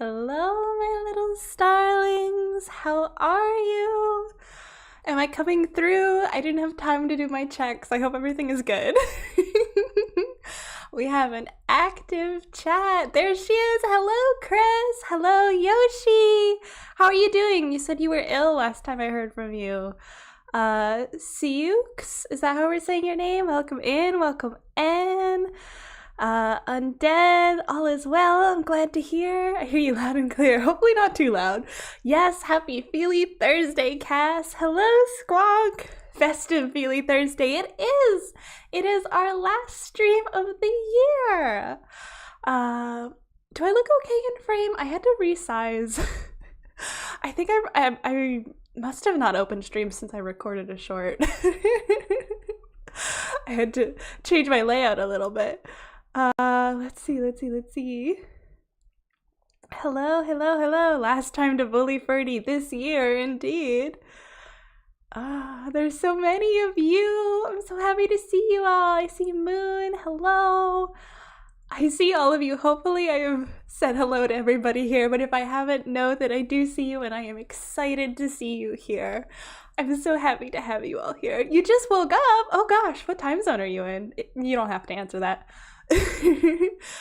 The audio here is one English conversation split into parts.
Hello, my little starlings. How are you? Am I coming through? I didn't have time to do my checks. I hope everything is good. We have an active chat. There she is. Hello, Chris. Hello, Yoshi. How are you doing? You said you were ill last time I heard from you. Siux, is that how we're saying your name? Welcome in. Welcome in. Undead, all is well. I'm glad to hear. I hear you loud and clear. Hopefully not too loud. Yes, happy Feely Thursday, Cass. Hello, Squawk. Festive Feely Thursday. It is. It is our last stream of the year. Do I look okay in frame? I had to resize. I think I must have not opened stream since I recorded a short. I had to change my layout a little bit. Let's see. Hello. Last time to bully Ferdy this year, indeed. There's so many of you. I'm so happy to see you all. I see Moon. Hello. I see all of you. Hopefully I have said hello to everybody here, but if I haven't, know that I do see you and I am excited to see you here. I'm so happy to have you all here. You just woke up. Oh gosh, what time zone are you in? You don't have to answer that.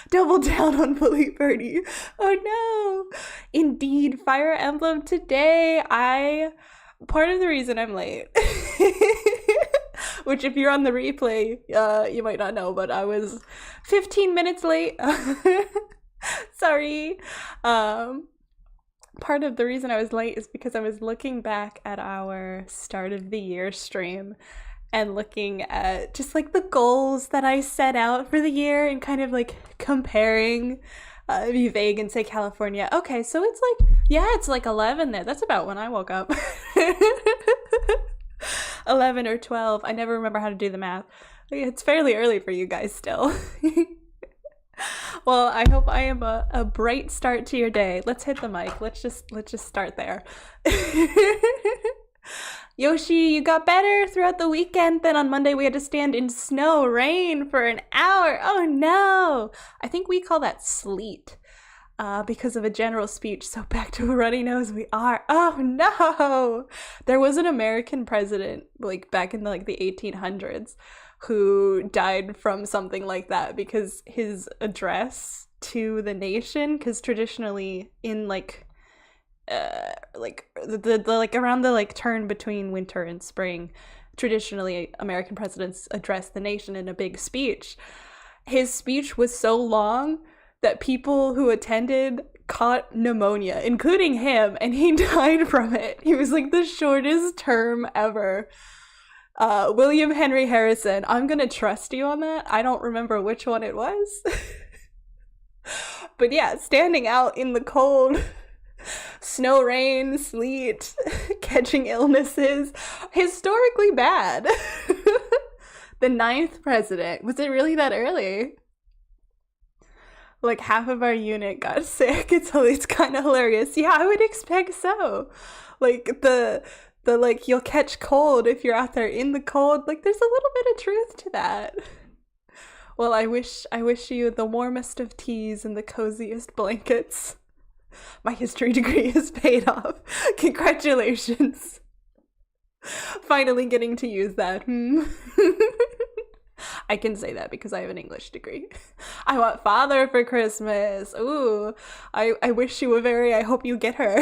Double down on Bully Birdie. Oh no. Indeed, Fire Emblem today. Part of the reason I'm late, which if you're on the replay, you might not know, but I was 15 minutes late. Sorry. Part of the reason I was late is because I was looking back at our start of the year stream and looking at just like the goals that I set out for the year and kind of like comparing, be vague and say California. Okay, so it's like, yeah, it's like 11 there. That's about when I woke up. 11 or 12. I never remember how to do the math. It's fairly early for you guys still. Well, I hope I am a bright start to your day. Let's hit the mic. Let's just start there. Yoshi, you got better throughout the weekend. Then on Monday we had to stand in snow, rain for an hour. Oh no! I think we call that sleet because of a general speech. So back to a runny nose we are. Oh no! There was an American president like back in the 1800s who died from something like that because his address to the nation, because traditionally in around the turn between winter and spring, traditionally American presidents address the nation in a big speech. His speech was so long that people who attended caught pneumonia, including him, and he died from it. He was like the shortest term ever. William Henry Harrison, I'm gonna trust you on that. I don't remember which one it was. But yeah, standing out in the cold, snow, rain, sleet, catching illnesses, historically bad. The 9th president. Was it really that early? Like half of our unit got sick. It's kind of hilarious. Yeah, I would expect so. Like the you'll catch cold if you're out there in the cold. Like there's a little bit of truth to that. Well, I wish you the warmest of teas and the coziest blankets. My history degree has paid off. Congratulations. Finally getting to use that. I can say that because I have an English degree. I want father for Christmas. Ooh, I wish you a very, I hope you get her.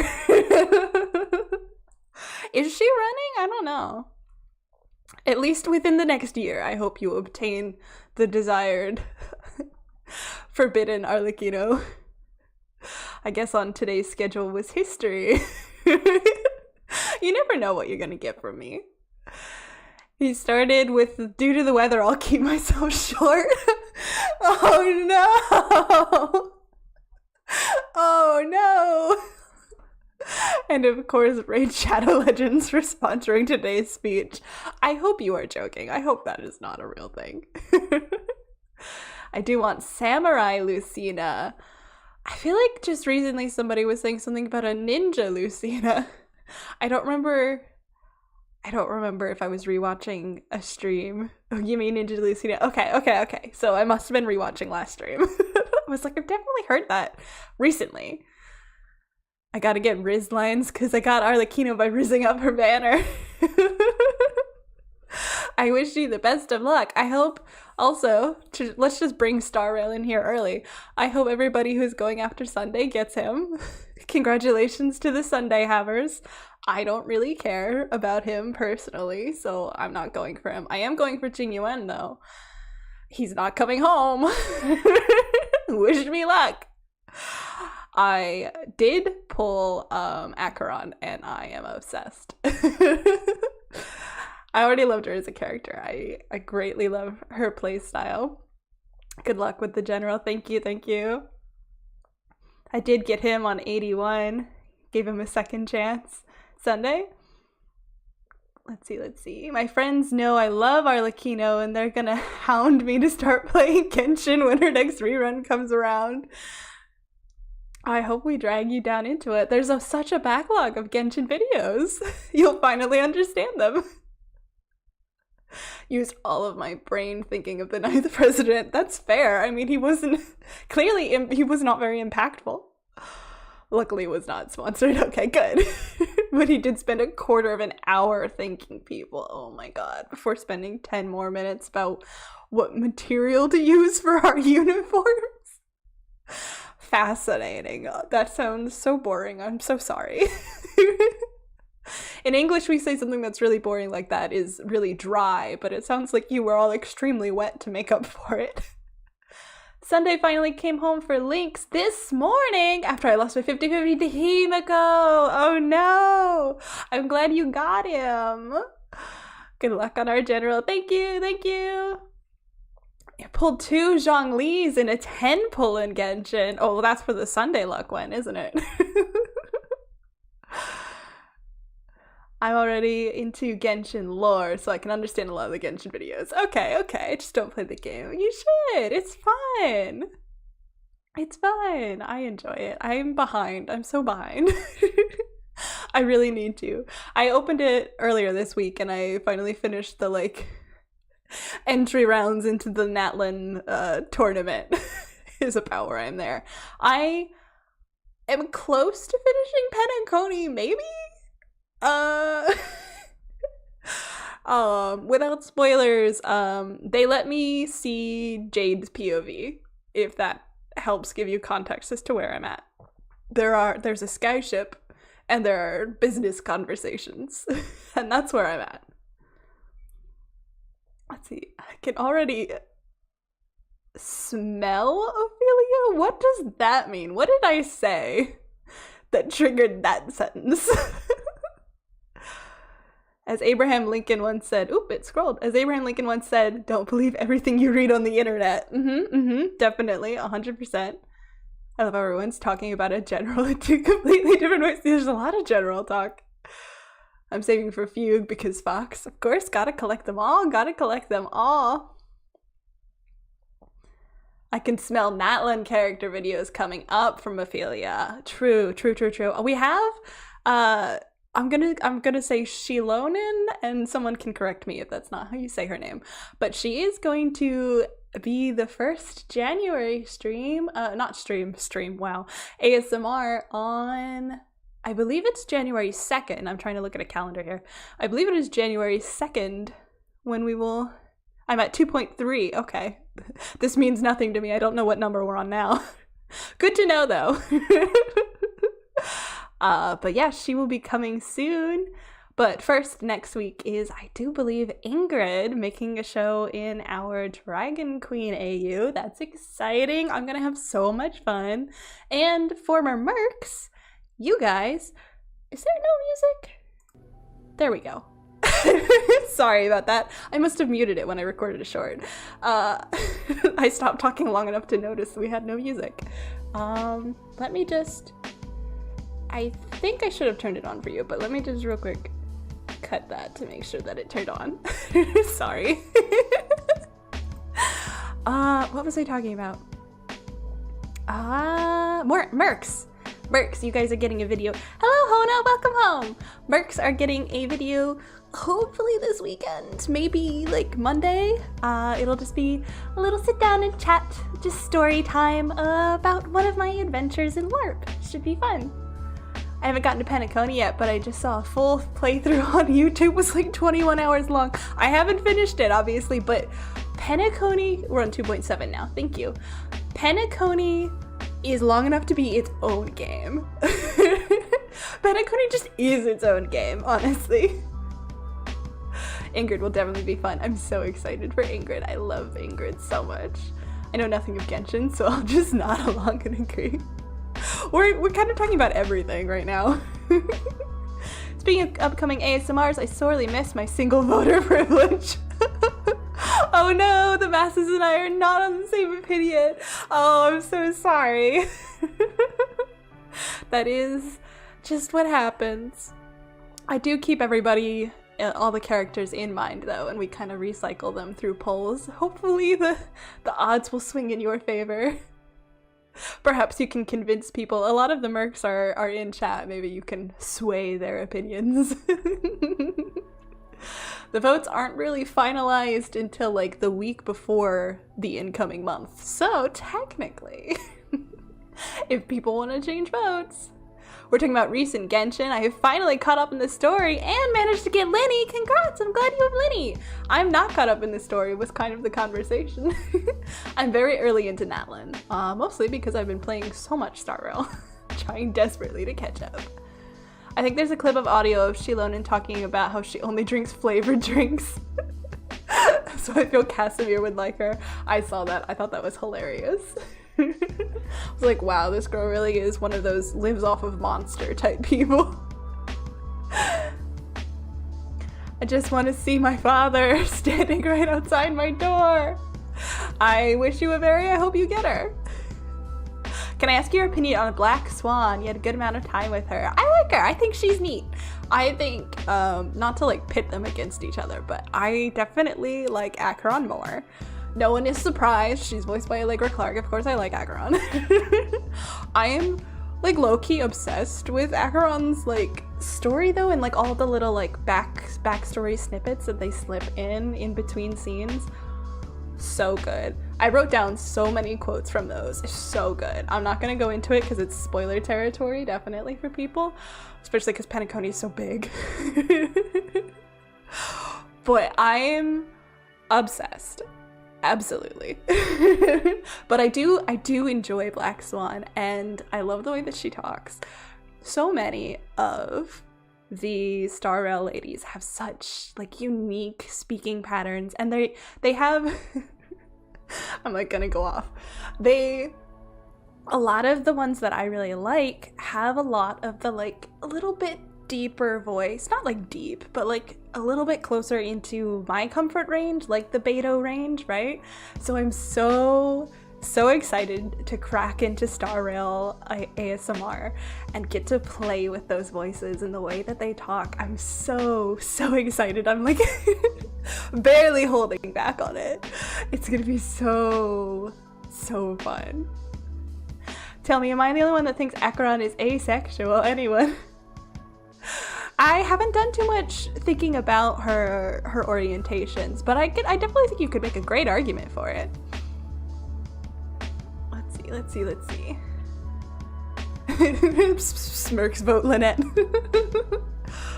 Is she running? I don't know. At least within the next year, I hope you obtain the desired forbidden Arlecchino. I guess on today's schedule was history. You never know what you're gonna get from me. He started with, due to the weather, I'll keep myself short. Oh no! Oh no! And of course, Raid Shadow Legends for sponsoring today's speech. I hope you are joking. I hope that is not a real thing. I do want Samurai Lucina. I feel like just recently somebody was saying something about a ninja Lucina. I don't remember if I was rewatching a stream. Oh, you mean Ninja Lucina? Okay. So I must have been rewatching last stream. I was like, I've definitely heard that recently. I gotta get Riz lines because I got Arlecchino by rizzing up her banner. I wish you the best of luck. I hope also, let's just bring Star Rail in here early. I hope everybody who's going after Sunday gets him. Congratulations to the Sunday havers. I don't really care about him personally, so I'm not going for him. I am going for Jing Yuan though. He's not coming home. Wish me luck. I did pull Acheron and I am obsessed. I already loved her as a character. I greatly love her playstyle. Good luck with the general. Thank you, thank you. I did get him on 81. Gave him a second chance. Sunday? Let's see. My friends know I love Arlecchino and they're gonna hound me to start playing Genshin when her next rerun comes around. I hope we drag you down into it. There's such a backlog of Genshin videos. You'll finally understand them. Used all of my brain thinking of the 9th president. That's fair. I mean, he wasn't, clearly he was not very impactful. Luckily it was not sponsored. Okay, good. But he did spend a quarter of an hour thanking people. Oh my god. Before spending 10 more minutes about what material to use for our uniforms. Fascinating. That sounds so boring. I'm so sorry. In English, we say something that's really boring like that is really dry, but it sounds like you were all extremely wet to make up for it. Sunday finally came home for Lynx this morning after I lost my 50-50 to Himiko. Oh no! I'm glad you got him. Good luck on our general. Thank you, thank you. You pulled 2 Zhongli's in a 10 pull in Genshin. Oh, well, that's for the Sunday luck one, isn't it? I'm already into Genshin lore, so I can understand a lot of the Genshin videos. Okay, just don't play the game. You should. It's fun. It's fun. I enjoy it. I'm behind. I'm so behind. I really need to. I opened it earlier this week, and I finally finished the, entry rounds into the Natlin tournament. Is about where I'm there. I am close to finishing Pen and Coney, maybe? Without spoilers, they let me see Jade's POV, if that helps give you context as to where I'm at. There's a skyship, and there are business conversations, and that's where I'm at. Let's see, I can already smell Ophelia? What does that mean? What did I say that triggered that sentence? As Abraham Lincoln once said, oop, it scrolled. As Abraham Lincoln once said, don't believe everything you read on the internet. Definitely, 100%. I love how everyone's talking about a general in 2 completely different ways. There's a lot of general talk. I'm saving for Fugue because Fox, of course, gotta collect them all. I can smell Natlin character videos coming up from Ophelia. True. We have, I'm gonna say Shilonen, and someone can correct me if that's not how you say her name. But she is going to be the first January stream, wow, ASMR on, I believe it's January 2nd. I'm trying to look at a calendar here. I believe it is January 2nd when we will, I'm at 2.3, okay. This means nothing to me. I don't know what number we're on now. Good to know though. But yeah, she will be coming soon. But first, next week is, I do believe, Ingrid making a show in our Dragon Queen AU. That's exciting. I'm gonna have so much fun. And former Mercs, you guys, is there no music? There we go. Sorry about that. I must have muted it when I recorded a short. I stopped talking long enough to notice we had no music. Let me just... I think I should have turned it on for you, but let me just real quick cut that to make sure that it turned on. Sorry. What was I talking about? More Mercs. Mercs, you guys are getting a video. Hello, Hona, welcome home. Mercs are getting a video hopefully this weekend, maybe like Monday. It'll just be a little sit down and chat, just story time about one of my adventures in LARP. Should be fun. I haven't gotten to Penacony yet, but I just saw a full playthrough on YouTube. It was like 21 hours long. I haven't finished it, obviously, but Penacony, we're on 2.7 now, thank you. Penacony is long enough to be its own game. Penacony just is its own game, honestly. Ingrid will definitely be fun. I'm so excited for Ingrid. I love Ingrid so much. I know nothing of Genshin, so I'll just nod along and agree. We're kind of talking about everything right now. Speaking of upcoming ASMRs, I sorely miss my single voter privilege. Oh no, the masses and I are not on the same opinion. Oh, I'm so sorry. That is just what happens. I do keep everybody, all the characters in mind though, and we kind of recycle them through polls. Hopefully the odds will swing in your favor. Perhaps you can convince people. A lot of the mercs are in chat. Maybe you can sway their opinions. The votes aren't really finalized until like the week before the incoming month. So technically, if people want to change votes. We're talking about recent Genshin. I have finally caught up in the story and managed to get Lenny. Congrats, I'm glad you have Lenny. I'm not caught up in the story was kind of the conversation. I'm very early into Natlan, mostly because I've been playing so much Star Rail, trying desperately to catch up. I think there's a clip of audio of Shilonen talking about how she only drinks flavored drinks. So I feel Casimir would like her. I saw that, I thought that was hilarious. I was like, wow, this girl really is one of those lives off of Monster type people. I just want to see my father standing right outside my door. I wish you a berry. I hope you get her. Can I ask your opinion on a Black Swan? You had a good amount of time with her. I like her. I think she's neat. I think, not to like pit them against each other, but I definitely like Acheron more. No one is surprised. She's voiced by Allegra Clark. Of course I like Acheron. I am like low-key obsessed with Acheron's like story though, and like all the little like backstory snippets that they slip in between scenes. So good. I wrote down so many quotes from those. It's so good. I'm not gonna go into it because it's spoiler territory, definitely for people, especially because Penacony is so big. But I am obsessed. Absolutely. But I do enjoy Black Swan, and I love the way that she talks. So many of the Star Rail ladies have such like unique speaking patterns, and they have I'm like gonna go off. A lot of the ones that I really like have a lot of the like a little bit deeper voice, not like deep, but like a little bit closer into my comfort range, like the Beto range, right? So I'm so excited to crack into Star Rail ASMR and get to play with those voices and the way that they talk. I'm so excited. I'm like barely holding back on it. It's gonna be so fun. Tell me, am I the only one that thinks Acheron is asexual? Anyone? I haven't done too much thinking about her orientations, but I definitely think you could make a great argument for it. Let's see. Smirks vote Lynette.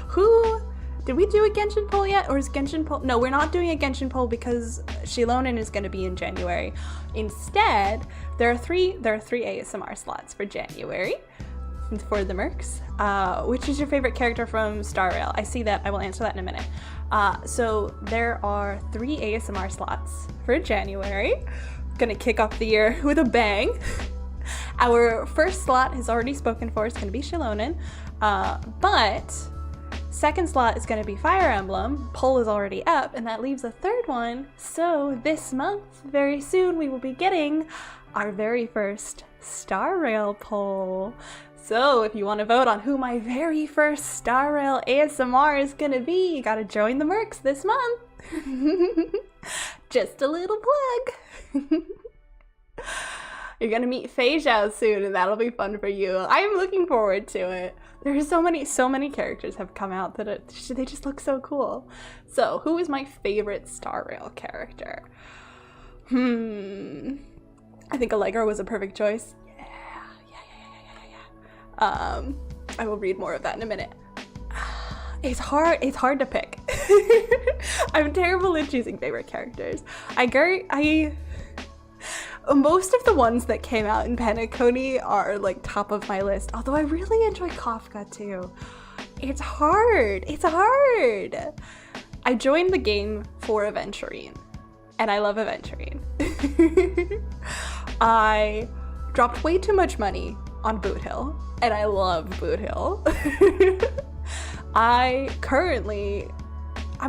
Who did we do a Genshin poll yet, or is Genshin poll? No, we're not doing a Genshin poll because Shilonen is going to be in January. Instead, there are three ASMR slots for January. For the mercs. Which is your favorite character from Star Rail? I see that. I will answer that in a minute. So there are 3 ASMR slots for January. Gonna kick off the year with a bang. Our first slot has already spoken for. It's gonna be Shilonen. But second slot is gonna be Fire Emblem. Poll is already up, and that leaves a third one. So this month, very soon, we will be getting our very first Star Rail poll. So if you want to vote on who my very first Star Rail ASMR is gonna be, you gotta join the mercs this month. Just a little plug. You're gonna meet Fei Zhao soon, and that'll be fun for you. I'm looking forward to it. There's so many characters have come out that they just look so cool. So who is my favorite Star Rail character? I think Allegra was a perfect choice. I will read more of that in a minute. It's hard to pick. I'm terrible at choosing favorite characters. Most of the ones that came out in Penacony are like top of my list, although I really enjoy Kafka too. It's hard. I joined the game for Aventurine, and I love Aventurine. I dropped way too much money on Boot Hill, and I love Boot Hill. I'm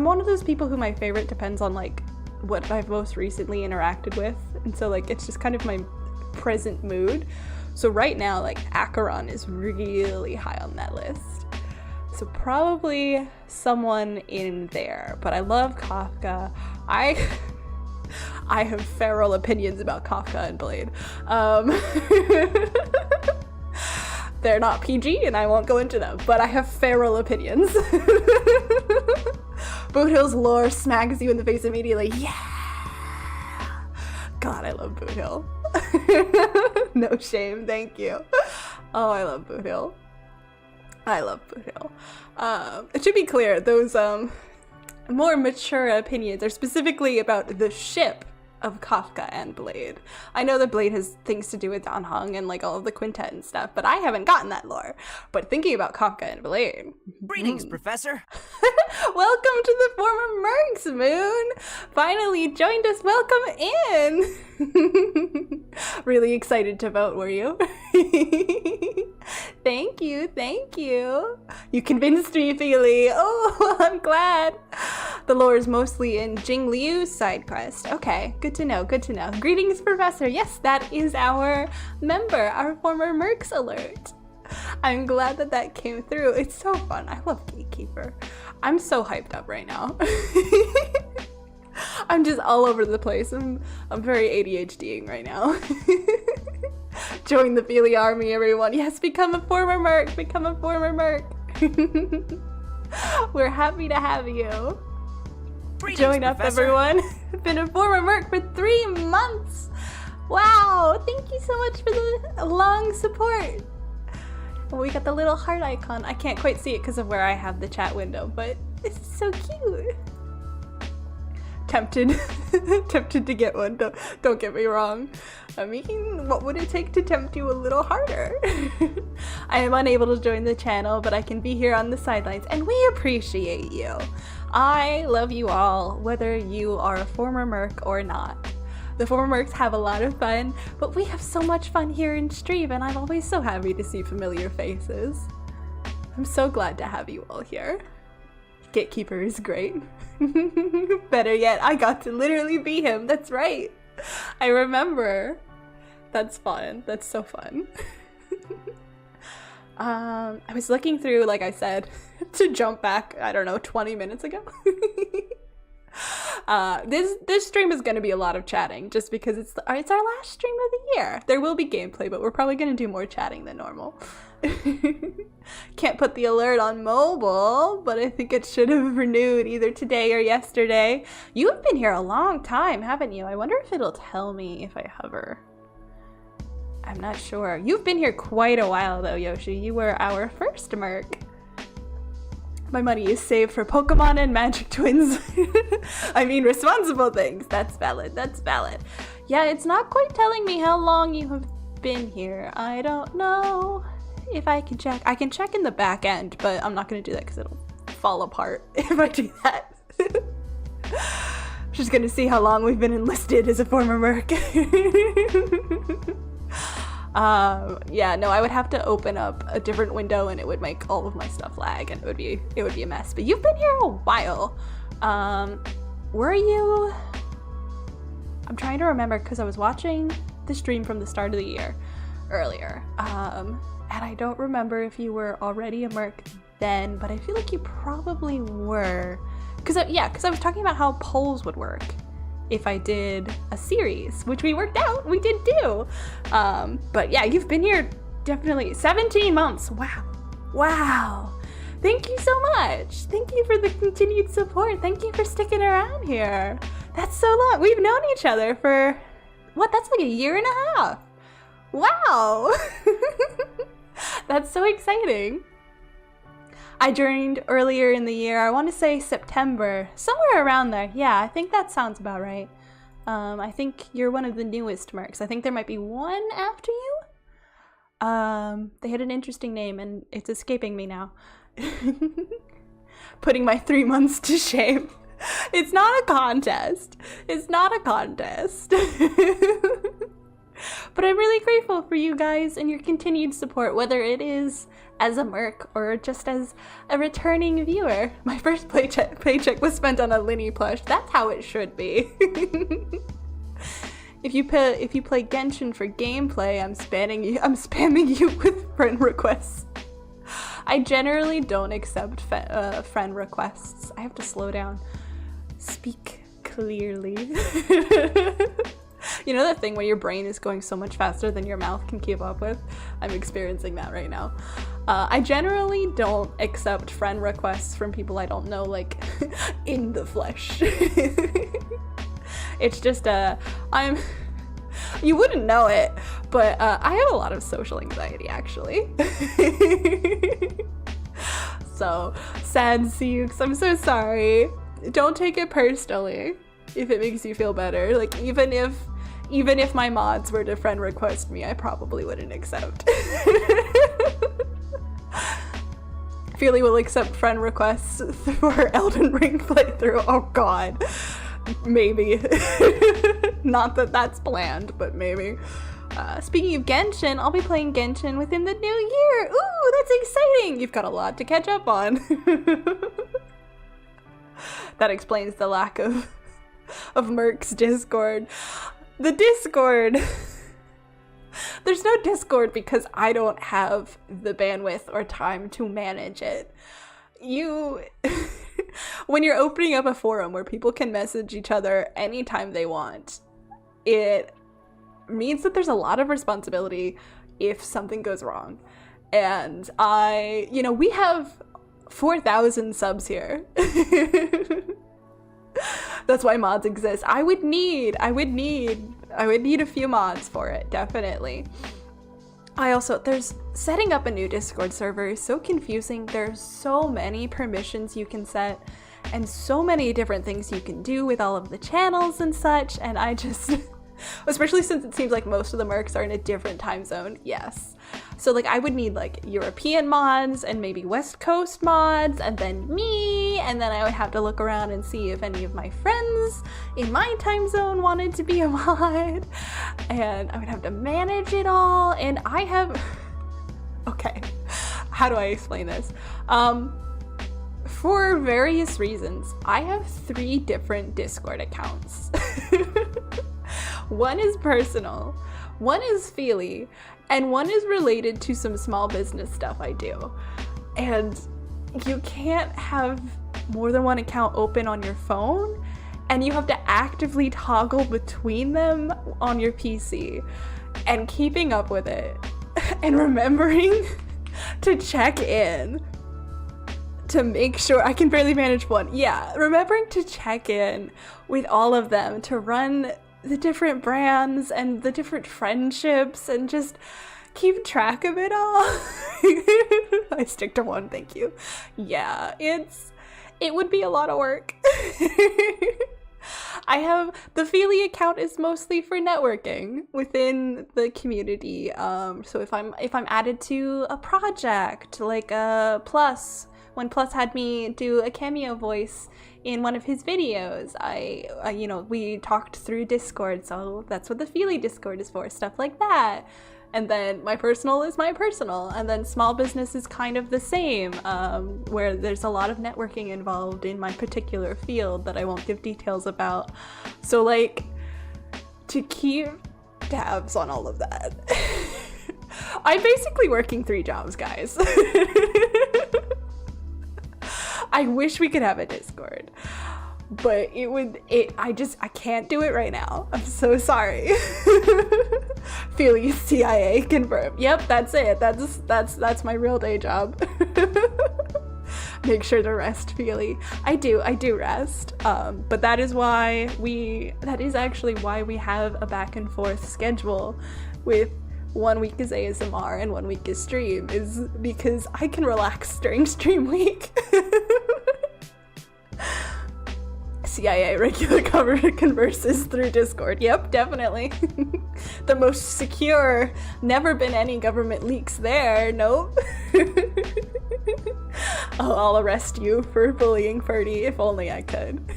one of those people who my favorite depends on like what I've most recently interacted with, and so like it's just kind of my present mood. So right now, like Acheron is really high on that list, so probably someone in there. But I love Kafka. I have feral opinions about Kafka and Blade. They're not PG and I won't go into them, but I have feral opinions. Boot Hill's lore snags you in the face immediately. Yeah! God, I love Boot Hill. No shame, thank you. Oh, I love Boot Hill. It should be clear, those more mature opinions are specifically about the ship of Kafka and Blade. I know that Blade has things to do with Dan Heng and like all of the quintet and stuff, but I haven't gotten that lore. But thinking about Kafka and Blade. Greetings, Professor. Welcome to the former Mercs, Moon. Finally joined us. Welcome in. Really excited to vote, were you? Thank you. You convinced me, Feely. Oh, I'm glad. The lore is mostly in Jing Liu's side quest. Okay, good to know. Greetings, Professor. Yes, that is our member, our former Mercs alert. I'm glad that came through. It's so fun. I love Gatekeeper. I'm so hyped up right now. I'm just all over the place. I'm very ADHDing right now. Join the Feely army, everyone. Yes, become a former Merc. We're happy to have you. Greetings, Join up, Professor. everyone. Been a former Merc for 3 months. Wow, thank you so much for the long support. Oh, we got the little heart icon. I can't quite see it because of where I have the chat window, but this is so cute. Tempted to get one. Don't get me wrong. I mean, what would it take to tempt you a little harder? I am unable to join the channel, but I can be here on the sidelines, and we appreciate you. I love you all, whether you are a former Merc or not. The former Mercs have a lot of fun, but we have so much fun here in stream, and I'm always so happy to see familiar faces. I'm so glad to have you all here. Gatekeeper is great. Better yet, I got to literally be him. That's right. I remember. That's fun. That's so fun. I was looking through, like I said, to jump back, I don't know, 20 minutes ago. This stream is going to be a lot of chatting, just because it's our last stream of the year. There will be gameplay, but we're probably going to do more chatting than normal. Can't put the alert on mobile, but I think it should have renewed either today or yesterday. You have been here a long time, haven't you? I wonder if it'll tell me if I hover. I'm not sure. You've been here quite a while though, Yoshi. You were our first Merc. My money is saved for Pokemon and Magic Twins. I mean, responsible things. That's valid. Yeah, it's not quite telling me how long you have been here. I don't know if I can check. I can check in the back end, but I'm not going to do that because it'll fall apart if I do that. Just going to see how long we've been enlisted as a former Merc. Yeah, no, I would have to open up a different window and it would make all of my stuff lag and it would be a mess. But you've been here a while. Were you? I'm trying to remember because I was watching the stream from the start of the year earlier. And I don't remember if you were already a Merc then, but I feel like you probably were. Because I was talking about how polls would work if I did a series, which we worked out, we did do. But yeah, you've been here definitely 17 months. Wow. Thank you so much. Thank you for the continued support. Thank you for sticking around here. That's so long. We've known each other for, that's like a year and a half. Wow. That's so exciting. I joined earlier in the year. I want to say September, somewhere around there. Yeah, I think that sounds about right. I think you're one of the newest mercs. I think there might be one after you. They had an interesting name and it's escaping me now. Putting my 3 months to shame. It's not a contest. It's not a contest. But I'm really grateful for you guys and your continued support, whether it is as a merc or just as a returning viewer. My first paycheck was spent on a Linny plush. That's how it should be. If you play Genshin for gameplay, I'm spamming you with friend requests. I generally don't accept friend requests. I have to slow down. Speak clearly. You know that thing where your brain is going so much faster than your mouth can keep up with? I'm experiencing that right now. I generally don't accept friend requests from people I don't know, like, in the flesh. It's just, you wouldn't know it, but I have a lot of social anxiety, actually. So, sad Sukes, I'm so sorry. Don't take it personally if it makes you feel better. Like, even if my mods were to friend request me, I probably wouldn't accept. Feely will accept friend requests for Elden Ring playthrough. Oh god. Maybe. Not that that's planned, but maybe. Speaking of Genshin, I'll be playing Genshin within the new year. Ooh, that's exciting! You've got a lot to catch up on. That explains the lack of Merc's Discord. The Discord! There's no Discord because I don't have the bandwidth or time to manage it. When you're opening up a forum where people can message each other anytime they want, it means that there's a lot of responsibility if something goes wrong. And we have 4,000 subs here. That's why mods exist. I would need a few mods for it, definitely. There's setting up a new Discord server is so confusing. There's so many permissions you can set and so many different things you can do with all of the channels and such, and I just, especially since it seems like most of the mercs are in a different time zone, yes. So like I would need like European mods and maybe West Coast mods and then me, and then I would have to look around and see if any of my friends in my time zone wanted to be a mod, and I would have to manage it all, and I have, okay, how do I explain this? For various reasons, I have 3 different Discord accounts. One is personal, one is Feely, and one is related to some small business stuff I do. And you can't have more than one account open on your phone, and you have to actively toggle between them on your PC. And keeping up with it, and remembering to check in to make sure, I can barely manage one. Yeah, remembering to check in with all of them, to run the different brands and the different friendships and just keep track of it all. I stick to one, thank you. Yeah, it would be a lot of work. I have the Feely account is mostly for networking within the community. So if I'm added to a project like Plus, when Plus had me do a cameo voice in one of his videos, we talked through Discord, so that's what the Feely Discord is for, stuff like that. And then my personal is my personal, and then small business is kind of the same, where there's a lot of networking involved in my particular field that I won't give details about. So like, to keep tabs on all of that. I'm basically working 3 jobs, guys. I wish we could have a Discord, but I can't do it right now. I'm so sorry. Feely CIA confirmed. Yep, that's it. That's my real day job. Make sure to rest, Feely. I do rest. But that is actually why we have a back and forth schedule with 1 week is ASMR and 1 week is stream is because I can relax during stream week. CIA regular converses through Discord. Yep, definitely. The most secure. Never been any government leaks there. Nope. I'll arrest you for bullying Ferdy if only I could.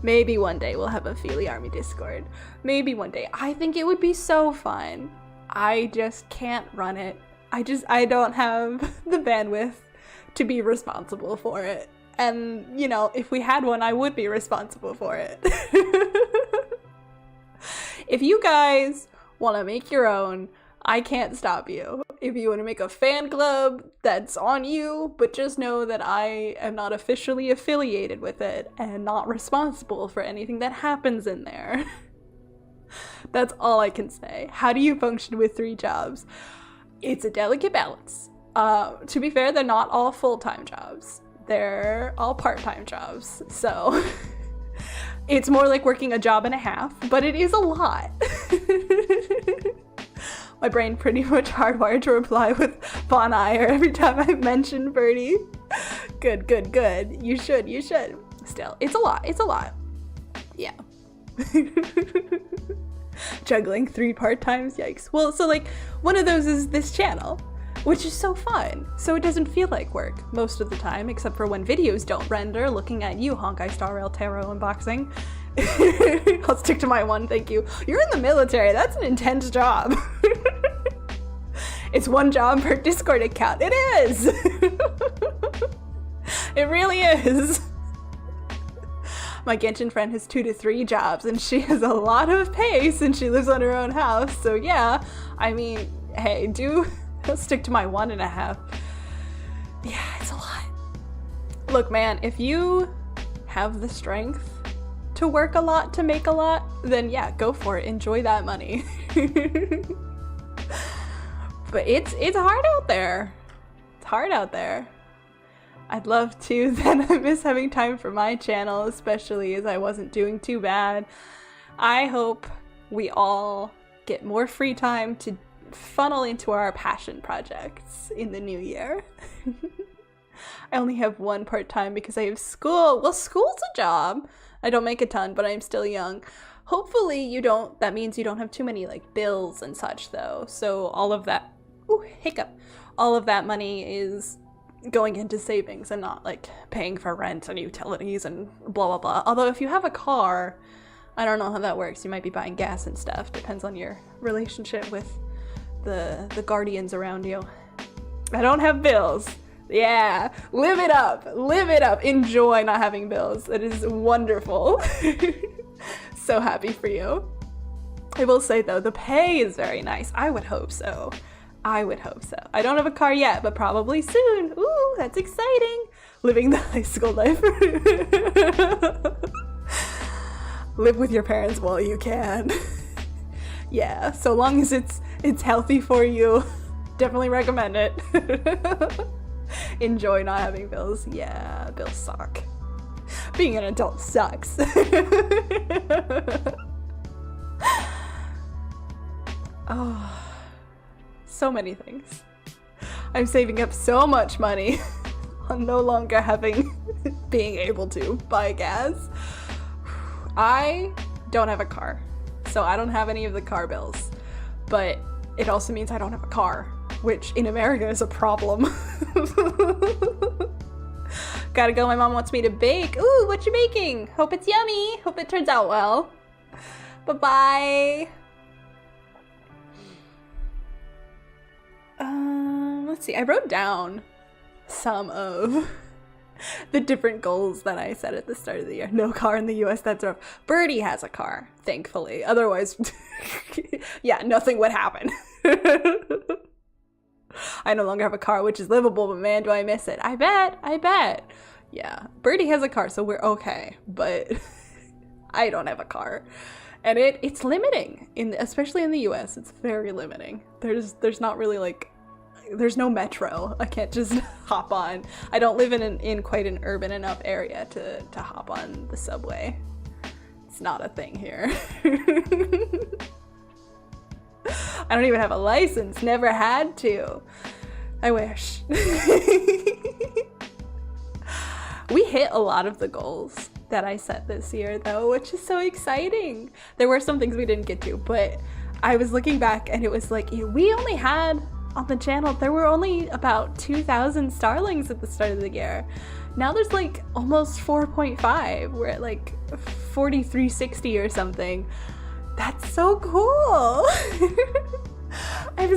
Maybe one day we'll have a Feely Army Discord. Maybe one day. I think it would be so fun. I just can't run it. I don't have the bandwidth to be responsible for it. And, you know, if we had one, I would be responsible for it. If you guys want to make your own, I can't stop you. If you want to make a fan club, that's on you, but just know that I am not officially affiliated with it and not responsible for anything that happens in there. That's all I can say. How do you function with 3 jobs? It's a delicate balance. To be fair, they're not all full-time jobs. They're all part-time jobs, so it's more like working a job and a half, but it is a lot. My brain pretty much hardwired to reply with Von Ire every time I mention Birdie. Good, good, good. You should. Still, it's a lot. Yeah. Juggling 3 part-times, yikes. Well, so like, one of those is this channel, which is so fun. So it doesn't feel like work most of the time, except for when videos don't render, looking at you, Honkai Star Rail Tarot unboxing. I'll stick to my one, thank you. You're in the military, that's an intense job. It's 1 job per Discord account. It is! It really is. My Genshin friend has 2 to 3 jobs, and she has a lot of pace, and she lives on her own house, so yeah, I mean, hey, I'll stick to my 1.5. Yeah, it's a lot. Look, man, if you have the strength to work a lot to make a lot, then yeah, go for it. Enjoy that money. But it's hard out there. It's hard out there. I'd love to, then I miss having time for my channel, especially as I wasn't doing too bad. I hope we all get more free time to funnel into our passion projects in the new year. I only have 1 part-time because I have school. Well, school's a job. I don't make a ton, but I'm still young. Hopefully that means you don't have too many like bills and such though. So all of that, all of that money is going into savings and not like paying for rent and utilities and blah, blah, blah. Although if you have a car, I don't know how that works. You might be buying gas and stuff. Depends on your relationship with the guardians around you. I don't have bills. Yeah, live it up, enjoy not having bills. It is wonderful. So happy for you. I will say though, the pay is very nice. I would hope so. I don't have a car yet, but probably soon. Ooh, that's exciting. Living the high school life. Live with your parents while you can. Yeah, so long as it's healthy for you, definitely recommend it. Enjoy not having bills. Yeah, bills suck. Being an adult sucks. Oh, so many things. I'm saving up so much money on no longer being able to buy gas. I don't have a car, so I don't have any of the car bills, but it also means I don't have a car, which in America is a problem. Gotta go, my mom wants me to bake. Ooh, what you baking? Hope it's yummy. Hope it turns out well. Bye-bye. Let's see, I wrote down some of the different goals that I set at the start of the year. No car in the US, that's rough. Birdie has a car, thankfully. Otherwise, yeah, nothing would happen. I no longer have a car, which is livable, but man, do I miss it. I bet. Yeah, Birdie has a car, so we're okay, but I don't have a car. And it's limiting, especially in the US, it's very limiting. There's not really like, there's no metro. I can't just hop on. I don't live in quite an urban enough area to hop on the subway. It's not a thing here. I don't even have a license. Never had to. I wish. We hit a lot of the goals that I set this year though, which is so exciting. There were some things we didn't get to, but I was looking back and it was like, we only had on the channel, there were only about 2,000 Starlings at the start of the year. Now there's like almost 4.5. We're at like 4,360 or something. That's so cool. I'm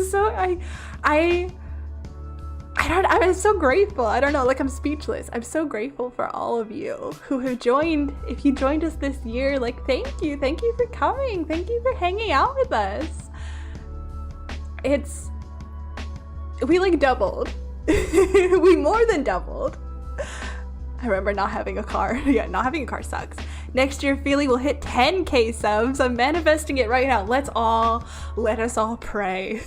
so grateful. I don't know, like I'm speechless. I'm so grateful for all of you who have joined. If you joined us this year, like thank you for coming. Thank you for hanging out with us. We like doubled. We more than doubled. I remember not having a car. Yeah, not having a car sucks. Next year, Feely will hit 10K subs. I'm manifesting it right now. Let us all pray.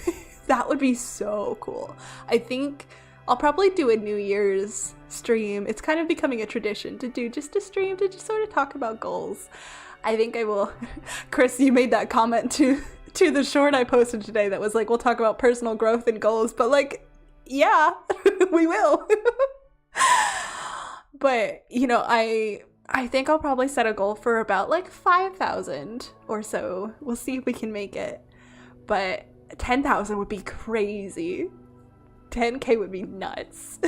That would be so cool. I think I'll probably do a New Year's stream. It's kind of becoming a tradition to do just a stream to just sort of talk about goals. I think I will. Chris, you made that comment to the short I posted today that was like, we'll talk about personal growth and goals, but like, yeah, we will. But, you know, I think I'll probably set a goal for about like 5,000 or so. We'll see if we can make it. But 10,000 would be crazy. 10K would be nuts.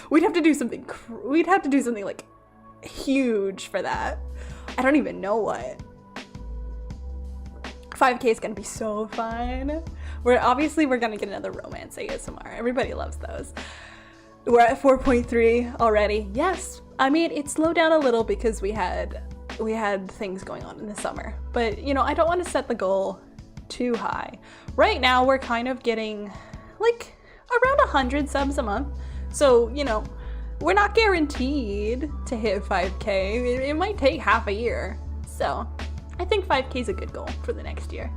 We'd have to do something like huge for that. I don't even know what. 5K is gonna be so fun. We're gonna get another romance ASMR. Everybody loves those. We're at 4.3 already. Yes, I mean it slowed down a little because we had things going on in the summer. But you know, I don't want to set the goal too high. Right now we're kind of getting like around 100 subs a month. So, you know, we're not guaranteed to hit 5K. It might take half a year. So I think 5K is a good goal for the next year.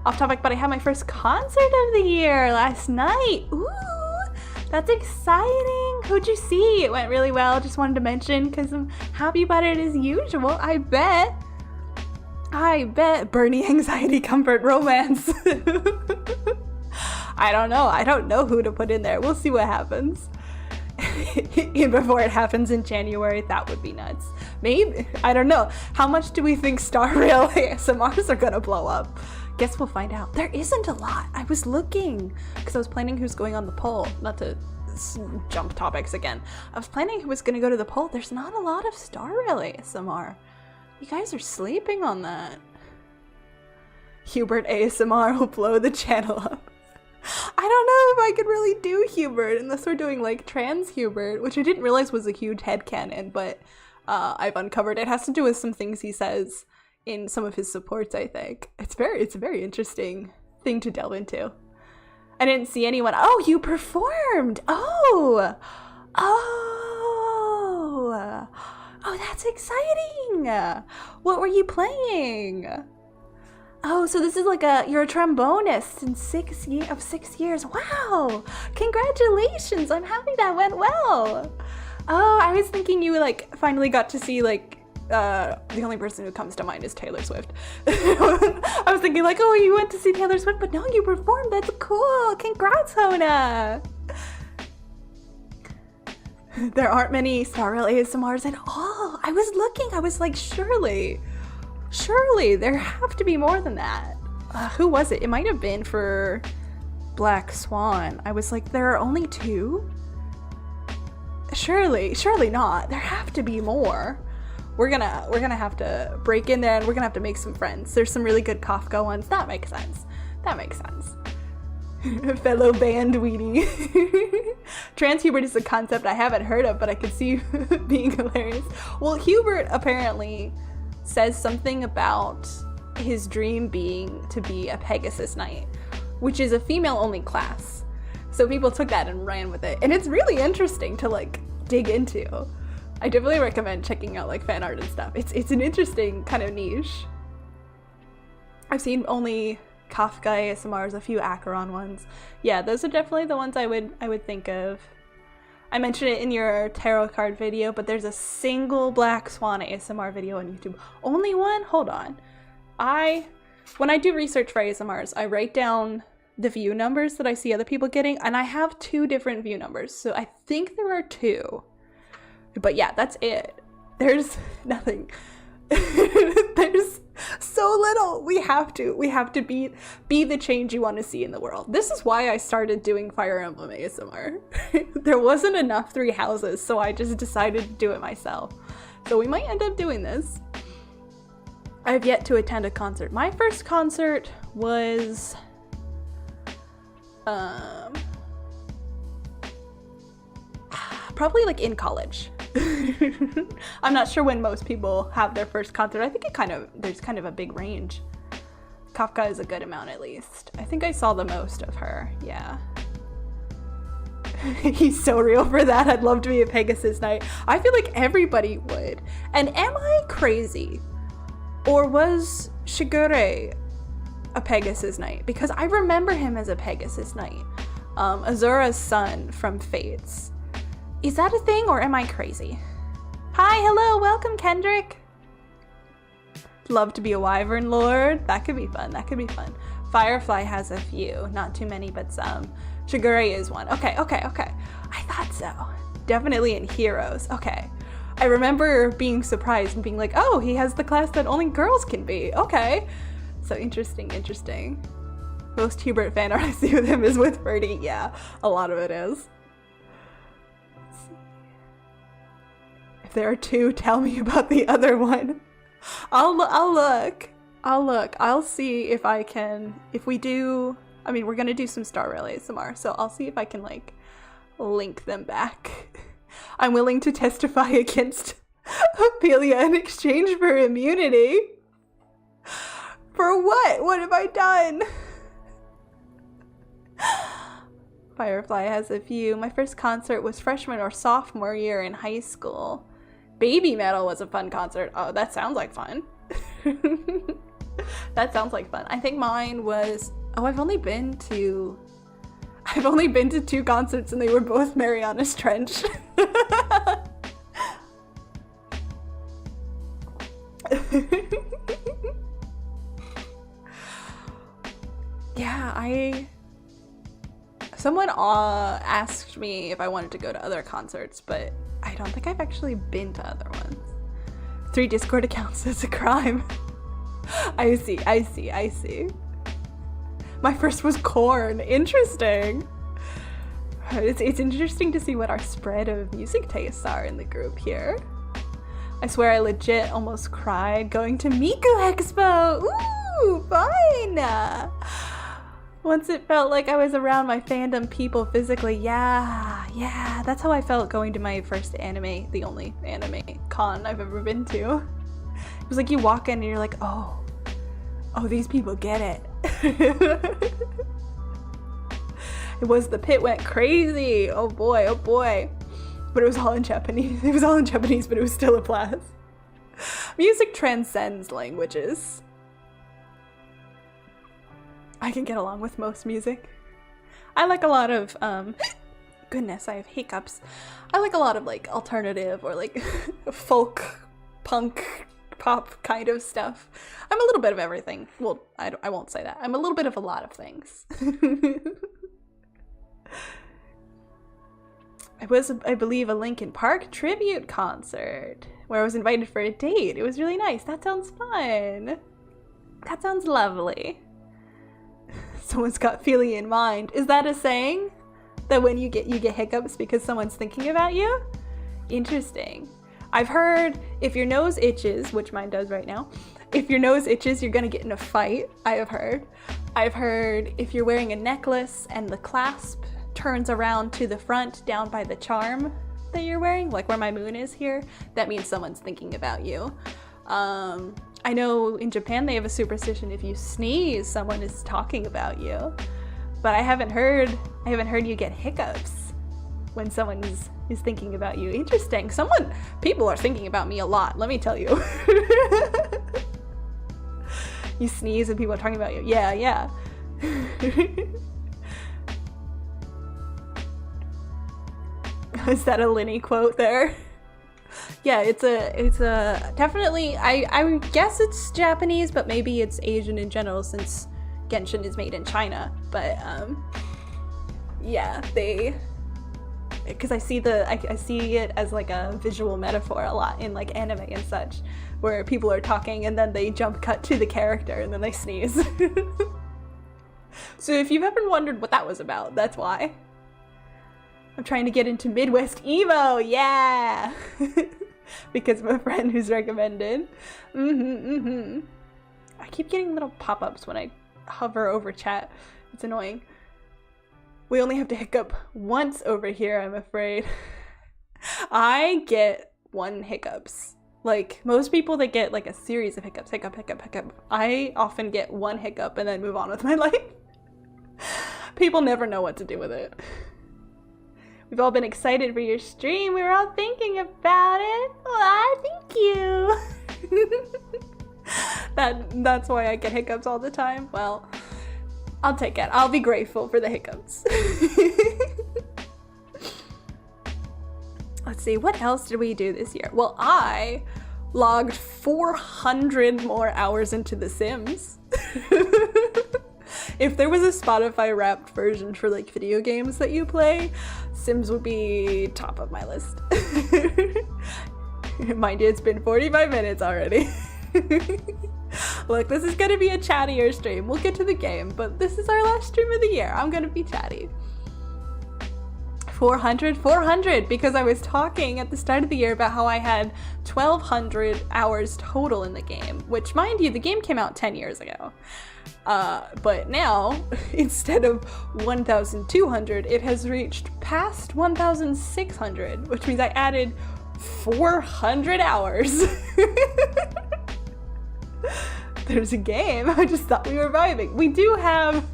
Off topic, but I had my first concert of the year last night. Ooh, that's exciting. Who'd you see? It went really well. Just wanted to mention because I'm happy about it as usual. I bet. Bernie, anxiety, comfort, romance. I don't know. I don't know who to put in there. We'll see what happens. Before it happens in January, that would be nuts. Maybe. I don't know. How much do we think Star Rail ASMRs are gonna blow up? Guess we'll find out. There isn't a lot. I was looking because I was planning who's going on the poll. Not to jump topics again. I was planning who was gonna go to the poll. There's not a lot of Star Rail ASMR. You guys are sleeping on that. Hubert ASMR will blow the channel up. I don't know if I could really do Hubert unless we're doing like trans Hubert, which I didn't realize was a huge headcanon, but I've uncovered. It has to do with some things he says in some of his supports, I think. It's a very interesting thing to delve into. I didn't see anyone. Oh, you performed! Oh, that's exciting! What were you playing? Oh, so this is like you're a trombonist in 6 years. Wow! Congratulations! I'm happy that went well. Oh, I was thinking you like finally got to see like the only person who comes to mind is Taylor Swift. I was thinking like, oh, you went to see Taylor Swift, but no, you performed. That's cool. Congrats, Hona. There aren't many Star Rail ASMRs at all. I was looking. I was like, surely there have to be more than that. Who was it? It might have been for Black Swan. I was like, there are only 2? Surely not. There have to be more. We're gonna have to break in there and we're gonna have to make some friends. There's some really good Kafka ones. That makes sense. Fellow band weenie. Trans Hubert is a concept I haven't heard of, but I could see being hilarious. Well, Hubert apparently says something about his dream being to be a Pegasus Knight, which is a female-only class. So people took that and ran with it, and it's really interesting to like dig into. I definitely recommend checking out like fan art and stuff. It's an interesting kind of niche. I've seen only Kafka ASMRs, a few Acheron ones. Yeah, those are definitely the ones I would think of. I mentioned it in your tarot card video, but there's a single Black Swan ASMR video on YouTube. Only one? Hold on. I when I do research for ASMRs, I write down the view numbers that I see other people getting, and I have 2 different view numbers, so I think there are 2. But yeah, that's it. There's nothing. There's so little. We have to be the change you want to see in the world. This is why I started doing Fire Emblem ASMR. There wasn't enough 3 houses, so I just decided to do it myself. So we might end up doing this. I have yet to attend a concert. My first concert was probably like in college. I'm not sure when most people have their first concert. I think there's kind of a big range. Kafka is a good amount at least. I think I saw the most of her, yeah. He's so real for that. I'd love to be a Pegasus Knight. I feel like everybody would. And am I crazy? Or was Shigure a Pegasus Knight? Because I remember him as a Pegasus Knight. Azura's son from Fates. Is that a thing, or am I crazy? Hi, hello, welcome, Kendrick. Love to be a Wyvern Lord. That could be fun, that could be fun. Firefly has a few, not too many, but some. Shigure is one. Okay. I thought so. Definitely in Heroes. Okay. I remember being surprised and being like, oh, he has the class that only girls can be. Okay. So interesting. Most Hubert fan art I see with him is with Birdie. Yeah, a lot of it is. If there are 2, tell me about the other one. I'll look. I'll see if I can, if we do, I mean, we're gonna do some Star Rail ASMR, so I'll see if I can, like, link them back. I'm willing to testify against Ophelia in exchange for immunity. For what? What have I done? Firefly has a few. My first concert was freshman or sophomore year in high school. Baby Metal was a fun concert. Oh, that sounds like fun. That sounds like fun. I think mine was, oh, I've only been to 2 concerts and they were both Mariana's Trench. Yeah, someone asked me if I wanted to go to other concerts, but I don't think I've actually been to other ones. 3 Discord accounts is a crime. I see. My first was Korn. Interesting. It's interesting to see what our spread of music tastes are in the group here. I swear I legit almost cried going to Miku Expo. Ooh, fine. Once it felt like I was around my fandom people physically. Yeah, that's how I felt going to my first anime, the only anime con I've ever been to. It was like you walk in and you're like, oh, these people get it. It was, the pit went crazy. Oh boy. But it was all in Japanese. But it was still a blast. Music transcends languages. I can get along with most music. I like a lot of, goodness, I have hiccups. I like a lot of, like, alternative or, like, folk, punk, pop kind of stuff. I'm a little bit of everything. Well, I won't say that. I'm a little bit of a lot of things. It was, I believe, a Linkin Park tribute concert where I was invited for a date. It was really nice. That sounds fun. That sounds lovely. Someone's got Ophelia in mind. Is that a saying? That when you get hiccups because someone's thinking about you? Interesting. I've heard if your nose itches, which mine does right now, if your nose itches, you're gonna get in a fight. I've heard if you're wearing a necklace and the clasp turns around to the front down by the charm that you're wearing, like where my moon is here, that means someone's thinking about you. I know in Japan they have a superstition if you sneeze, someone is talking about you. But I haven't heard you get hiccups when someone is thinking about you. Interesting. People are thinking about me a lot, let me tell you. You sneeze and people are talking about you. Yeah. Is that a Linny quote there? Yeah, it's a definitely, I guess it's Japanese, but maybe it's Asian in general since Genshin is made in China. But yeah, because I see it as like a visual metaphor a lot in like anime and such, where people are talking and then they jump cut to the character and then they sneeze. So if you've ever wondered what that was about, that's why. I'm trying to get into Midwest emo, yeah! Because of a friend who's recommended. I keep getting little pop-ups when I hover over chat. It's annoying. We only have to hiccup once over here, I'm afraid. I get one hiccups. Like, most people that get like a series of hiccups, hiccup. I often get one hiccup and then move on with my life. People never know what to do with it. We've all been excited for your stream. We were all thinking about it. Well, thank you. That's why I get hiccups all the time. Well, I'll take it. I'll be grateful for the hiccups. Let's see, what else did we do this year? Well, I logged 400 more hours into The Sims. If there was a Spotify wrapped version for like video games that you play, Sims would be top of my list. Mind you, it's been 45 minutes already. Look, this is gonna be a chattier stream. We'll get to the game, but this is our last stream of the year. I'm gonna be chatty. 400, because I was talking at the start of the year about how I had 1,200 hours total in the game, which, mind you, the game came out 10 years ago. But now, instead of 1,200, it has reached past 1,600, which means I added 400 hours. There's a game. I just thought we were vibing. We do have,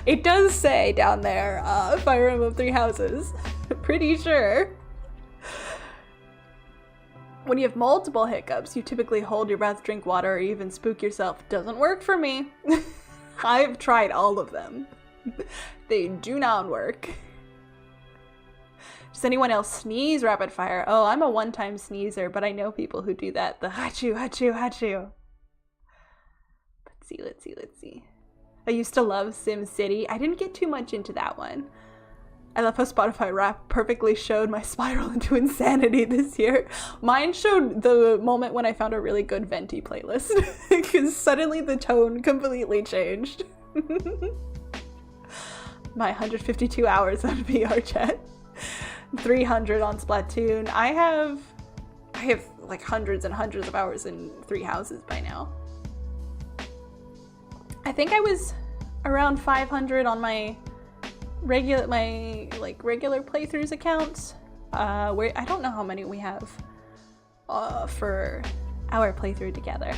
it does say down there, Fire Emblem 3 Houses. Pretty sure. When you have multiple hiccups, you typically hold your breath, drink water, or even spook yourself. Doesn't work for me. I've tried all of them. They do not work. Does anyone else sneeze rapid fire? Oh, I'm a one-time sneezer, but I know people who do that. The hachu, hachu, hachu. Let's see. I used to love SimCity. I didn't get too much into that one. I love how Spotify Wrapped perfectly showed my spiral into insanity this year. Mine showed the moment when I found a really good Venti playlist. Because suddenly the tone completely changed. My 152 hours on VR chat. 300 on Splatoon. I have like hundreds and hundreds of hours in 3 Houses by now. I think I was around 500 on my regular playthroughs accounts. Where I don't know how many we have for our playthrough together.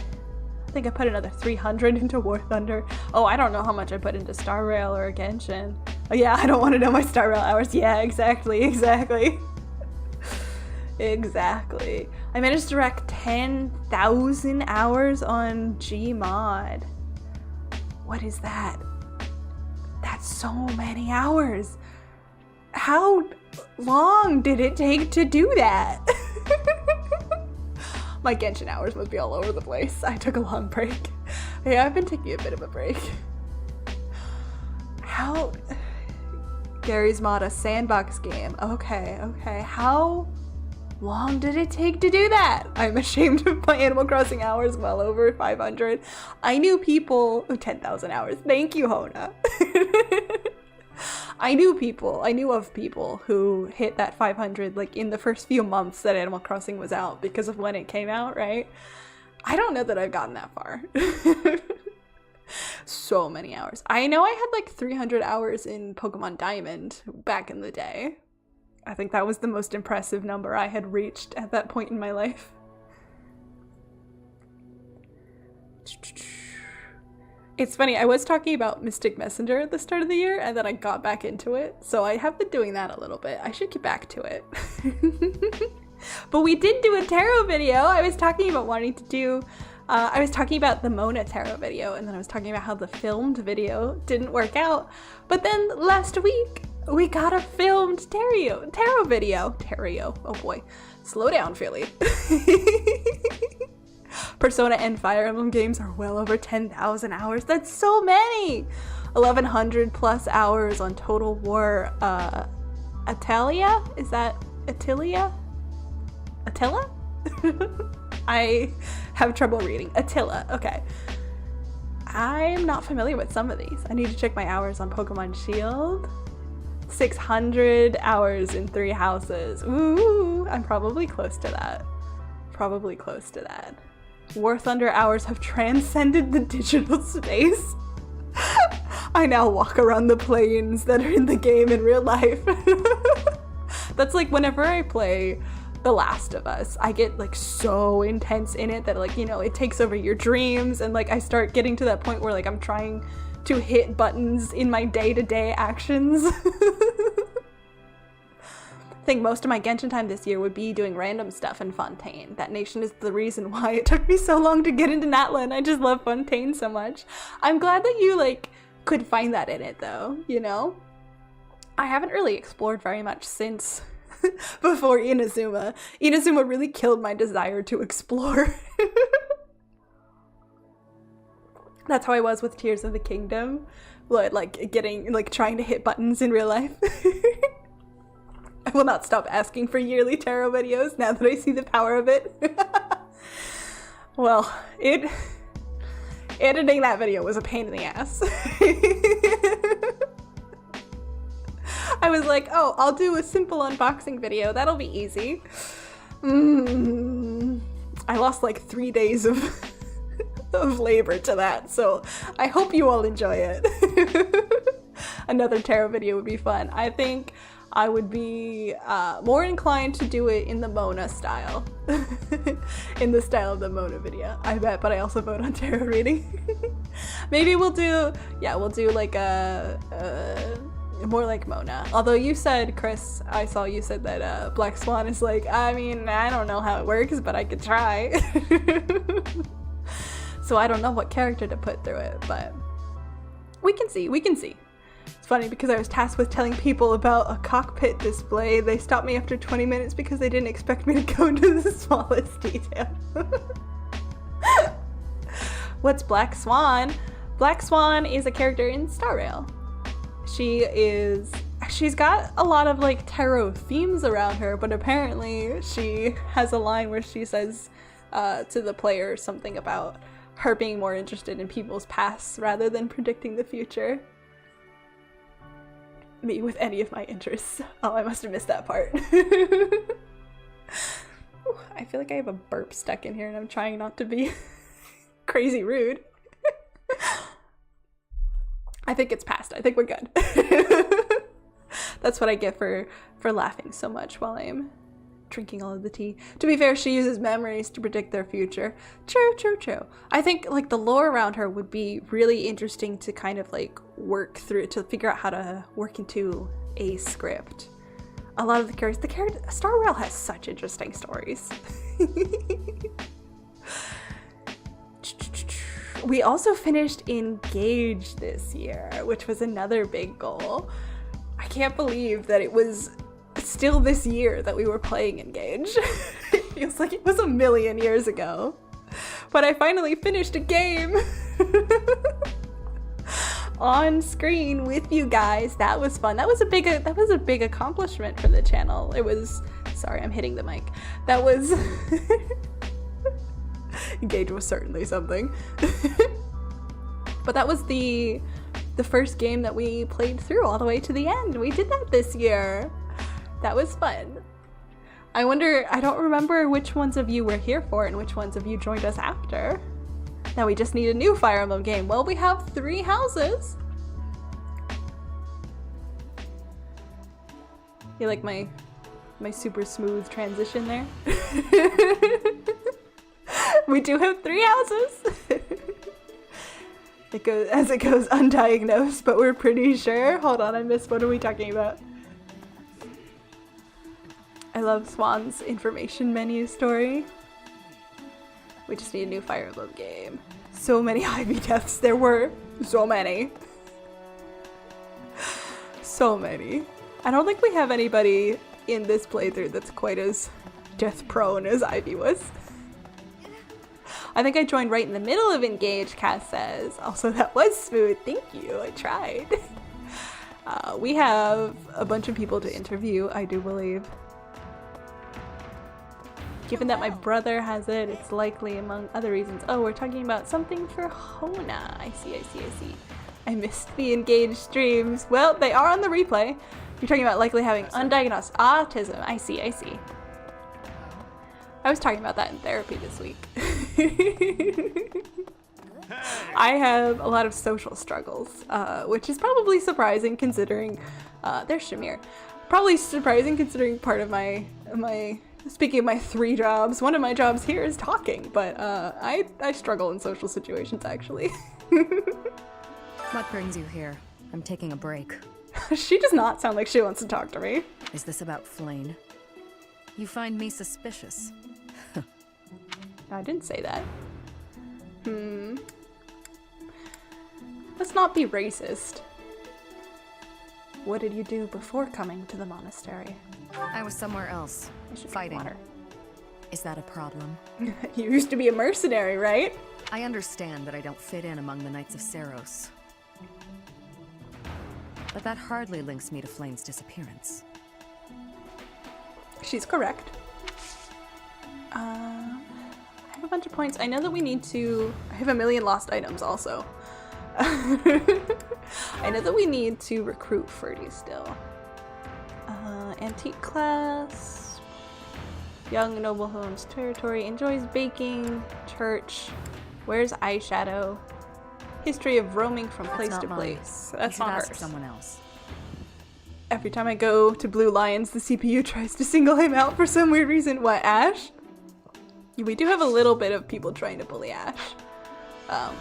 I think I put another 300 into War Thunder. Oh, I don't know how much I put into Star Rail or Genshin. Oh yeah, I don't want to know my Star Rail hours. Yeah, exactly. Exactly. I managed to rack 10,000 hours on Gmod. What is that? That's so many hours. How long did it take to do that? My Genshin hours must be all over the place. I took a long break. Yeah, I've been taking a bit of a break. How? Gary's mod, a sandbox game. Okay. How long did it take to do that? I'm ashamed of my Animal Crossing hours, well over 500. I knew people, 10,000 hours. Thank you, Hona. I knew of people who hit that 500 like in the first few months that Animal Crossing was out because of when it came out, right? I don't know that I've gotten that far. So many hours. I know I had like 300 hours in Pokemon Diamond back in the day. I think that was the most impressive number I had reached at that point in my life. It's funny, I was talking about Mystic Messenger at the start of the year, and then I got back into it, so I have been doing that a little bit. I should get back to it. But we did do a tarot video. I was talking about wanting to do... I was talking about the Mona tarot video, and then I was talking about how the filmed video didn't work out. But then last week, we got a filmed tarot video. Tarot, oh boy. Slow down, Philly. Persona and Fire Emblem games are well over 10,000 hours. That's so many! 1,100 plus hours on Total War. Ophelia? Is that Attilia? Attila? I have trouble reading. Attila, okay. I'm not familiar with some of these. I need to check my hours on Pokemon Shield. 600 hours in 3 houses. Ooh, I'm probably close to that. Probably close to that. War Thunder hours have transcended the digital space. I now walk around the planes that are in the game in real life. That's like whenever I play The Last of Us, I get like so intense in it that like, you know, it takes over your dreams, and like I start getting to that point where like I'm trying to hit buttons in my day-to-day actions. I think most of my Genshin time this year would be doing random stuff in Fontaine. That nation is the reason why it took me so long to get into Natlan. I just love Fontaine so much. I'm glad that you like could find that in it though, you know? I haven't really explored very much since before Inazuma. Inazuma really killed my desire to explore. That's how I was with Tears of the Kingdom. Like getting, like trying to hit buttons in real life. I will not stop asking for yearly tarot videos now that I see the power of it. Well, editing that video was a pain in the ass. I was like, oh, I'll do a simple unboxing video. That'll be easy. I lost like 3 days of labor to that, so I hope you all enjoy it. Another tarot video would be fun. I think I would be more inclined to do it in the Mona style. In the style of the Mona video, I bet, but I also vote on tarot reading. Maybe we'll do like a more like Mona. Although you said, Chris, I saw you said that Black Swan is like, I mean, I don't know how it works, but I could try. So I don't know what character to put through it, but we can see. It's funny because I was tasked with telling people about a cockpit display. They stopped me after 20 minutes because they didn't expect me to go into the smallest detail. What's Black Swan? Black Swan is a character in Star Rail. She's got a lot of like tarot themes around her, but apparently she has a line where she says to the player something about her being more interested in people's pasts rather than predicting the future. Me with any of my interests. Oh, I must have missed that part. Ooh, I feel like I have a burp stuck in here and I'm trying not to be crazy rude. I think it's past. I think we're good. That's what I get for laughing so much while I'm drinking all of the tea. To be fair, she uses memories to predict their future. True. I think like the lore around her would be really interesting to kind of like work through, to figure out how to work into a script. A lot of the characters, Star Rail has such interesting stories. We also finished Engage this year, which was another big goal. I can't believe that it was still this year that we were playing Engage. It feels like it was a million years ago. But I finally finished a game on screen with you guys. That was fun. That was a big accomplishment for the channel. It was, sorry, I'm hitting the mic. That was Engage was certainly something. But that was the first game that we played through all the way to the end. We did that this year. That was fun. I don't remember which ones of you were here for it and which ones of you joined us after. Now we just need a new Fire Emblem game. Well, we have 3 houses. You like my super smooth transition there? We do have 3 houses. It goes undiagnosed, but we're pretty sure. Hold on, I missed. What are we talking about? I love Swan's information menu story. We just need a new Fire Emblem game. So many Ivy deaths. There were so many. So many. I don't think we have anybody in this playthrough that's quite as death prone as Ivy was. I think I joined right in the middle of Engage, Cass says. Also, that was smooth. Thank you. I tried. We have a bunch of people to interview, I do believe. Given that my brother has it, it's likely among other reasons. Oh, we're talking about something for Hona. I see. I missed the Engage streams. Well, they are on the replay. You're talking about likely having undiagnosed autism. I see. I was talking about that in therapy this week. I have a lot of social struggles, which is probably surprising considering, there's Shamir. Probably surprising considering part of my speaking of my 3 jobs, one of my jobs here is talking, but I struggle in social situations actually. What brings you here? I'm taking a break. She does not sound like she wants to talk to me. Is this about Flane? You find me suspicious. I didn't say that. Let's not be racist. What did you do before coming to the monastery? I was somewhere else, fighting. Is that a problem? You used to be a mercenary, right? I understand that I don't fit in among the Knights of Seros. But that hardly links me to Flane's disappearance. She's correct. I have a bunch of points. I know that we need to... I have a million lost items also. I know that we need to recruit Ferdy still. Antique class. Young noble homes territory. Enjoys baking. Church. Wears eyeshadow. History of roaming from place to place. That's not hers. Someone else. Every time I go to Blue Lions, the CPU tries to single him out for some weird reason. What, Ash? We do have a little bit of people trying to bully Ash.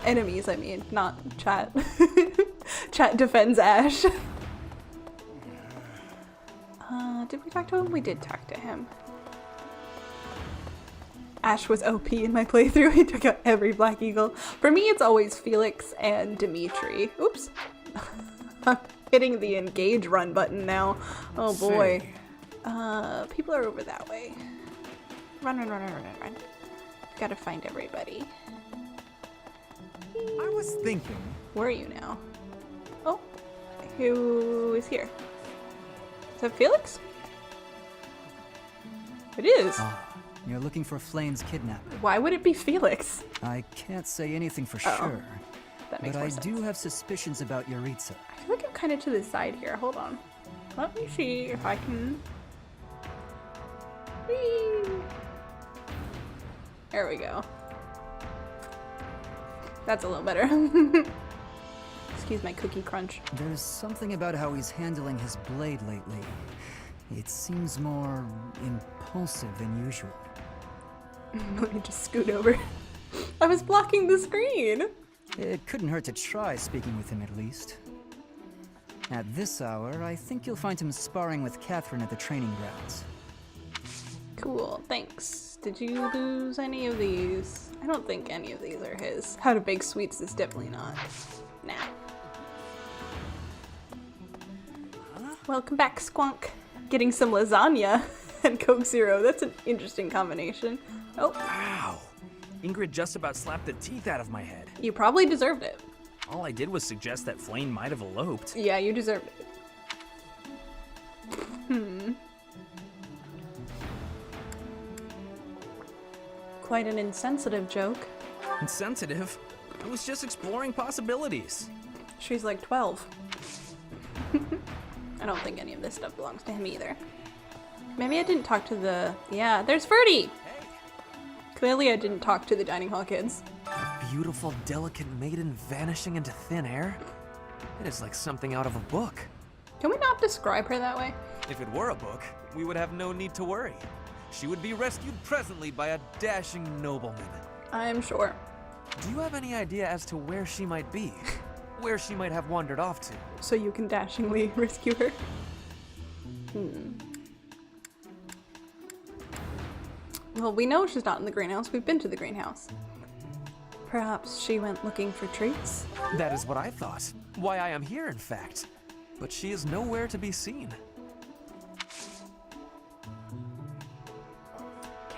Enemies, I mean, not chat. Chat defends Ash. Did we talk to him? We did talk to him. Ash was OP in my playthrough. He took out every Black Eagle. For me, it's always Felix and Dimitri. Oops. I'm hitting the engage run button now. Oh boy. People are over that way. Run. Gotta find everybody. I was thinking. Where are you now? Oh, who is here? Is that Felix? It is. You're looking for Flane's kidnapper. Why would it be Felix? I can't say anything for sure, That makes but more I sense. do have suspicions about Yaritza. I feel like I'm kind of to the side here. Hold on. Let me see if I can... Whee! There we go. That's a little better. Excuse my cookie crunch. There's something about how he's handling his blade lately. It seems more impulsive than usual. Let me just scoot over. I was blocking the screen. It couldn't hurt to try speaking with him at least. At this hour, I think you'll find him sparring with Catherine at the training grounds. Cool, thanks. Did you lose any of these? I don't think any of these are his. How to bake sweets is definitely not. Nah. Welcome back, Squonk. Getting some lasagna and Coke Zero. That's an interesting combination. Oh. Ow! Ingrid just about slapped the teeth out of my head. You probably deserved it. All I did was suggest that Flane might have eloped. Yeah, you deserved it. Quite an insensitive joke. Insensitive? I was just exploring possibilities. She's like 12. I don't think any of this stuff belongs to him either. Maybe I didn't talk to the... Yeah, there's Ferdy! Hey. Clearly I didn't talk to the dining hall kids. A beautiful, delicate maiden vanishing into thin air? It is like something out of a book. Can we not describe her that way? If it were a book, we would have no need to worry. She would be rescued presently by a dashing nobleman. I'm sure. Do you have any idea as to where she might be? Where she might have wandered off to? So you can dashingly rescue her. Well, we know she's not in the greenhouse. We've been to the greenhouse. Perhaps she went looking for treats? That is what I thought. Why I am here, in fact. But she is nowhere to be seen.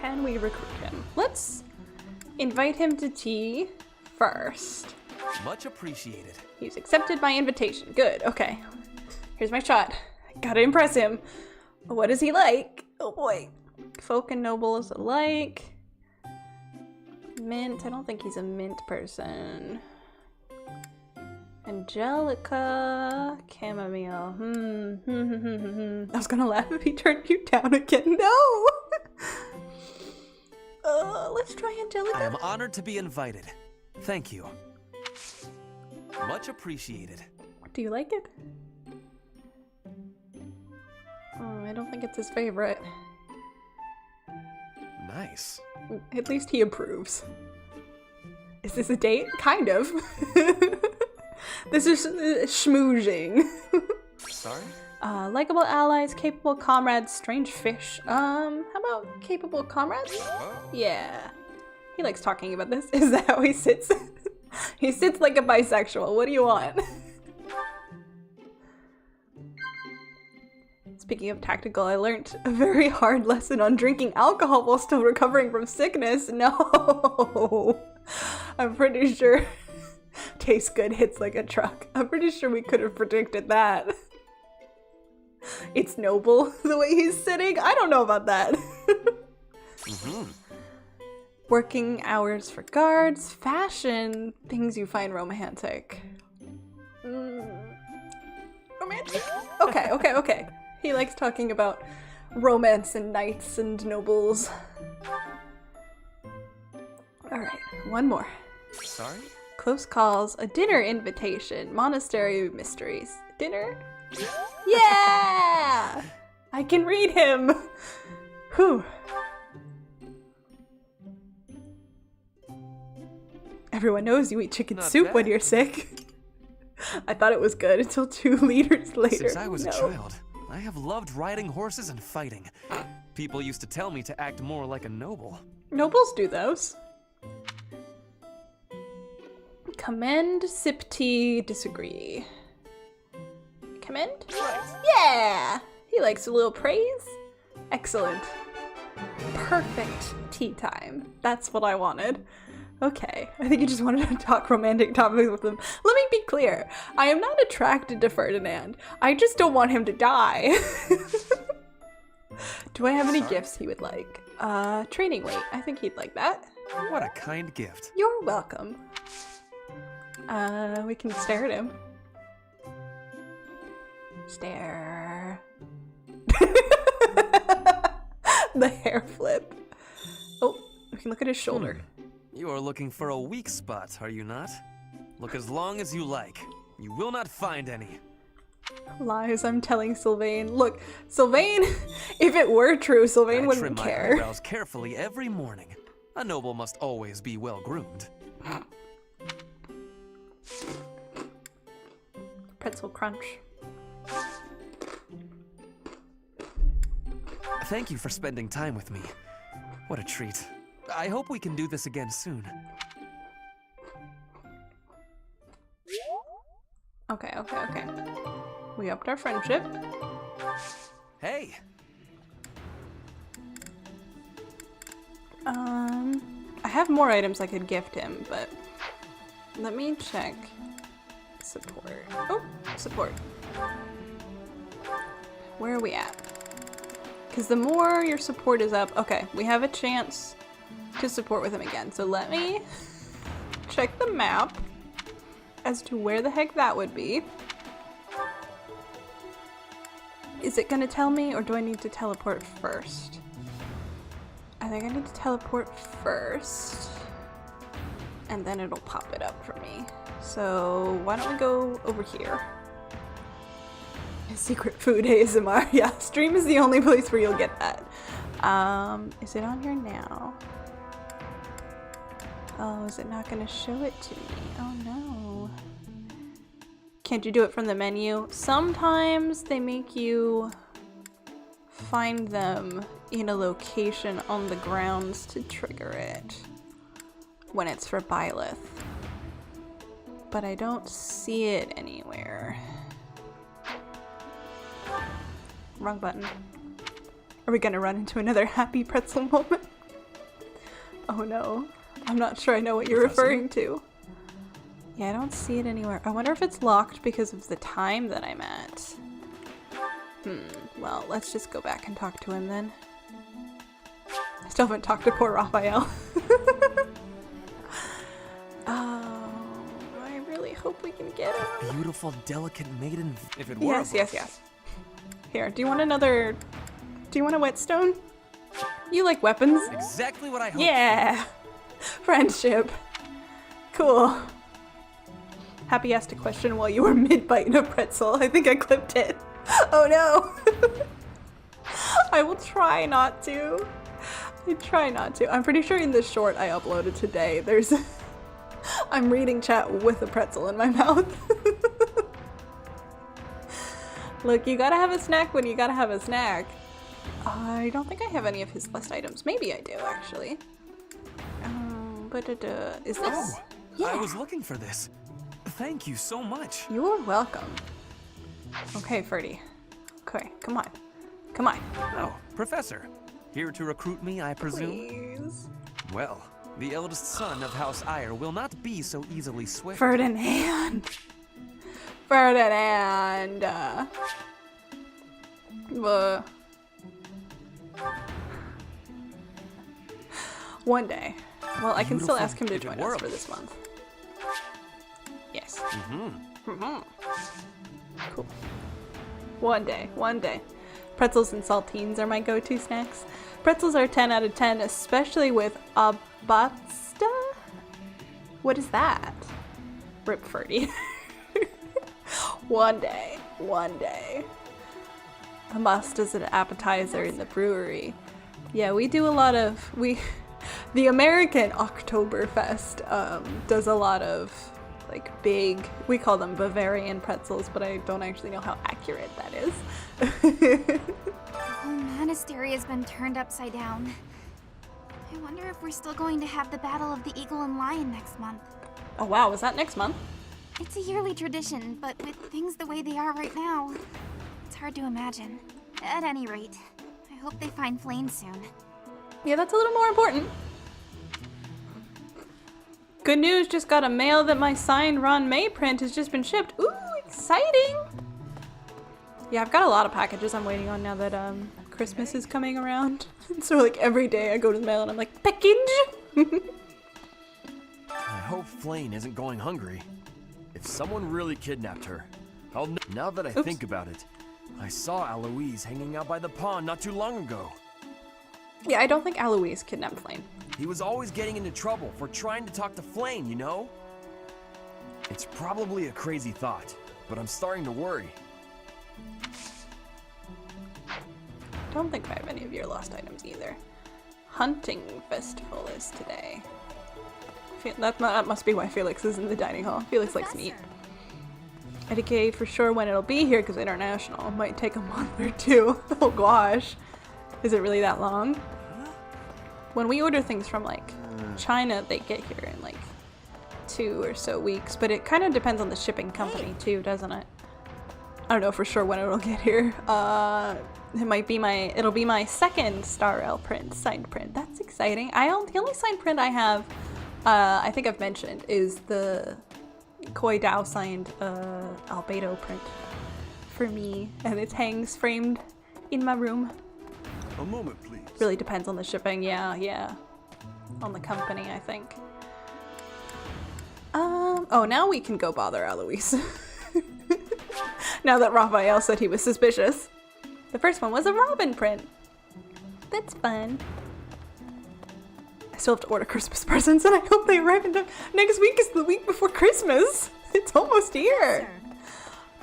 can we recruit him? Let's invite him to tea first. Much appreciated. He's accepted my invitation. Good, okay. Here's my shot. Gotta impress him. What is he like? Oh boy. Folk and nobles alike. Mint. I don't think he's a mint person. Angelica. Chamomile. I was gonna laugh if he turned you down again. No! Let's try Angelica. I am honored to be invited. Thank you. Much appreciated. Do you like it? Oh, I don't think it's his favorite. Nice. At least he approves. Is this a date? Kind of. This is schmoozing. Sorry? Likeable allies, capable comrades, strange fish. How about capable comrades? Whoa. Yeah. He likes talking about this. Is that how he sits? He sits like a bisexual. What do you want? Speaking of tactical, I learned a very hard lesson on drinking alcohol while still recovering from sickness. No. I'm pretty sure tastes good hits like a truck. I'm pretty sure we could have predicted that. It's noble the way he's sitting. I don't know about that. Working hours for guards, fashion, things you find romantic. Romantic? Okay. He likes talking about romance and knights and nobles. Alright, one more. Sorry? Close calls, a dinner invitation, monastery mysteries. Dinner? Yeah! I can read him! Whew. Everyone knows you eat chicken Not soup bad. when you're sick. I thought it was good until 2 liters later. Since I was a No. child, I have loved riding horses and fighting. People used to tell me to act more like a noble. Nobles do those. Commend, sip tea, disagree. Commend? Right. Yeah! He likes a little praise. Excellent. Perfect tea time. That's what I wanted. Okay, I think you just wanted to talk romantic topics with him. Let me be clear. I am not attracted to Ferdinand. I just don't want him to die. Do I have any gifts he would like? Training weight. I think he'd like that. What a kind gift. You're welcome. We can stare at him. Stare. The hair flip. Oh, we can look at his shoulder. You are looking for a weak spot, are you not? Look as long as you like. You will not find any. Lies, I'm telling Sylvain. Look, Sylvain, if it were true, Sylvain I wouldn't trim my care. eyebrows carefully every morning. A noble must always be well groomed. Pretzel crunch. Thank you for spending time with me. What a treat. I hope we can do this again soon. Okay. We upped our friendship. Hey! I have more items I could gift him, but let me check. Support. Oh, support. Where are we at? Because the more your support is up, okay, we have a chance to support with him again. So let me check the map as to where the heck that would be. Is it gonna tell me, or do I need to teleport first? I think I need to teleport first, and then it'll pop it up for me. So why don't we go over here? Secret food ASMR. Yeah, stream is the only place where you'll get that. Is it on here now? Oh, is it not gonna show it to me? Oh no. Can't you do it from the menu? Sometimes they make you find them in a location on the grounds to trigger it when it's for Byleth. But I don't see it anywhere. Wrong button. Are we gonna run into another happy pretzel moment? Oh no. I'm not sure I know what you're referring to. Yeah, I don't see it anywhere. I wonder if it's locked because of the time that I'm at. Well, let's just go back and talk to him then. I still haven't talked to poor Raphael. Oh, I really hope we can get him. Beautiful, delicate maiden. If it were. Yes, yes, yes. Here, do you want another... Do you want a whetstone? You like weapons? Exactly what I hoped. Yeah! Friendship. Cool. Happy asked a question while you were mid-biting a pretzel. I think I clipped it. Oh no! I will try not to. I try not to. I'm pretty sure in the short I uploaded today, there's... I'm reading chat with a pretzel in my mouth. Look, you gotta have a snack when you gotta have a snack. I don't think I have any of his list items. Maybe I do, actually. Is this? Oh, yeah. I was looking for this. Thank you so much. You are welcome. Okay, Ferdy. Okay, come on. Come on. Oh, Professor. Here to recruit me, I presume? Please. Well, the eldest son of House Ire will not be so easily swayed. Ferdinand. Ferdinand. One day. Well, I can still ask him to join us for this month. Yes. Cool. One day. One day. Pretzels and saltines are my go-to snacks. Pretzels are 10 out of 10, especially with abasta? What is that? Rip Ferdy. One day. One day. Abasta's an appetizer in the brewery. Yeah, we do a lot of... The American Oktoberfest does a lot of like big, we call them Bavarian pretzels, but I don't actually know how accurate that is. The whole monastery has been turned upside down. I wonder if we're still going to have the Battle of the Eagle and Lion next month. Oh wow, is that next month? It's a yearly tradition, but with things the way they are right now, it's hard to imagine. At any rate, I hope they find Flame soon. Yeah, that's a little more important. Good news, just got a mail that my signed Ron May print has just been shipped. Ooh, exciting! Yeah, I've got a lot of packages I'm waiting on now that Christmas is coming around. So like every day I go to the mail and I'm like, package! I hope Flame isn't going hungry. If someone really kidnapped her, I'll know. Now that I think about it, I saw Aloise hanging out by the pond not too long ago. Yeah, I don't think Aloise kidnapped Flame. He was always getting into trouble for trying to talk to Flame, you know? It's probably a crazy thought, but I'm starting to worry. I don't think I have any of your lost items either. Hunting festival is today. That must be why Felix is in the dining hall. Felix likes meat. Educate for sure when it'll be here because international might take a month or two. Oh gosh. Is it really that long? When we order things from like China, they get here in like 2 or so weeks, but it kind of depends on the shipping company too, doesn't it? I don't know for sure when it'll get here. It'll be my second Star L print, signed print. That's exciting. The only signed print I have, I think I've mentioned, is the Koi Dao signed Albedo print for me, and it hangs framed in my room. A moment, please. Really depends on the shipping, yeah. On the company, I think. Oh, now we can go bother Aloise. Now that Raphael said he was suspicious. The first one was a Robin print. That's fun. I still have to order Christmas presents and I hope they arrive in time. Next week is the week before Christmas. It's almost here.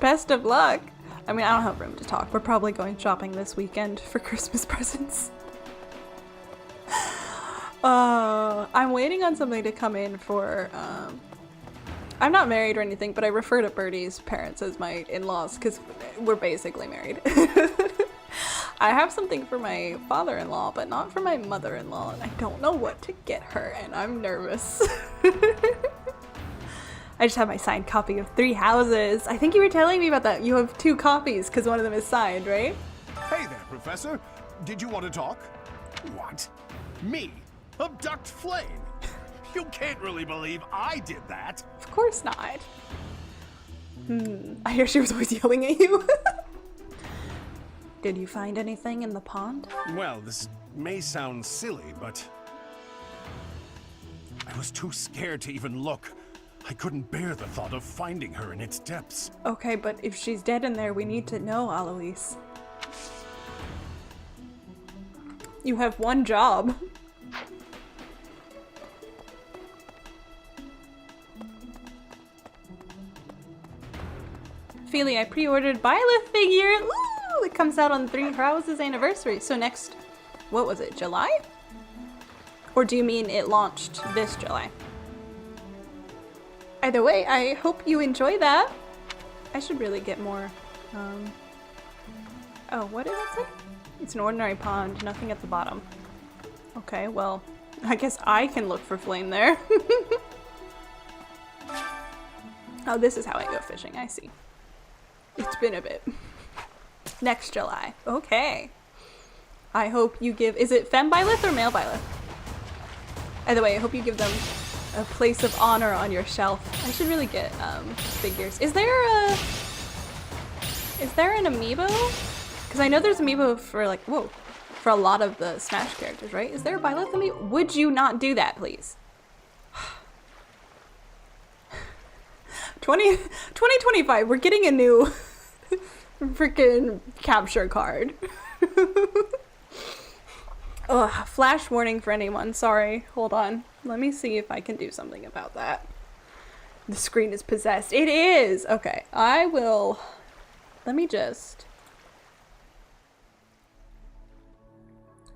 Best of luck. I mean, I don't have room to talk. We're probably going shopping this weekend for Christmas presents. I'm waiting on something to come in for, I'm not married or anything, but I refer to Birdie's parents as my in-laws because we're basically married. I have something for my father-in-law, but not for my mother-in-law, and I don't know what to get her, and I'm nervous. I just have my signed copy of 3 Houses. I think you were telling me about that. You have 2 copies because one of them is signed, right? Hey there, Professor. Did you want to talk? What? Me? Abduct Flame? You can't really believe I did that. Of course not. I hear she was always yelling at you. Did you find anything in the pond? Well, this may sound silly, but I was too scared to even look. I couldn't bear the thought of finding her in its depths. Okay, but if she's dead in there, we need to know, Alois. You have one job. Ophelia, I pre-ordered Byleth figure. Woo! It comes out on 3 Houses anniversary. So next, what was it, July? Or do you mean it launched this July? Either way, I hope you enjoy that. I should really get more. Oh, what did it say? It's an ordinary pond, nothing at the bottom. Okay, well, I guess I can look for flame there. Oh, this is how I go fishing, I see. It's been a bit. Next July. Okay. I hope you give... Is it femme Byleth or male Byleth? Either way, I hope you give them a place of honor on your shelf. I should really get figures. Is there an amiibo? Because I know there's amiibo for like, whoa, for a lot of the Smash characters, right? Is there a Byleth amiibo? Would you not do that, please? 2025, we're getting a new freaking capture card. Ugh, flash warning for anyone, sorry. Hold on. Let me see if I can do something about that. The screen is possessed. It is! Okay, I will... Let me just...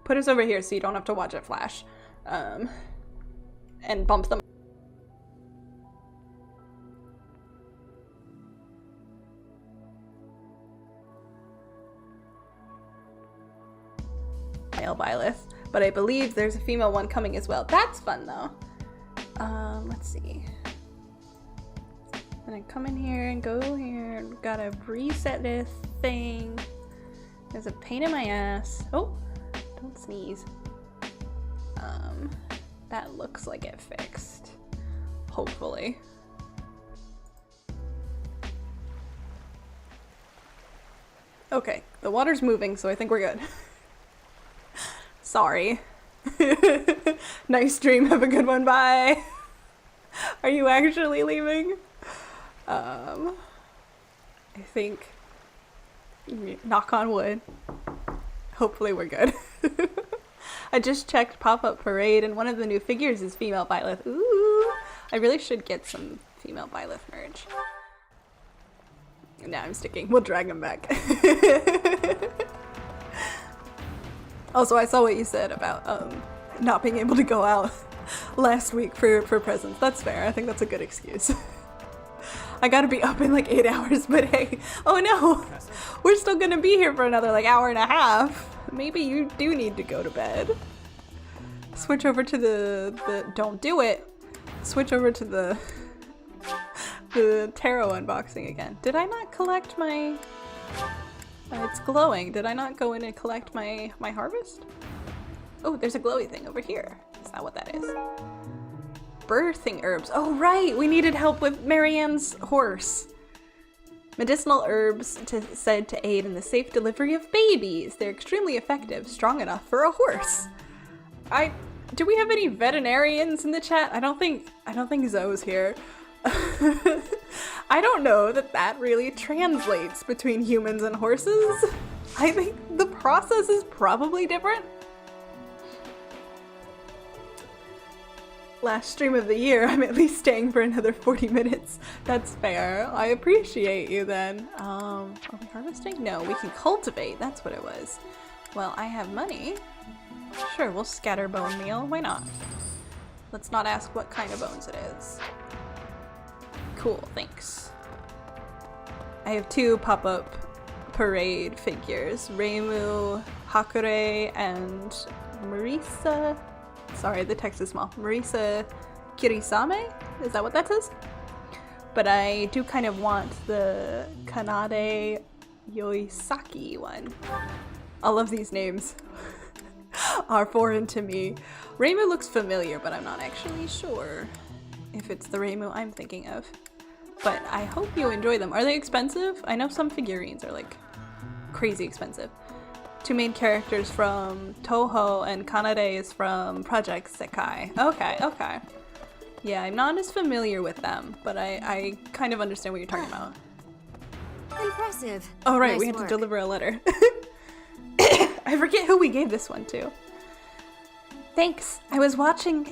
put us over here so you don't have to watch it flash. And bump them. Male Byleth, but I believe there's a female one coming as well. That's fun though. Let's see. I'm gonna come in here and go here. Gotta reset this thing. There's a pain in my ass. Oh, don't sneeze. That looks like it fixed. Hopefully. Okay, the water's moving, so I think we're good. Sorry. Nice stream, have a good one, bye. Are you actually leaving? I think, knock on wood. Hopefully we're good. I just checked Pop-Up Parade and one of the new figures is female Byleth. Ooh, I really should get some female Byleth merch. Now I'm sticking, we'll drag him back. Also, I saw what you said about not being able to go out last week for presents. That's fair. I think that's a good excuse. I gotta be up in like 8 hours, but hey, oh no, we're still gonna be here for another like hour and a half. Maybe you do need to go to bed. Switch over to the don't do it. Switch over to the tarot unboxing again. Did I not collect my... it's glowing. Did I not go in and collect my harvest? Oh, there's a glowy thing over here. Is that what that is? Birthing herbs. Oh, right. We needed help with Marianne's horse. Medicinal herbs said to aid in the safe delivery of babies. They're extremely effective, strong enough for a horse. Do we have any veterinarians in the chat? I don't think Zoe's here. I don't know that really translates between humans and horses. I think the process is probably different. Last stream of the year, I'm at least staying for another 40 minutes. That's fair. I appreciate you then. Are we harvesting? No, we can cultivate. That's what it was. Well, I have money. Sure, we'll scatter bone meal. Why not? Let's not ask what kind of bones it is. Cool, thanks. I have 2 Pop-Up Parade figures. Reimu, Hakure, and Marisa. Sorry, the text is small. Marisa Kirisame? Is that what that says? But I do kind of want the Kanade Yoisaki one. I love these names. are foreign to me. Reimu looks familiar, but I'm not actually sure if it's the Reimu I'm thinking of. But I hope you enjoy them. Are they expensive? I know some figurines are like crazy expensive. Two main characters from Toho and Kanade is from Project Sekai. Okay, okay. Yeah, I'm not as familiar with them, but I kind of understand what you're talking about. Impressive. Oh right, Nice we had work. to deliver a letter. I forget who we gave this one to. Thanks. I was watching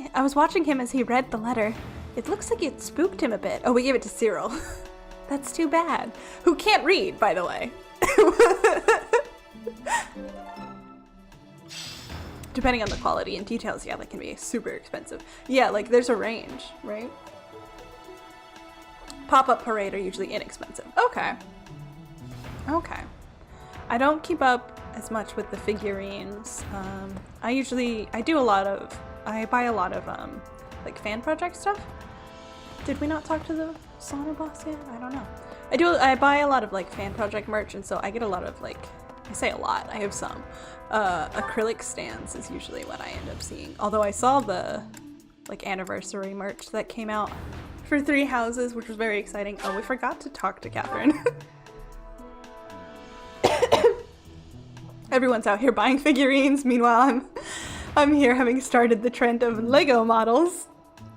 him as he read the letter. It looks like it spooked him a bit. Oh, we gave it to Cyril. That's too bad. Who can't read, by the way. Depending on the quality and details, yeah, that can be super expensive. Yeah, like there's a range, right? Pop-up parade are usually inexpensive. Okay. Okay. I don't keep up as much with the figurines. I buy a lot of like fan project stuff. Did we not talk to the Sauna boss yet? I don't know. I buy a lot of like fan project merch, and so I get a lot of like, I say a lot, I have some. Acrylic stands is usually what I end up seeing. Although I saw the like anniversary merch that came out for Three Houses, which was very exciting. Oh, we forgot to talk to Catherine. Everyone's out here buying figurines. Meanwhile, I'm here having started the trend of Lego models.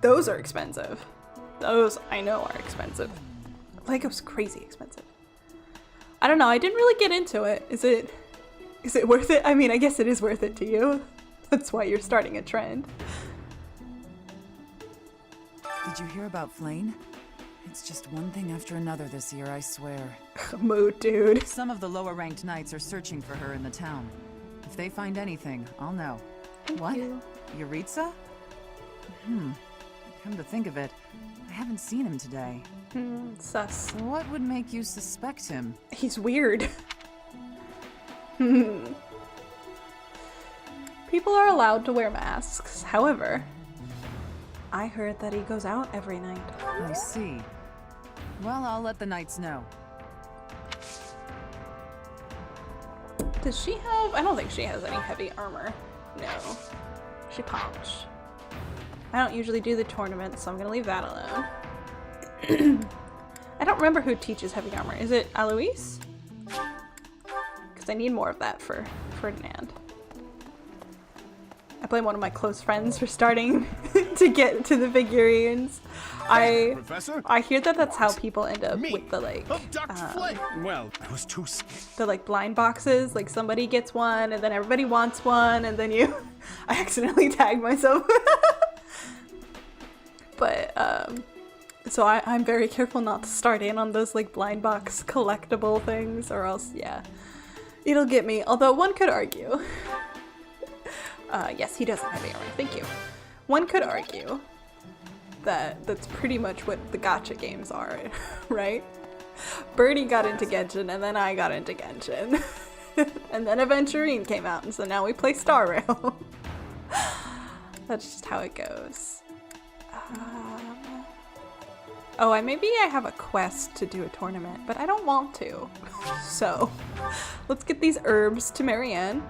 Those are expensive. Those I know are expensive. Lego's crazy expensive. I don't know, I didn't really get into it. Is it worth it? I mean, I guess it is worth it to you. That's why you're starting a trend. Did you hear about Flane? It's just one thing after another this year, I swear. Mood, dude. Some of the lower-ranked knights are searching for her in the town. If they find anything, I'll know. What? Yuritsa? Come to think of it, I haven't seen him today. Sus. What would make you suspect him? He's weird. People are allowed to wear masks. However, I heard that he goes out every night. I see. Well, I'll let the knights know. Does she have... I don't think she has any heavy armor. No. She punch. I don't usually do the tournament, so I'm gonna leave that alone. I don't remember who teaches heavy armor. Is it Alois? Because I need more of that for Ferdinand. I blame one of my close friends for starting to get to the figurines. Professor? I hear that that's how people end up with the like Well, I was too scared. the like blind boxes. Like somebody gets one and then everybody wants one and then you I accidentally tagged myself. But so I'm very careful not to start in on those like blind box collectible things, or else yeah, it'll get me. Although one could argue yes, he doesn't have armor, thank you. One could argue that that's pretty much what the gacha games are, right? Birdie got into Genshin, and then I got into Genshin. And then Aventurine came out, and so now we play Star Rail. That's just how it goes. Oh, maybe I have a quest to do a tournament, but I don't want to. So, let's get these herbs to Marianne.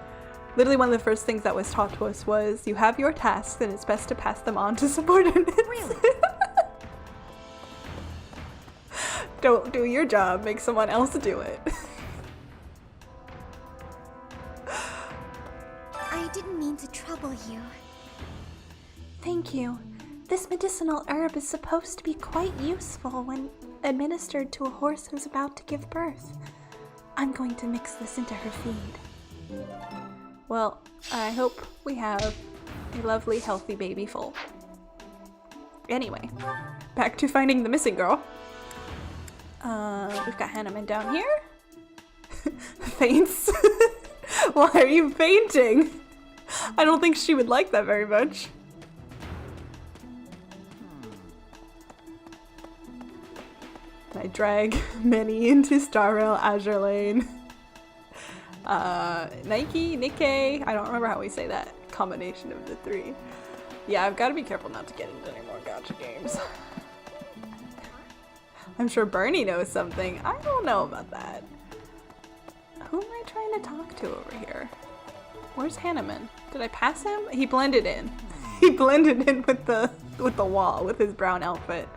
Literally one of the first things that was taught to us was, you have your tasks and it's best to pass them on to subordinates. Really? Don't do your job, make someone else do it. I didn't mean to trouble you. Thank you. This medicinal herb is supposed to be quite useful when administered to a horse who's about to give birth. I'm going to mix this into her feed. Well, I hope we have a lovely, healthy baby foal. Anyway, back to finding the missing girl. We've got Hanneman down here. Faints. Why are you fainting? I don't think she would like that very much. I drag Many into Star Rail, Azure Lane. Nike, Nikkei, I don't remember how we say that combination of the three. Yeah, I've got to be careful not to get into any more gacha games. I'm sure Bernie knows something. I don't know about that. Who am I trying to talk to over here? Where's Hanneman? Did I pass him? He blended in. He blended in with the wall with his brown outfit.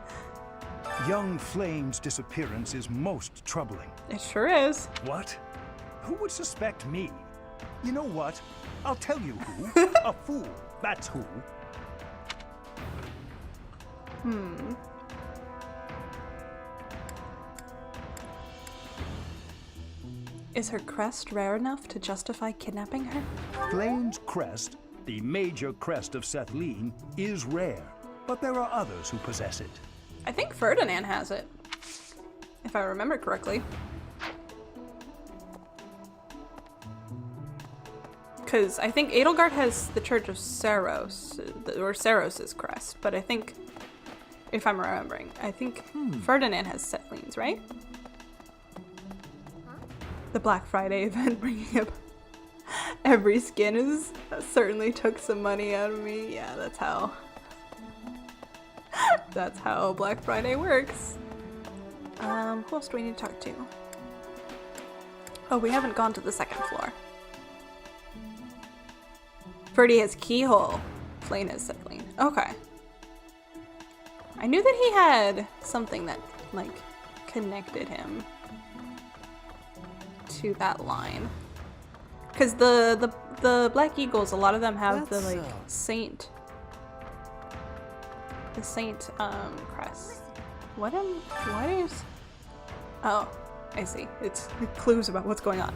Young Flame's disappearance is most troubling. It sure is. What? Who would suspect me? You know what? I'll tell you who. A fool. That's who. Is her crest rare enough to justify kidnapping her? Flame's crest, the major crest of Seteth, is rare, but there are others who possess it. I think Ferdinand has it, if I remember correctly. Because I think Edelgard has the Church of Saros, or Saros' crest, but I think, if I'm remembering, I think Ferdinand has Seteth's, right? The Black Friday event bringing up every skin certainly took some money out of me. Yeah, that's how Black Friday works. Who else do we need to talk to? Oh, we haven't gone to the second floor. Ferdy has Keyhole. Flane has Seteth. Okay. I knew that he had something that, like, connected him to that line. Because the Black Eagles, a lot of them have the, like, Saint... The Saint, crest. What is... Oh, I see. It's clues about what's going on.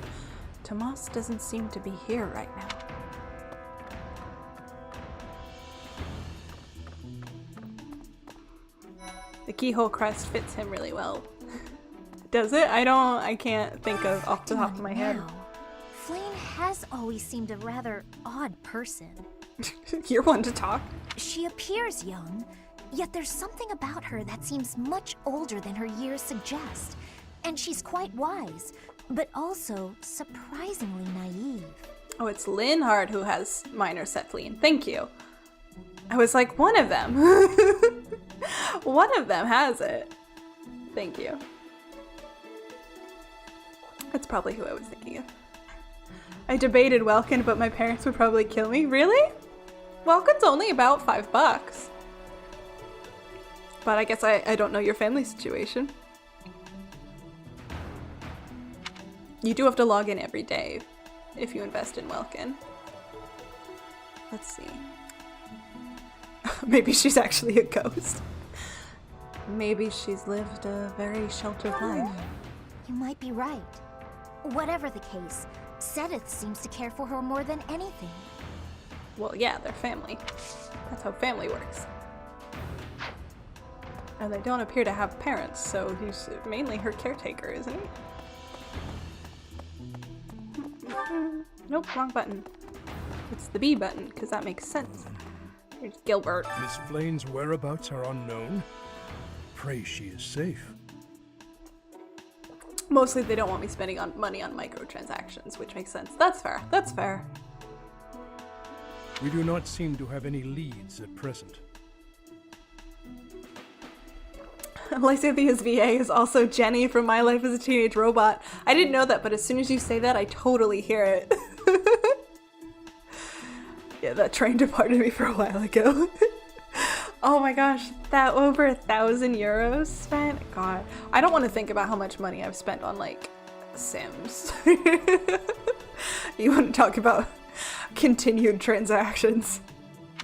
Tomas doesn't seem to be here right now. The Keyhole crest fits him really well. Does it? I can't think of off the top of my head. Flame has always seemed a rather odd person. You're one to talk. She appears young, yet there's something about her that seems much older than her years suggest. And she's quite wise, but also surprisingly naive. Oh, it's Linhard who has minor Seteth. Thank you. I was like, one of them. One of them has it. Thank you. That's probably who I was thinking of. I debated Welkin, but my parents would probably kill me. Really? Welkin's only about $5. But I guess I don't know your family situation. You do have to log in every day if you invest in Welkin. Let's see. Maybe she's actually a ghost. Maybe she's lived a very sheltered life. You might be right. Whatever the case, Seteth seems to care for her more than anything. Well, yeah, they're family. That's how family works. And they don't appear to have parents, so he's mainly her caretaker, isn't he? Nope, wrong button. It's the B button, because that makes sense. Here's Gilbert. Miss Flane's whereabouts are unknown. Pray she is safe. Mostly they don't want me spending money on microtransactions, which makes sense. That's fair. That's fair. We do not seem to have any leads at present. Lysithea's VA is also Jenny from My Life as a Teenage Robot. I didn't know that, but as soon as you say that, I totally hear it. Yeah, that train departed me for a while ago. Oh my gosh, that over 1,000 euros spent? God, I don't want to think about how much money I've spent on, like, Sims. You want to talk about continued transactions?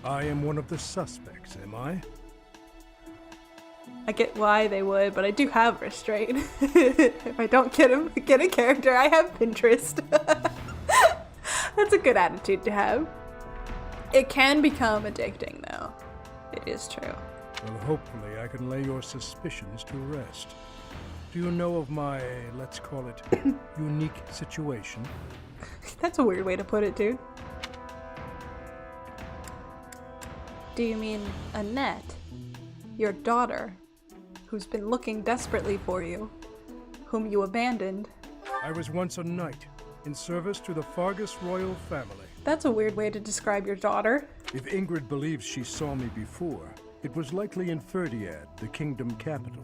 I am one of the suspects, am I? I get why they would, but I do have restraint. If I don't get a character, I have Pinterest. That's a good attitude to have. It can become addicting, though. It is true. Well, hopefully I can lay your suspicions to rest. Do you know of my, let's call it, unique situation? That's a weird way to put it, dude. Do you mean Annette, your daughter, who's been looking desperately for you, whom you abandoned? I was once a knight, in service to the Fargus royal family. That's a weird way to describe your daughter. If Ingrid believes she saw me before, it was likely in Ferdiad, the kingdom capital.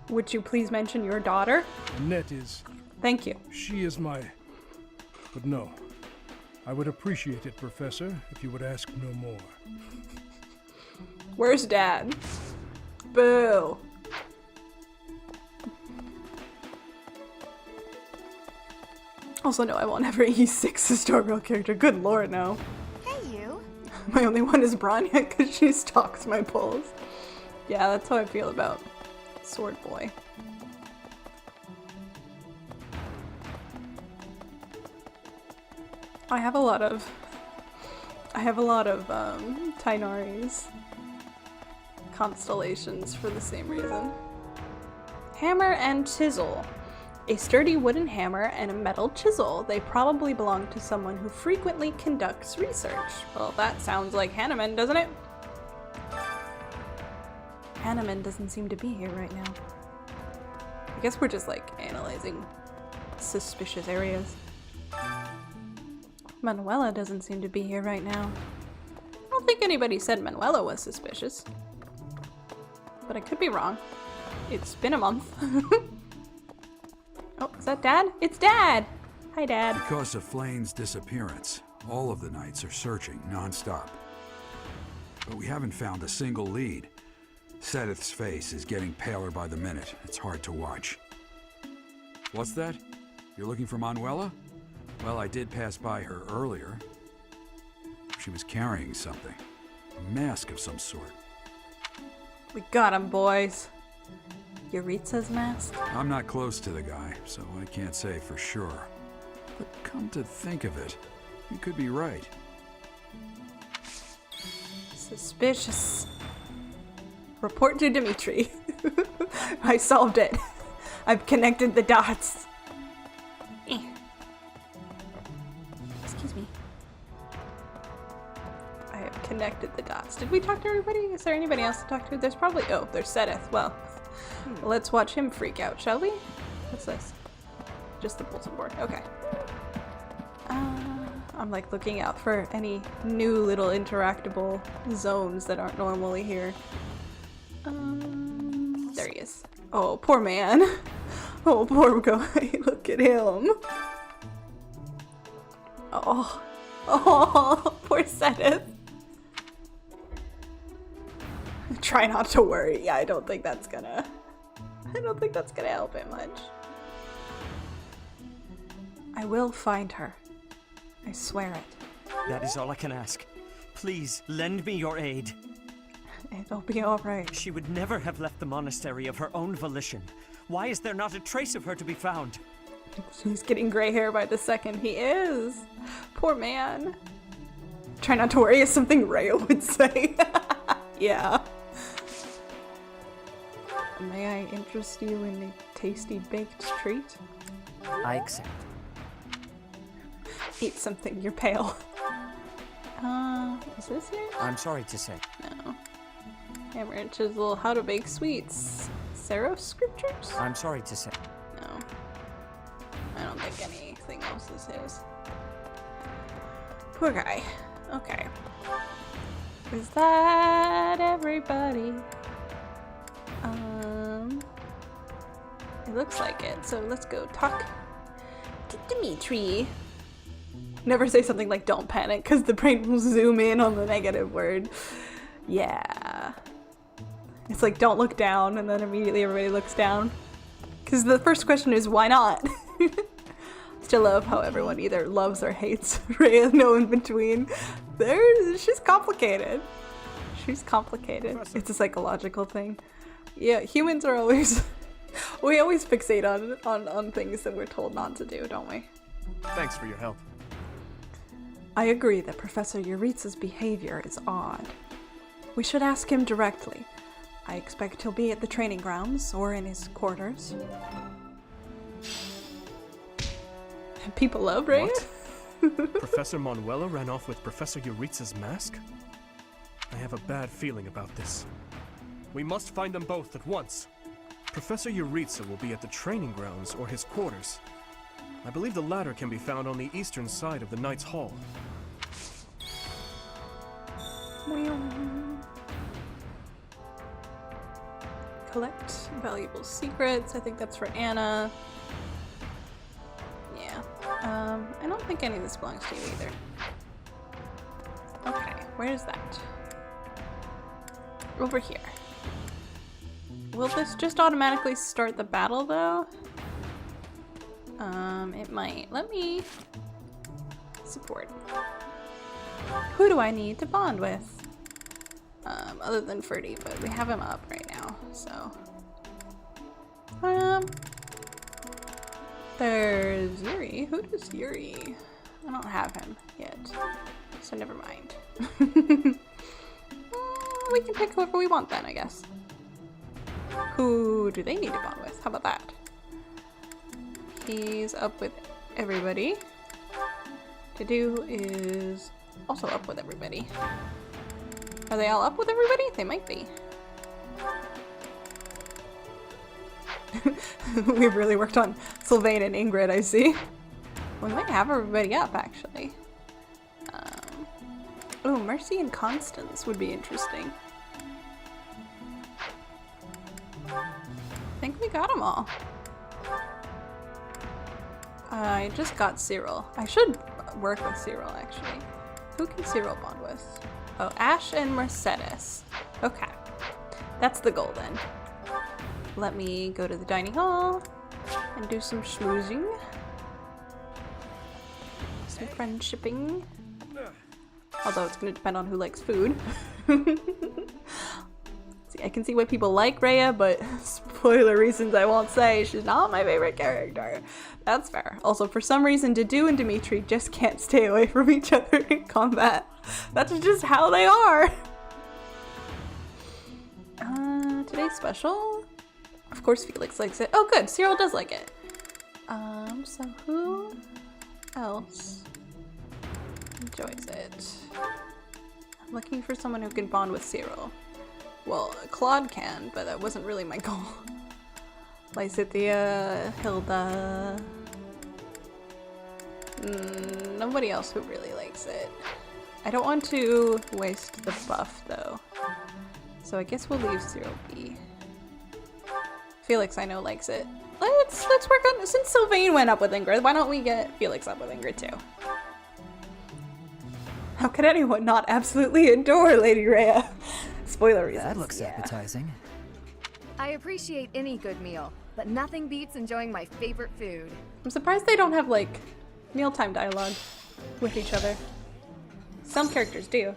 Would you please mention your daughter? Annette is... Thank you. She is my... But no. I would appreciate it, Professor, if you would ask no more. Where's Dad? Boo. Also, no, I won't ever E6 a Stargirl character. Good lord, no. Hey, you. My only one is Branya because she stalks my polls. Yeah, that's how I feel about Sword Boy. I have a lot of Tainari's constellations for the same reason. Hammer and chisel. A sturdy wooden hammer and a metal chisel. They probably belong to someone who frequently conducts research. Well, that sounds like Hanneman, doesn't it? Hanneman doesn't seem to be here right now. I guess we're just like analyzing suspicious areas. Manuela doesn't seem to be here right now. I don't think anybody said Manuela was suspicious. But I could be wrong. It's been a month. Oh, is that Dad? It's Dad! Hi, Dad. Because of Flane's disappearance, all of the knights are searching non-stop. But we haven't found a single lead. Seteth's face is getting paler by the minute. It's hard to watch. What's that? You're looking for Manuela? Well, I did pass by her earlier. She was carrying something. A mask of some sort. We got him, boys. Yuritsa's mask? I'm not close to the guy, so I can't say for sure. But come to think of it, you could be right. Suspicious. Report to Dimitri. I solved it. I've connected the dots. Excuse me. I have connected the dots. Did we talk to everybody? Is there anybody else to talk to? There's probably... Oh, there's Seteth. Well, let's watch him freak out, shall we? What's this? Just the bulletin board. Okay. I'm like looking out for any new little interactable zones that aren't normally here. There he is. Oh, poor man. Oh, poor guy. Look at him. Oh. Oh, poor Seteth. Try not to worry. Yeah, I don't think that's gonna help it much. I will find her. I swear it. That is all I can ask. Please, lend me your aid. It'll be alright. She would never have left the monastery of her own volition. Why is there not a trace of her to be found? He's getting gray hair by the second. He is. Poor man. Try not to worry is something Rhea would say. Yeah. May I interest you in a tasty baked treat? I accept. Eat something, you're pale. Is this here? I'm sorry to say. No. Hammer and chisel, how to bake sweets. Seraph scriptures? I'm sorry to say. No. I don't think anything else is his. Poor guy. Okay. Is that everybody? It looks like it, so let's go talk to Dimitri. Never say something like don't panic, because the brain will zoom in on the negative word. Yeah. It's like don't look down, and then immediately everybody looks down. Because the first question is why not? Still love how everyone either loves or hates Rhea, no in between. She's complicated. She's complicated. Professor. It's a psychological thing. Yeah, humans are always... we always fixate on things that we're told not to do, don't we? Thanks for your help. I agree that Professor Yuritsa's behavior is odd. We should ask him directly. I expect he'll be at the training grounds or in his quarters. People love Rhea? Professor Manuela ran off with Professor Yuritsa's mask? I have a bad feeling about this. We must find them both at once. Professor Yuritsa will be at the training grounds or his quarters. I believe the latter can be found on the eastern side of the Knight's Hall. Collect valuable secrets. I think that's for Anna. Yeah. I don't think any of this belongs to you either. Okay, where's that? Over here. Will this just automatically start the battle though? It might. Let me support. Who do I need to bond with? Other than Ferdy, but we have him up right now, so. There's Yuri. Who does Yuri? I don't have him yet, so never mind. We can pick whoever we want then, I guess. Who do they need to bond with? How about that? He's up with everybody. To-do is also up with everybody. Are they all up with everybody? They might be. We've really worked on Sylvain and Ingrid, I see. We might have everybody up, actually. Oh, Mercy and Constance would be interesting. I think we got them all. I just got Cyril. I should work with Cyril, actually. Who can Cyril bond with? Oh, Ash and Mercedes. Okay. That's the goal, then. Let me go to the dining hall and do some schmoozing. Some friendshipping. Although it's going to depend on who likes food. See, I can see why people like Rhea, but spoiler reasons I won't say. She's not my favorite character. That's fair. Also, for some reason, Dedue and Dimitri just can't stay away from each other in combat. That's just how they are. Today's special? Of course Felix likes it. Oh good, Cyril does like it. So who else enjoys it? I'm looking for someone who can bond with Cyril. Well, Claude can, but that wasn't really my goal. Lysithea, Hilda. Nobody else who really likes it. I don't want to waste the buff though. So I guess we'll leave Cyril be. Felix I know likes it. Let's work on, since Sylvain went up with Ingrid, why don't we get Felix up with Ingrid too? How could anyone not absolutely adore Lady Rhea? Spoiler reasons. That looks appetizing. I appreciate any good meal, but nothing beats enjoying my favorite food. I'm surprised they don't have like mealtime dialogue with each other. Some characters do.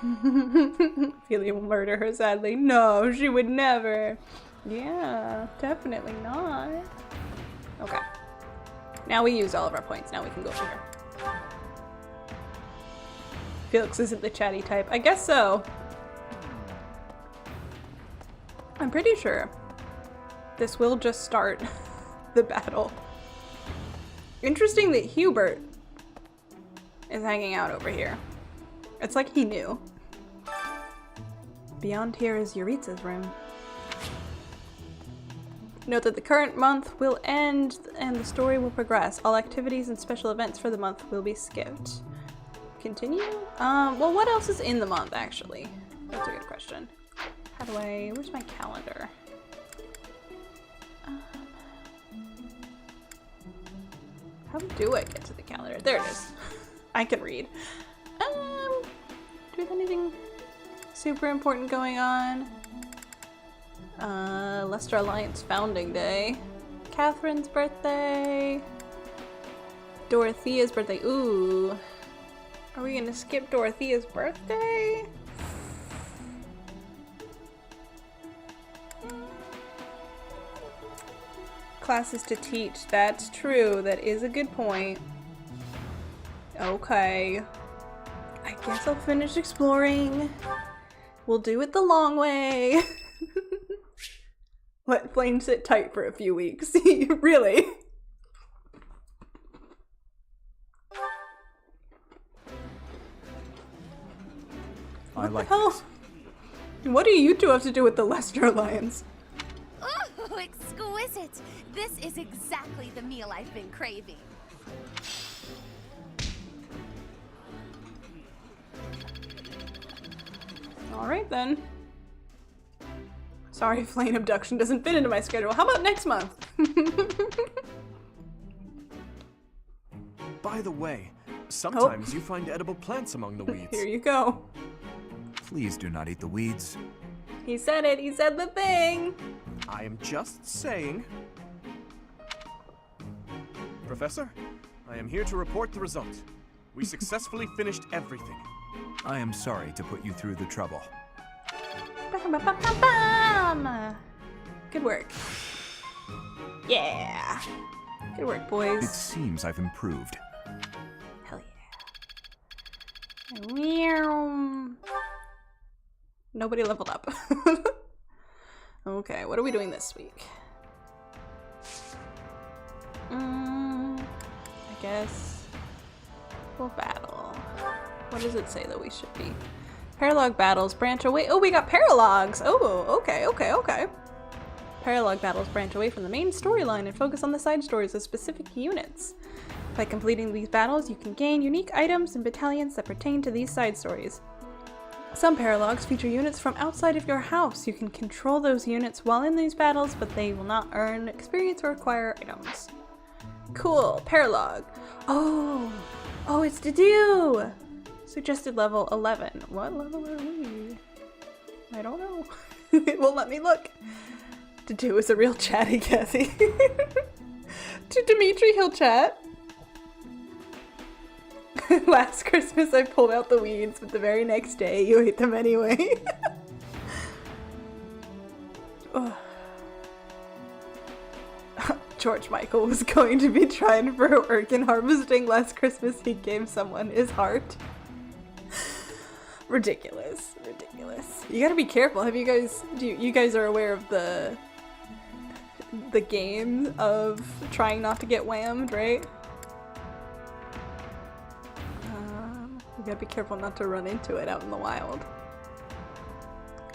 Ophelia will murder her sadly. No, she would never. Yeah, definitely not. Okay. Now we used all of our points. Now we can go over here. Felix isn't the chatty type. I guess so. I'm pretty sure this will just start the battle. Interesting that Hubert is hanging out over here. It's like he knew. Beyond here is Yuritsa's room. Note that the current month will end and the story will progress. All activities and special events for the month will be skipped. Continue? Well, what else is in the month, actually? That's a good question. How do I... where's my calendar? How do I get to the calendar? There it is. I can read. Do we have anything super important going on? Leicester Alliance Founding Day. Catherine's birthday. Dorothea's birthday. Ooh. Are we gonna skip Dorothea's birthday? Classes to teach. That's true. That is a good point. Okay. I guess I'll finish exploring. We'll do it the long way. Let Flame sit tight for a few weeks. Really? I like this. What do you two have to do with the Leicester Alliance? Ooh, exquisite! This is exactly the meal I've been craving. Alright then. Sorry, Flame abduction doesn't fit into my schedule. How about next month? By the way, sometimes you find edible plants among the weeds. Here you go. Please do not eat the weeds. He said it. He said the thing. I am just saying. Professor, I am here to report the result. We successfully finished everything. I am sorry to put you through the trouble. Good work. Yeah. Good work, boys. It seems I've improved. Hell yeah. Nobody leveled up. Okay, what are we doing this week? I guess we'll battle. What does it say that we should be? Paralog battles branch away. Oh, we got paralogs. Oh, okay. Paralog battles branch away from the main storyline and focus on the side stories of specific units. By completing these battles, you can gain unique items and battalions that pertain to these side stories. Some paralogs feature units from outside of your house. You can control those units while in these battles, but they will not earn experience or acquire items. Cool, paralog. Oh, it's to do. Suggested level 11. What level are we? I don't know. It won't let me look. To do is a real chatty Cathy. To Dimitri, he'll chat. Last Christmas I pulled out the weeds, but the very next day you ate them anyway. George Michael was going to be trying for organ harvesting last Christmas. He gave someone his heart. Ridiculous. You gotta be careful. Have you guys, you guys are aware of the game of trying not to get whammed, right? You gotta be careful not to run into it out in the wild.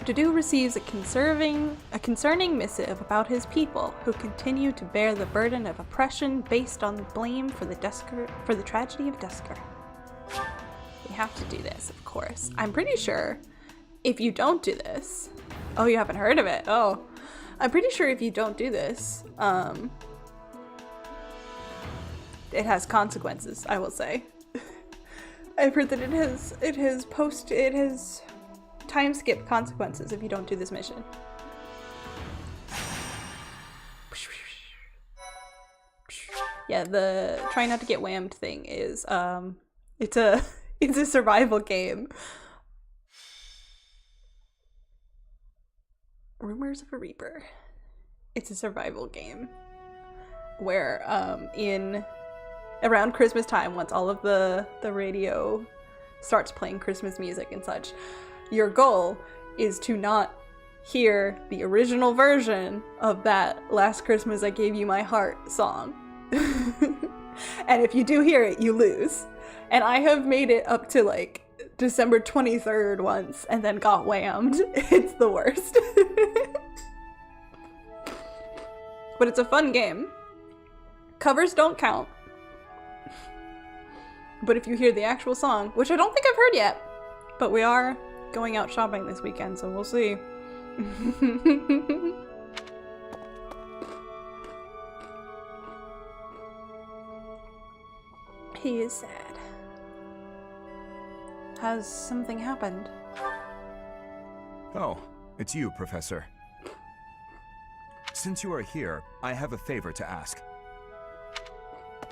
Dudu receives a concerning missive about his people, who continue to bear the burden of oppression based on blame for the tragedy of Dusker. We have to do this, of course. I'm pretty sure if you don't do this... Oh, you haven't heard of it? Oh. I'm pretty sure if you don't do this, it has consequences, I will say. I've heard that it has time skip consequences if you don't do this mission. Yeah, the try not to get whammed thing is it's a survival game. Rumors of a Reaper. It's a survival game where around Christmas time, once all of the radio starts playing Christmas music and such, your goal is to not hear the original version of that Last Christmas I Gave You My Heart song. And if you do hear it, you lose. And I have made it up to like December 23rd once and then got whammed. It's the worst. But it's a fun game. Covers don't count. But if you hear the actual song, which I don't think I've heard yet, but we are going out shopping this weekend, so we'll see. He is sad. Has something happened? Oh, it's you, Professor. Since you are here, I have a favor to ask.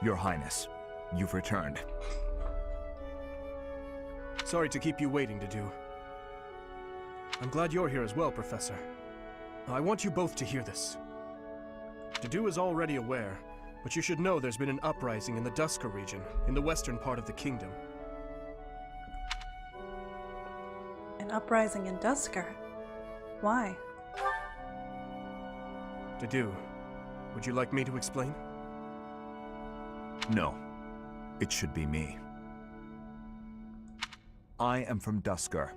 Your Highness, you've returned. Sorry to keep you waiting, Dudu. I'm glad you're here as well, Professor. I want you both to hear this. Dudu is already aware, but you should know there's been an uprising in the Dusker region, in the western part of the kingdom. An uprising in Dusker? Why? Dudu, would you like me to explain? No. It should be me. I am from Dusker.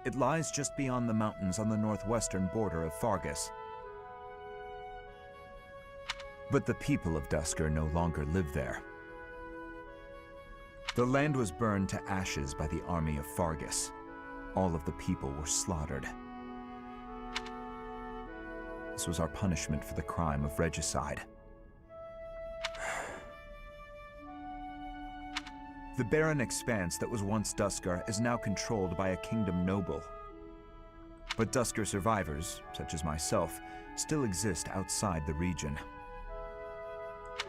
It lies just beyond the mountains on the northwestern border of Fargus. But the people of Dusker no longer live there. The land was burned to ashes by the army of Fargus. all of the people were slaughtered. This was our punishment for the crime of regicide. The barren expanse that was once Duscur is now controlled by a kingdom noble. But Duscur survivors, such as myself, still exist outside the region.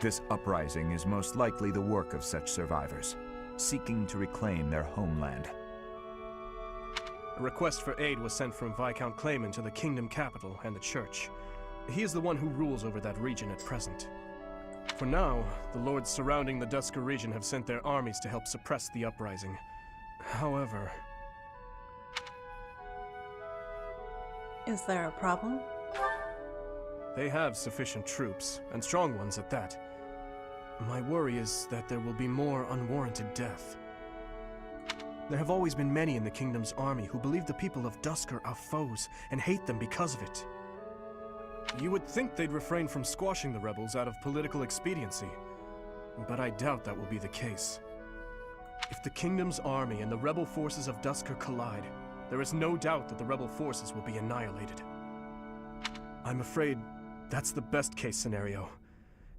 This uprising is most likely the work of such survivors, seeking to reclaim their homeland. A request for aid was sent from Viscount Clayman to the kingdom capital and the church. He is the one who rules over that region at present. For now, the lords surrounding the Duscur region have sent their armies to help suppress the uprising. However... Is there a problem? They have sufficient troops, and strong ones at that. My worry is that there will be more unwarranted death. There have always been many in the kingdom's army who believe the people of Duscur are foes and hate them because of it. You would think they'd refrain from squashing the rebels out of political expediency, but I doubt that will be the case. If the kingdom's army and the rebel forces of Duscur collide, there is no doubt that the rebel forces will be annihilated. I'm afraid that's the best case scenario.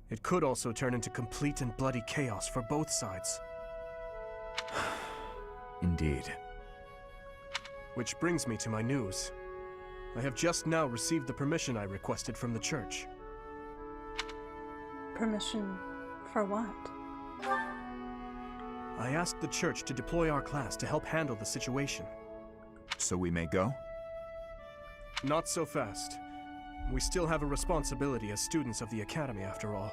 It could also turn into complete and bloody chaos for both sides. Indeed. Which brings me to my news. I have just now received the permission I requested from the church. Permission for what? I asked the church to deploy our class to help handle the situation. So we may go? Not so fast. We still have a responsibility as students of the academy, after all.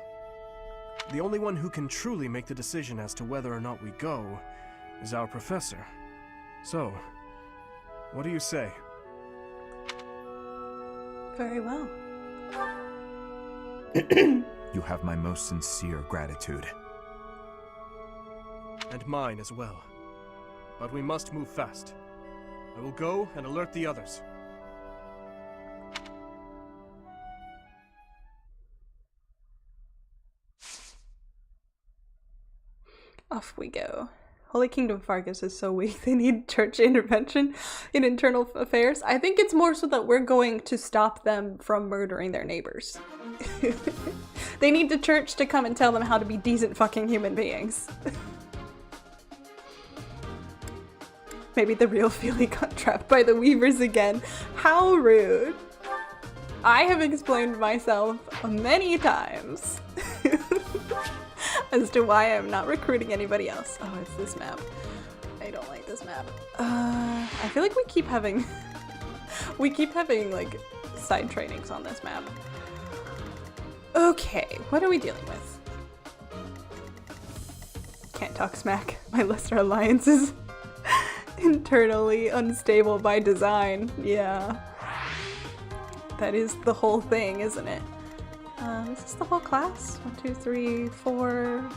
The only one who can truly make the decision as to whether or not we go is our professor. So, what do you say? Very well. You have my most sincere gratitude. And mine as well. But we must move fast. I will go and alert the others. Off we go. Holy Kingdom Fargus is so weak, they need church intervention in internal affairs. I think it's more so that we're going to stop them from murdering their neighbors. They need the church to come and tell them how to be decent fucking human beings. Maybe the real Feely got trapped by the weavers again. How rude. I have explained myself many times as to why I'm not recruiting anybody else. Oh, it's this map. I don't like this map. I feel like we keep having like side trainings on this map. Okay, what are we dealing with? Can't talk smack. My lesser alliance is internally unstable by design. Yeah. That is the whole thing, isn't it? Is this the whole class? 1, 2, 3, 4.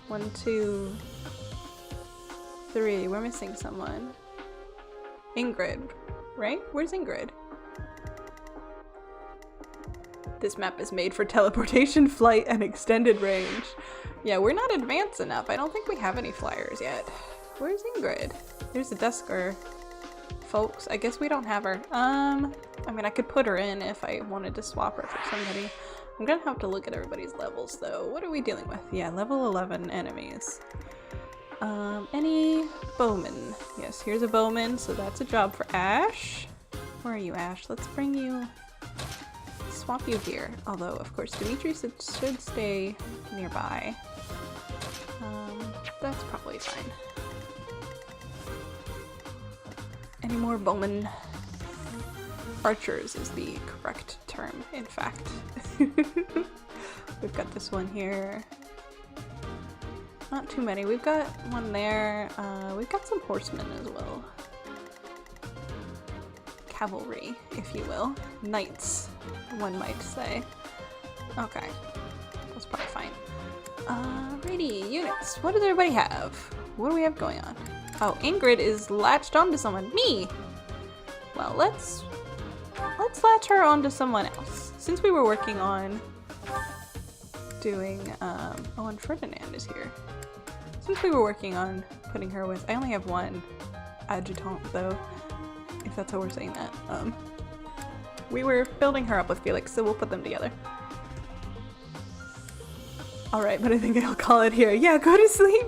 1, 2, 3. We're missing someone. Ingrid, right? Where's Ingrid? This map is made for teleportation, flight, and extended range. Yeah, we're not advanced enough. I don't think we have any flyers yet. Where's Ingrid? There's the Duscur folks. I guess we don't have her. I mean, I could put her in if I wanted to swap her for somebody. I'm gonna have to look at everybody's levels though. What are we dealing with? Yeah, level 11 enemies. Any bowmen? Yes, here's a bowman, so that's a job for Ash. Where are you, Ash? Let's bring you, swap you here. Although, of course, Dimitri should stay nearby. That's probably fine. Any more bowmen? Archers is the correct term, in fact. We've got this one here. Not too many. We've got one there. We've got some horsemen as well. Cavalry, if you will. Knights, one might say. Okay. That's probably fine. Alrighty, units. What does everybody have? What do we have going on? Oh, Ingrid is latched onto someone. Me! Well, let's latch her onto someone else. Since we were working on doing, oh, and Ferdinand is here. Since we were working on putting her with, I only have one adjutant, though, if that's how we're saying that. We were building her up with Felix, so we'll put them together. Alright, but I think I'll call it here. Yeah, go to sleep!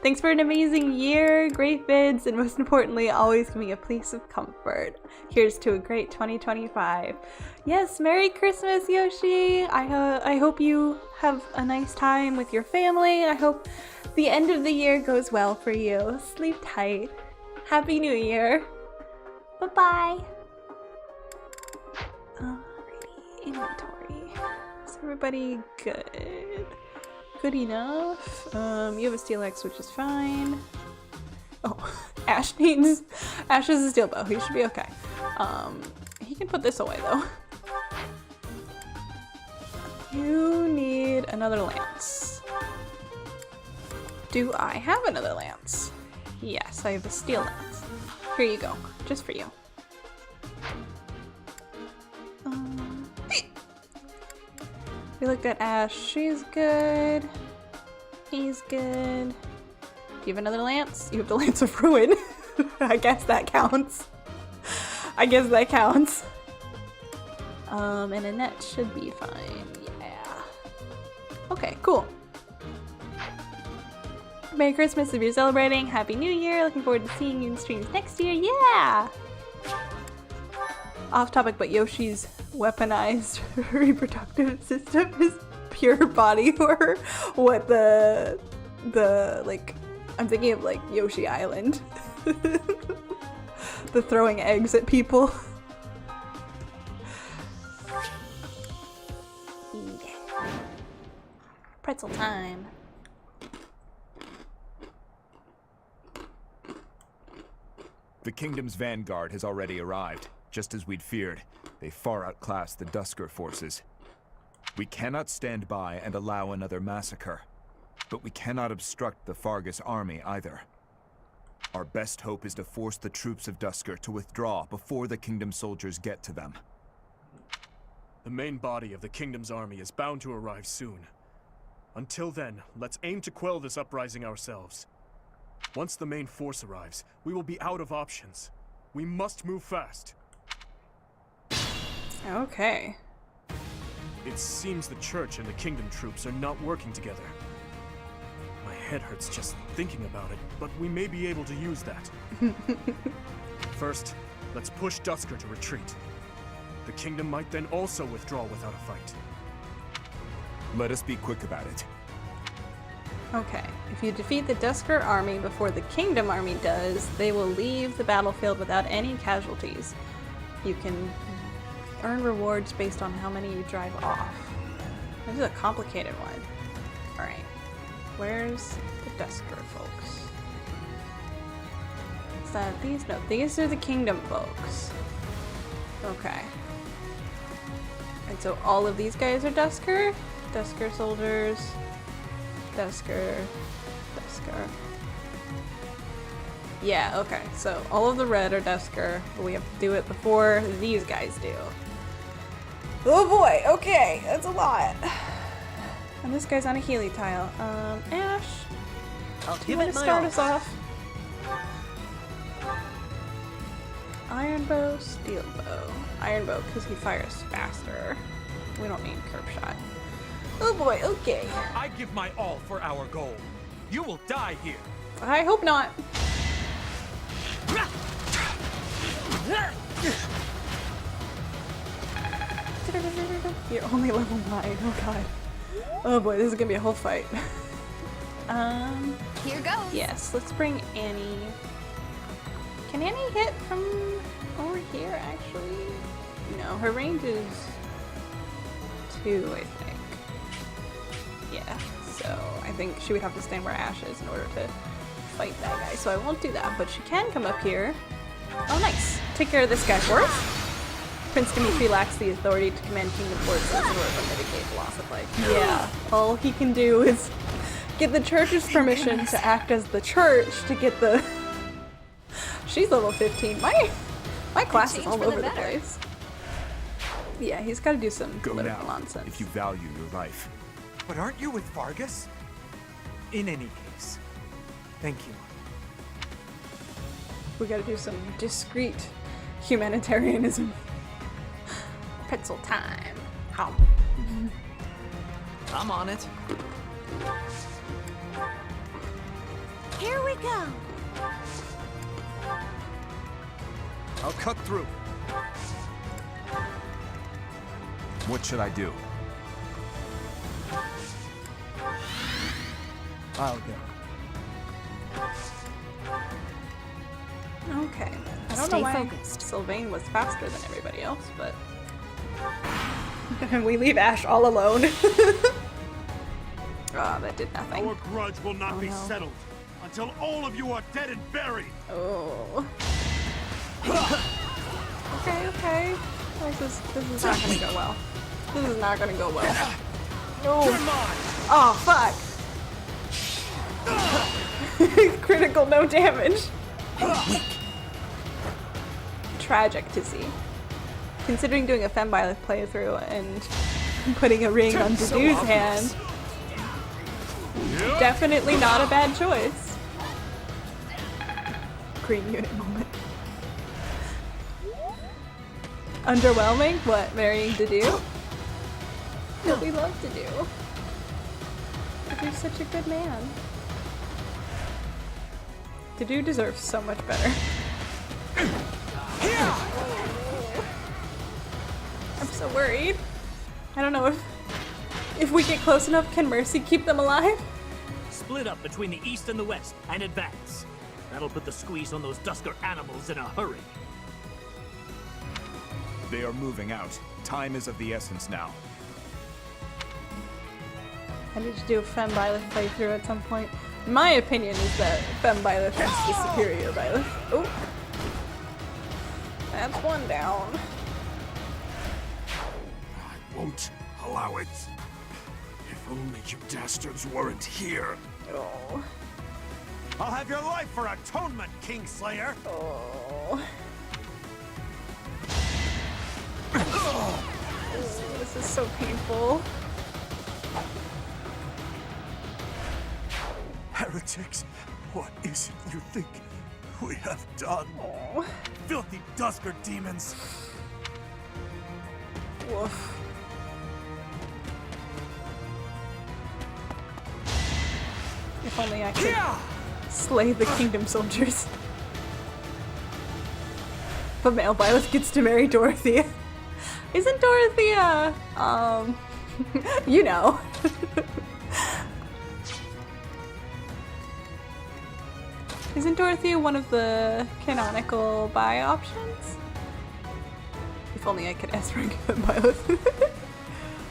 Thanks for an amazing year, great vids, and most importantly, always giving me a place of comfort. Here's to a great 2025. Yes, Merry Christmas, Yoshi! I hope you have a nice time with your family. I hope the end of the year goes well for you. Sleep tight. Happy New Year. Bye-bye. Alrighty, inventory. Is everybody good? Good enough. You have a steel axe, which is fine. Oh, Ash is a steel bow. He should be okay. He can put this away though. You need another lance. Do I have another lance? Yes, I have a steel lance. Here you go, just for you. We looked at Ash. She's good. He's good. Do you have another lance? You have the Lance of Ruin. I guess that counts. I guess that counts. And Annette should be fine. Yeah. Okay, cool. Merry Christmas if you're celebrating. Happy New Year. Looking forward to seeing you in streams next year. Yeah! Off topic, but Yoshi's weaponized reproductive system is pure body horror. What the like, I'm thinking of like Yoshi Island. The throwing eggs at people. Yeah. Pretzel time. The kingdom's vanguard has already arrived. Just as we'd feared, they far outclass the Dusker forces. We cannot stand by and allow another massacre, but we cannot obstruct the Fargus army either. Our best hope is to force the troops of Dusker to withdraw before the kingdom soldiers get to them. The main body of the kingdom's army is bound to arrive soon. Until then, let's aim to quell this uprising ourselves. Once the main force arrives, we will be out of options. We must move fast. Okay. It seems the church and the kingdom troops are not working together. My head hurts just thinking about it, but we may be able to use that. First, let's push Dusker to retreat. The kingdom might then also withdraw without a fight. Let us be quick about it. Okay, if you defeat the Dusker army before the kingdom army does, they will leave the battlefield without any casualties. You can earn rewards based on how many you drive off. This is a complicated one. Alright, where's the Dusker folks? Is that these? No, these are the kingdom folks. Okay. And so all of these guys are Dusker? Dusker soldiers. Dusker. Dusker. Yeah, okay. So all of the red are Dusker, but we have to do it before these guys do. Oh boy, okay, that's a lot. And this guy's on a Healy tile. Ash, do you want to start us off? Iron bow, steel bow. Iron bow, because he fires faster. We don't need curb shot. Oh boy, okay. I give my all for our goal. You will die here. I hope not. You're only level 9, oh god. Oh boy, this is gonna be a whole fight. Here goes. Yes, let's bring Annie. Can Annie hit from over here, actually? No, her range is 2, I think. Yeah, so I think she would have to stand where Ash is in order to fight that guy. So I won't do that, but she can come up here. Oh, nice. Take care of this guy for us. Prince Dimitri lacks the authority to command kingdom forces in order to mitigate loss of life. Yeah, all he can do is get the church's permission to act as the church to get the... She's level 15. My class is all over the place. Yeah, he's got to do some political nonsense. If you value your life. But aren't you with Vargas? In any case, thank you. We gotta do some discreet humanitarianism. Pretzel time. How? I'm on it. Here we go. I'll cut through. What should I do? I'll go. Okay. I don't know why Sylvain was faster than everybody else, but... And we leave Ash all alone. Oh, that did nothing. Our grudge will not be settled until all of you are dead and buried. Oh. Okay. This is not gonna go well. This is not gonna go well. Oh. Oh, fuck. Critical, no damage. Tragic to see. Considering doing a Fembyleth playthrough and putting a ring on Dedu's hand, definitely not a bad choice. Green unit moment. Underwhelming? What, marrying Dedu? What we love to do. Dedu's such a good man. Dedu deserves so much better. I'm so worried. I don't know if we get close enough, can Mercy keep them alive? Split up between the east and the west and advance. That'll put the squeeze on those Dusker animals in a hurry. They are moving out. Time is of the essence now. I need to do a Fembyleth playthrough at some point. My opinion is that Fembyleth is the superior Byleth. Oh. That's one down. I won't allow it. If only you dastards weren't here. Oh. I'll have your life for atonement, Kingslayer. Oh. Oh, this is so painful. Heretics, what is it you think we have done? Oh. Filthy Dusker demons. Woof. If only I could slay the kingdom soldiers. But male Byleth gets to marry Dorothea. Isn't Dorothea, you know. Isn't Dorothea one of the canonical bi options? If only I could S-rank Byleth.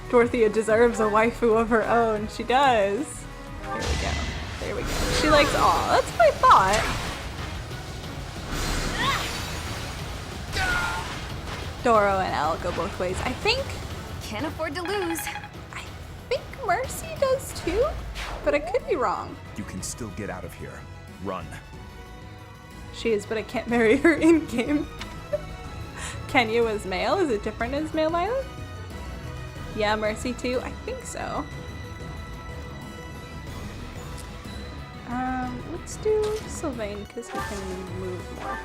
Dorothea deserves a waifu of her own. She does. Here we go. There we go. She likes, aw, that's what I thought. Doro and Al go both ways. I think... Can't afford to lose. I think Mercy does too, but I could be wrong. You can still get out of here. Run. She is, but I can't marry her in-game. Kenya was male? Is it different as male Violet? Yeah, Mercy too? I think so. Let's do Sylvain, because he can move more.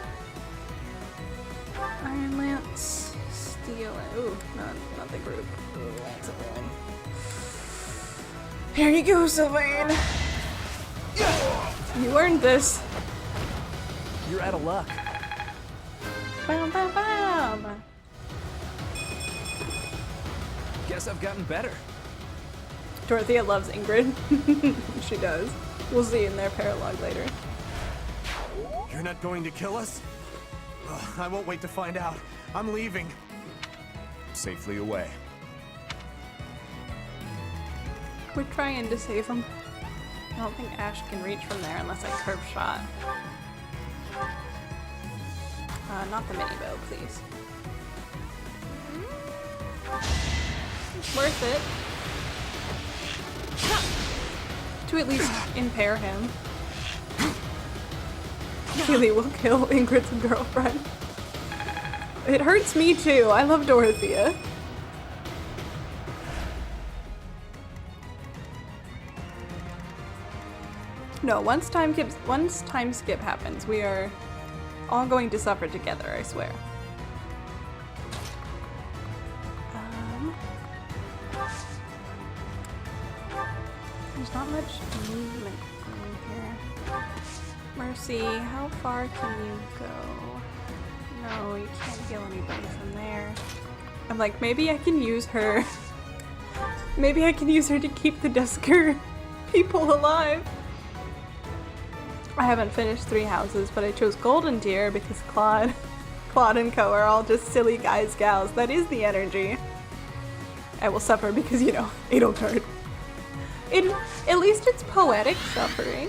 Iron Lance, Steel, ooh, not the group. Ooh, Lance of Ruin. Here you go, Sylvain! You earned this. You're out of luck. Bam, bam, bam! Guess I've gotten better. Dorothea loves Ingrid. She does. We'll see in their paralogue later. You're not going to kill us? Ugh, I won't wait to find out. I'm leaving. Safely away. We're trying to save him. I don't think Ash can reach from there unless I curve shot. Not the mini bow, please. Worth it. To at least impair him. Keely will kill Ingrid's girlfriend. It hurts me too. I love Dorothea. No, once time skip happens, we are all going to suffer together, I swear. There's not much movement in here. Mercy, how far can you go? No, you can't heal anybody from there. I'm like, maybe I can use her. Maybe I can use her to keep the Dusker people alive. I haven't finished 3 houses, but I chose Golden Deer because Claude and Co are all just silly guys, gals. That is the energy. I will suffer because, you know, Edelgard. At least it's poetic suffering.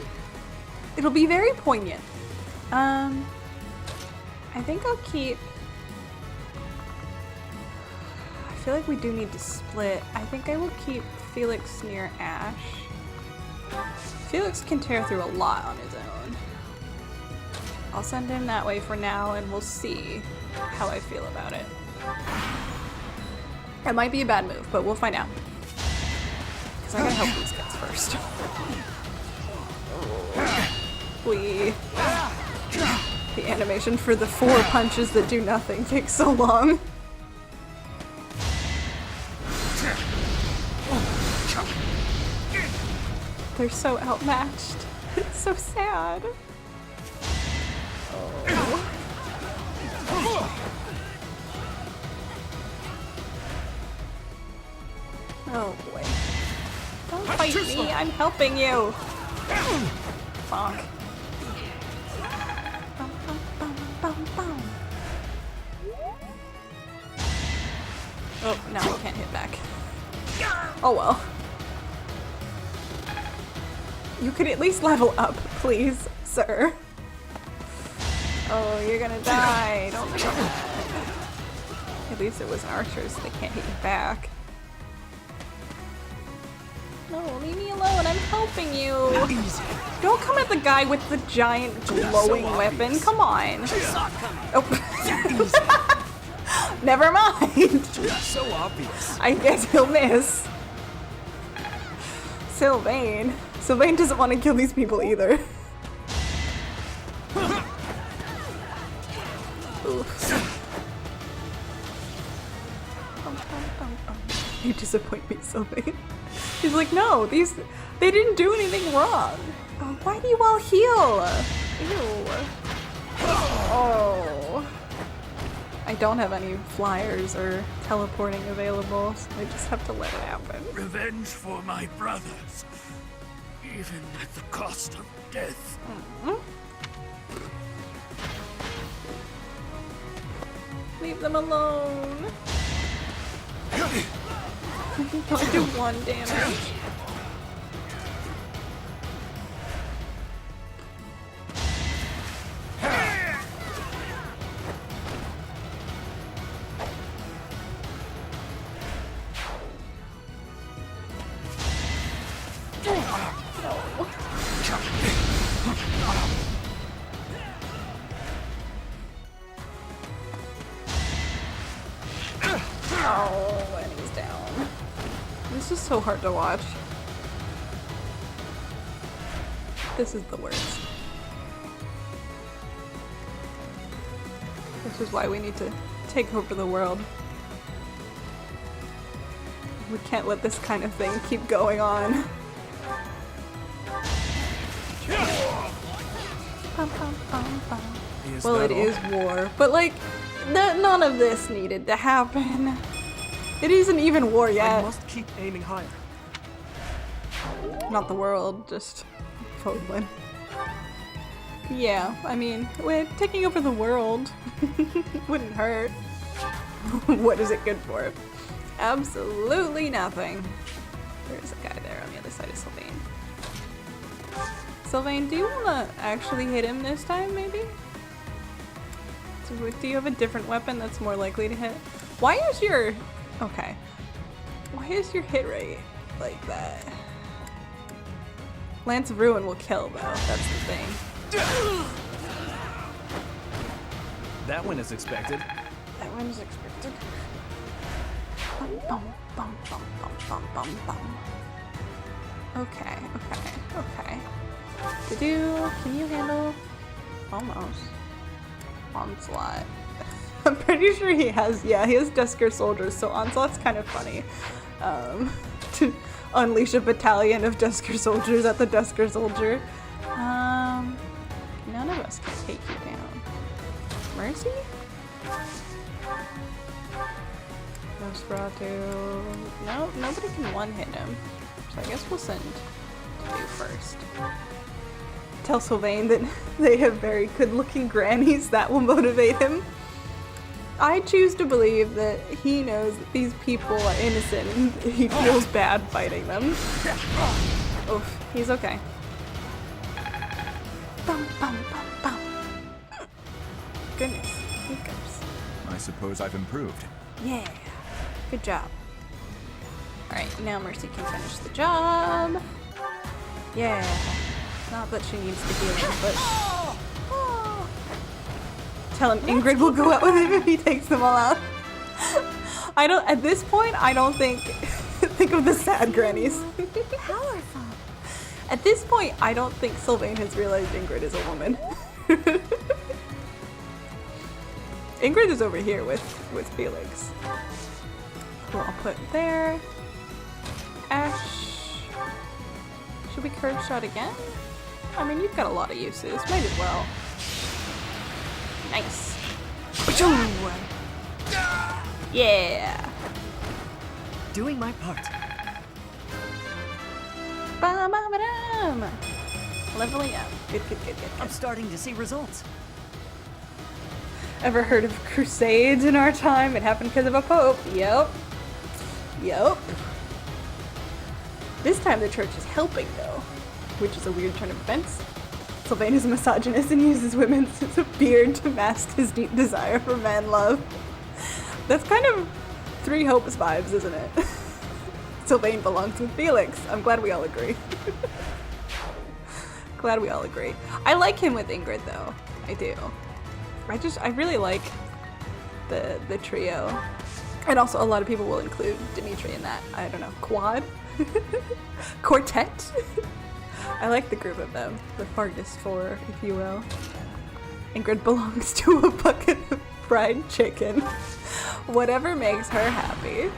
It'll be very poignant. I think I'll keep... I feel like we do need to split. I think I will keep Felix near Ash. Felix can tear through a lot on his own. I'll send him that way for now and we'll see how I feel about it. It might be a bad move, but we'll find out. Because I gotta help these guys first. The animation for the 4 punches that do nothing takes so long. They're so outmatched. It's so sad. Oh boy. Don't fight me, I'm helping you! Bonk. Bum, bum, bum, bum, bum. Oh, now I can't hit back. Oh well. You could at least level up, please, sir. Oh, you're gonna die. Don't do that. At least it was an archer, so they can't hit you back. No, leave me alone. I'm helping you. Don't come at the guy with the giant glowing weapon. Come on. Oh. Never mind. So obvious. I guess he'll miss. Sylvain. Sylvain doesn't want to kill these people either. You disappoint me, Sylvain. He's like, no, they didn't do anything wrong. Oh, why do you all heal? Ew. Oh. I don't have any flyers or teleporting available, so I just have to let it happen. Revenge for my brothers, even at the cost of death. Leave them alone. Don't do 1 damage. Oh, and he's down. This is so hard to watch. This is the worst. This is why we need to take over the world. We can't let this kind of thing keep going on. Well, it is war, but like, none of this needed to happen. It isn't even war yet. I must keep aiming higher. Not the world, just Fogland. Yeah, I mean, we're taking over the world. Wouldn't hurt. What is it good for? Absolutely nothing. There's a guy there on the other side of Sylvain. Sylvain, do you want to actually hit him this time, maybe? Do you have a different weapon that's more likely to hit? Why is your... Okay. Why is your hit rate like that? Lance of Ruin will kill, though. That's the thing. That one is expected. That one is expected. Bum, bum, bum, bum, bum, bum, bum, bum. Okay, okay, okay. Can you handle? Almost. Onslaught. I'm pretty sure he has, yeah, he has Dusker soldiers, so Onslaught's kind of funny. To unleash a battalion of Dusker soldiers at the Dusker soldier. None of us can take you down. Mercy? Nosferatu. No, nobody can one-hit him. So I guess we'll send you first. Tell Sylvain that they have very good-looking grannies. That will motivate him. I choose to believe that he knows that these people are innocent and he feels bad fighting them. Oof, he's okay. Bum, bum, bum, bum. Goodness, hiccups. I suppose I've improved. Yeah, good job. Alright, now Mercy can finish the job. Yeah, not that she needs the healing, but... Tell him Ingrid will go out with him if he takes them all out. I don't, at this point, I don't think, think of the sad grannies. Powerful. At this point, I don't think Sylvain has realized Ingrid is a woman. Ingrid is over here with Felix. Who I'll put there. Ash. Should we curve shot again? I mean, you've got a lot of uses. Might as well. Nice. Yeah. Doing my part. Ba-ba-ba-dum. Leveling up. Good, good, good, good. I'm starting to see results. Ever heard of crusades in our time? It happened because of a pope. Yep. Yep. This time the church is helping though, which is a weird turn of events. Sylvain is a misogynist and uses women's beard to mask his deep desire for man love. That's kind of Three Hopes vibes, isn't it? Sylvain belongs with Felix. I'm glad we all agree. Glad we all agree. I like him with Ingrid though. I do. I really like the trio. And also a lot of people will include Dimitri in that. I don't know, quad? Quartet? I like the group of them. The Fargus Four, if you will. Ingrid belongs to a bucket of fried chicken. Whatever makes her happy.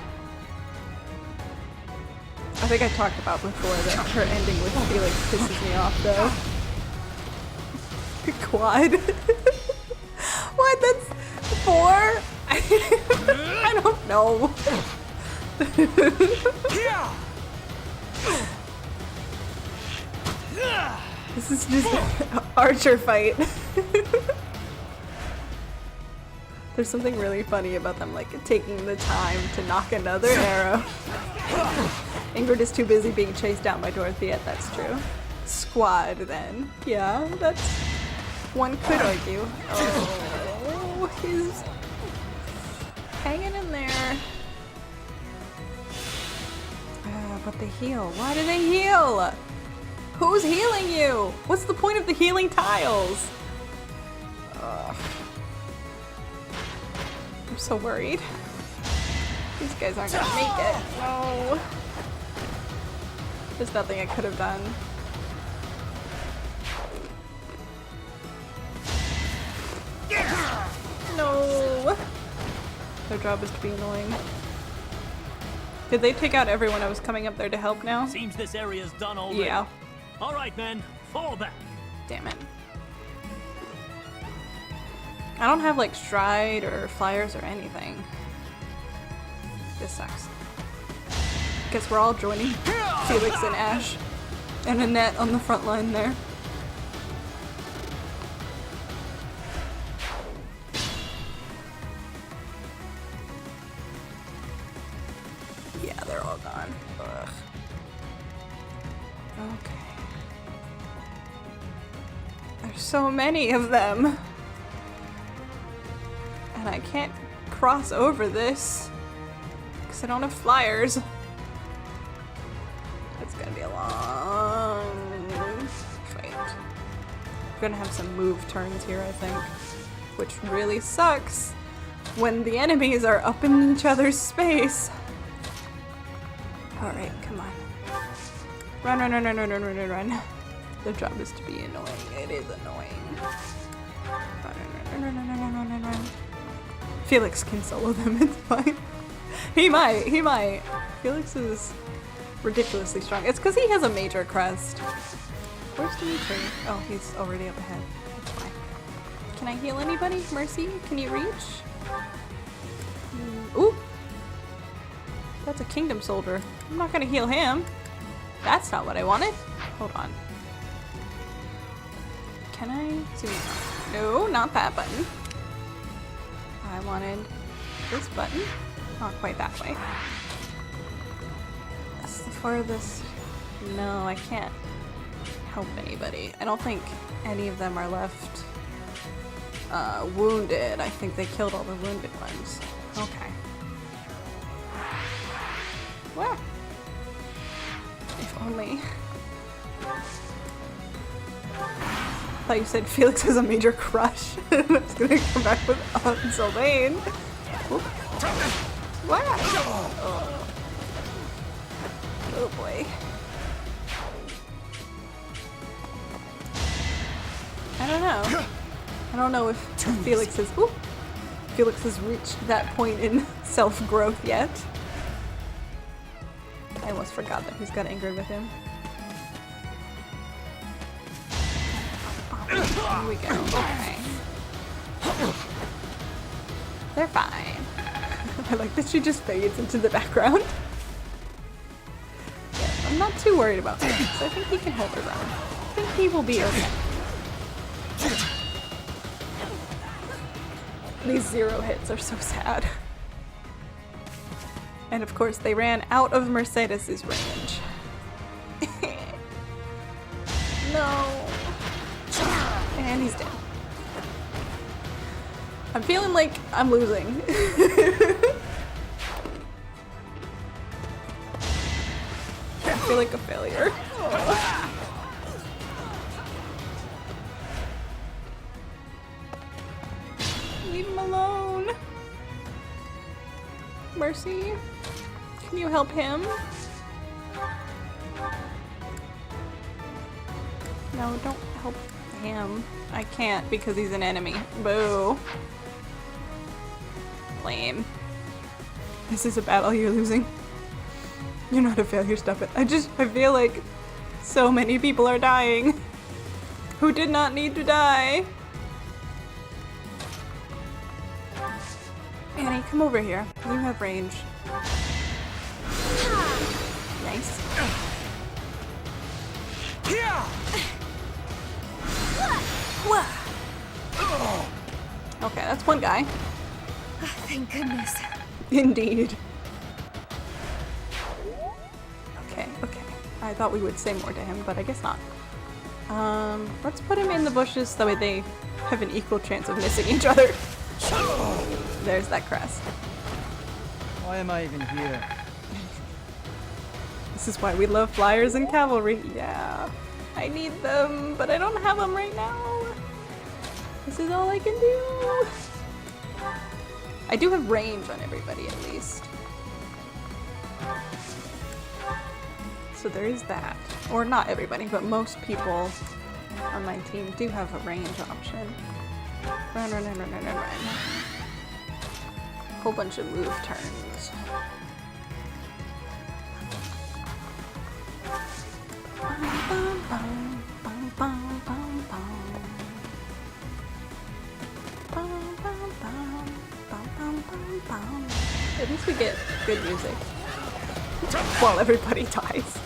I think I talked about before that her ending with Felix pisses me off though. Quad? What? That's 4? I don't know. This is just an archer fight. There's something really funny about them like taking the time to knock another arrow. Ingrid is too busy being chased down by Dorothea, that's true. Squad then. Yeah, that's... one could argue. Oh, he's hanging in there. But they heal. Why do they heal? Who's healing you? What's the point of the healing tiles? Ugh. I'm so worried. These guys aren't gonna make it. No. There's nothing I could have done. No. Their job is to be annoying. Did they take out everyone I was coming up there to help now? Seems this area's done already. Yeah. All right, men, fall back. Damn it. I don't have like stride or flyers or anything. This sucks. Guess we're all joining Felix and Ash and Annette on the front line there. Yeah, they're all gone. Ugh. Okay. There's so many of them. And I can't cross over this because I don't have flyers. It's gonna be a long fight. We're gonna have some move turns here, I think, which really sucks when the enemies are up in each other's space. Alright, come on. Run, run, run, run, run, run, run, run. Their job is to be annoying. It is annoying. Run, run, run, Run. Felix can solo them, it's fine. He might. Felix is ridiculously strong. It's because he has a major crest. Where's Dimitri? Oh, he's already up ahead. That's fine. Can I heal anybody? Mercy, can you reach? Ooh! That's a kingdom soldier. I'm not gonna heal him. That's not what I wanted. Hold on. Can I zoom in? No, not that button. I wanted this button. Not quite that way. That's the farthest. No, I can't help anybody. I don't think any of them are left wounded. I think they killed all the wounded ones. Okay. Where? If only. I thought you said Felix has a major crush. I was gonna come back with Sylvain. What? Oh boy. I don't know. I don't know if Felix has reached that point in self-growth yet. I almost forgot that he's got angry with him. Here we go. Okay. They're fine. I like that she just fades into the background. Yeah, I'm not too worried about him, so I think he can hold her own. I think he will be okay. These 0 hits are so sad. And of course they ran out of Mercedes' range. No. And he's dead. I'm feeling like I'm losing. I feel like a failure. Oh. Leave him alone. Mercy, can you help him? No, don't help him. I can't because he's an enemy. Boo. Lame. This is a battle you're losing. You're not a failure, stop it. I feel like so many people are dying who did not need to die. Annie, come over here. You have range. Nice. Okay, that's one guy. Thank goodness. Indeed. Okay. I thought we would say more to him, but I guess not. Let's put him in the bushes so that way they have an equal chance of missing each other. There's that crest. Why am I even here? This is why we love flyers and cavalry. Yeah. I need them, but I don't have them right now. This is all I can do. I do have range on everybody at least. So there is that. Or not everybody, but most people on my team do have a range option. Run. Whole bunch of move turns. At least we get good music while everybody dies.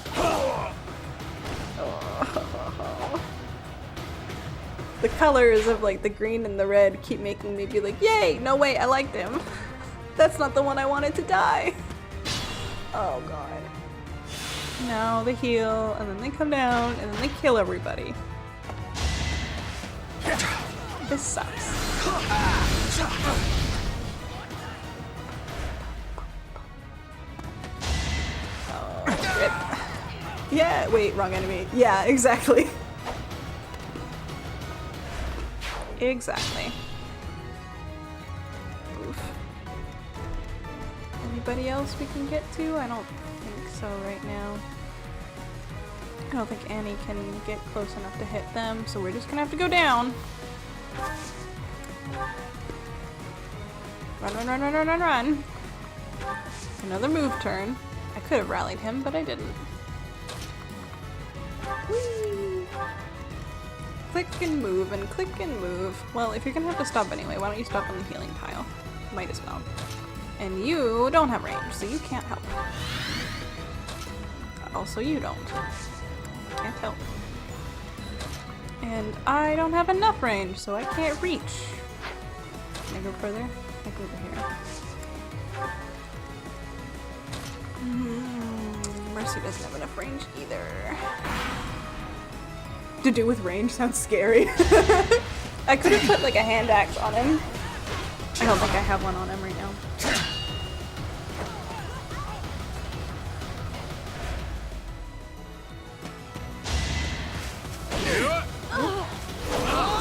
The colors of like the green and the red keep making me be like, yay! No wait, I liked him. That's not the one I wanted to die. Oh god. No, they heal, and then they come down, and then they kill everybody. This sucks. Oh, rip. Yeah, wait, wrong enemy. Yeah, exactly. Exactly. Oof. Anybody else we can get to? I don't think so right now. I don't think Annie can get close enough to hit them, so we're just gonna have to go down. Run, run, run, run, run, run, run. Another move turn. I could have rallied him, but I didn't. Whee! Click and move and click and move. Well, if you're gonna have to stop anyway, why don't you stop on the healing tile? Might as well. And you don't have range, so you can't help. Also, you don't. Can't help. And I don't have enough range, so I can't reach. Can I go further? I go over here. Mercy doesn't have enough range either. To do with range sounds scary. I could have put like a hand axe on him. I don't think I have one on him right now.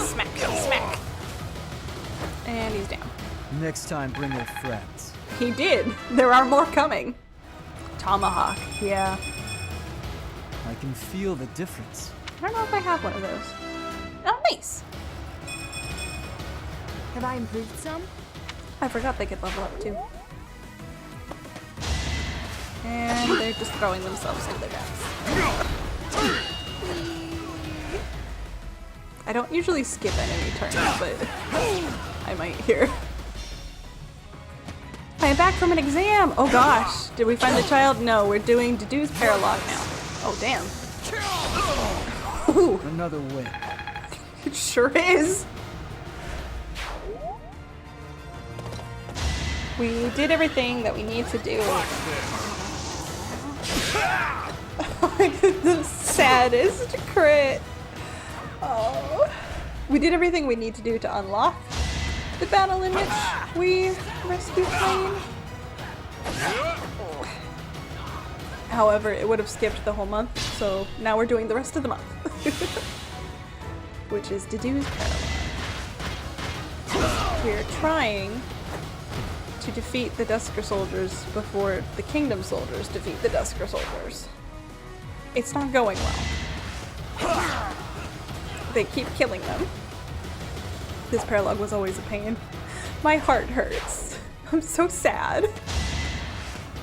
Smack, smack. And he's down. Next time, bring your friends. He did. There are more coming. Tomahawk, yeah. I can feel the difference. I don't know if I have one of those. Oh, nice. Have I improved some? I forgot they could level up too. And they're just throwing themselves into their deaths. I don't usually skip enemy turns, but I might here. I am back from an exam! Oh gosh, did we find the child? No, we're doing Dedue's Paralog now. Oh damn. Ooh. Another win. It sure is. We did everything that we need to do. The saddest crit. Oh. We did everything we need to do to unlock the battle in which we rescued Flame. However, it would have skipped the whole month, so now we're doing the rest of the month. Which is Dedue's Paralog. We're trying to defeat the Dusker soldiers before the Kingdom soldiers defeat the Dusker soldiers. It's not going well. They keep killing them. This Paralog was always a pain. My heart hurts. I'm so sad.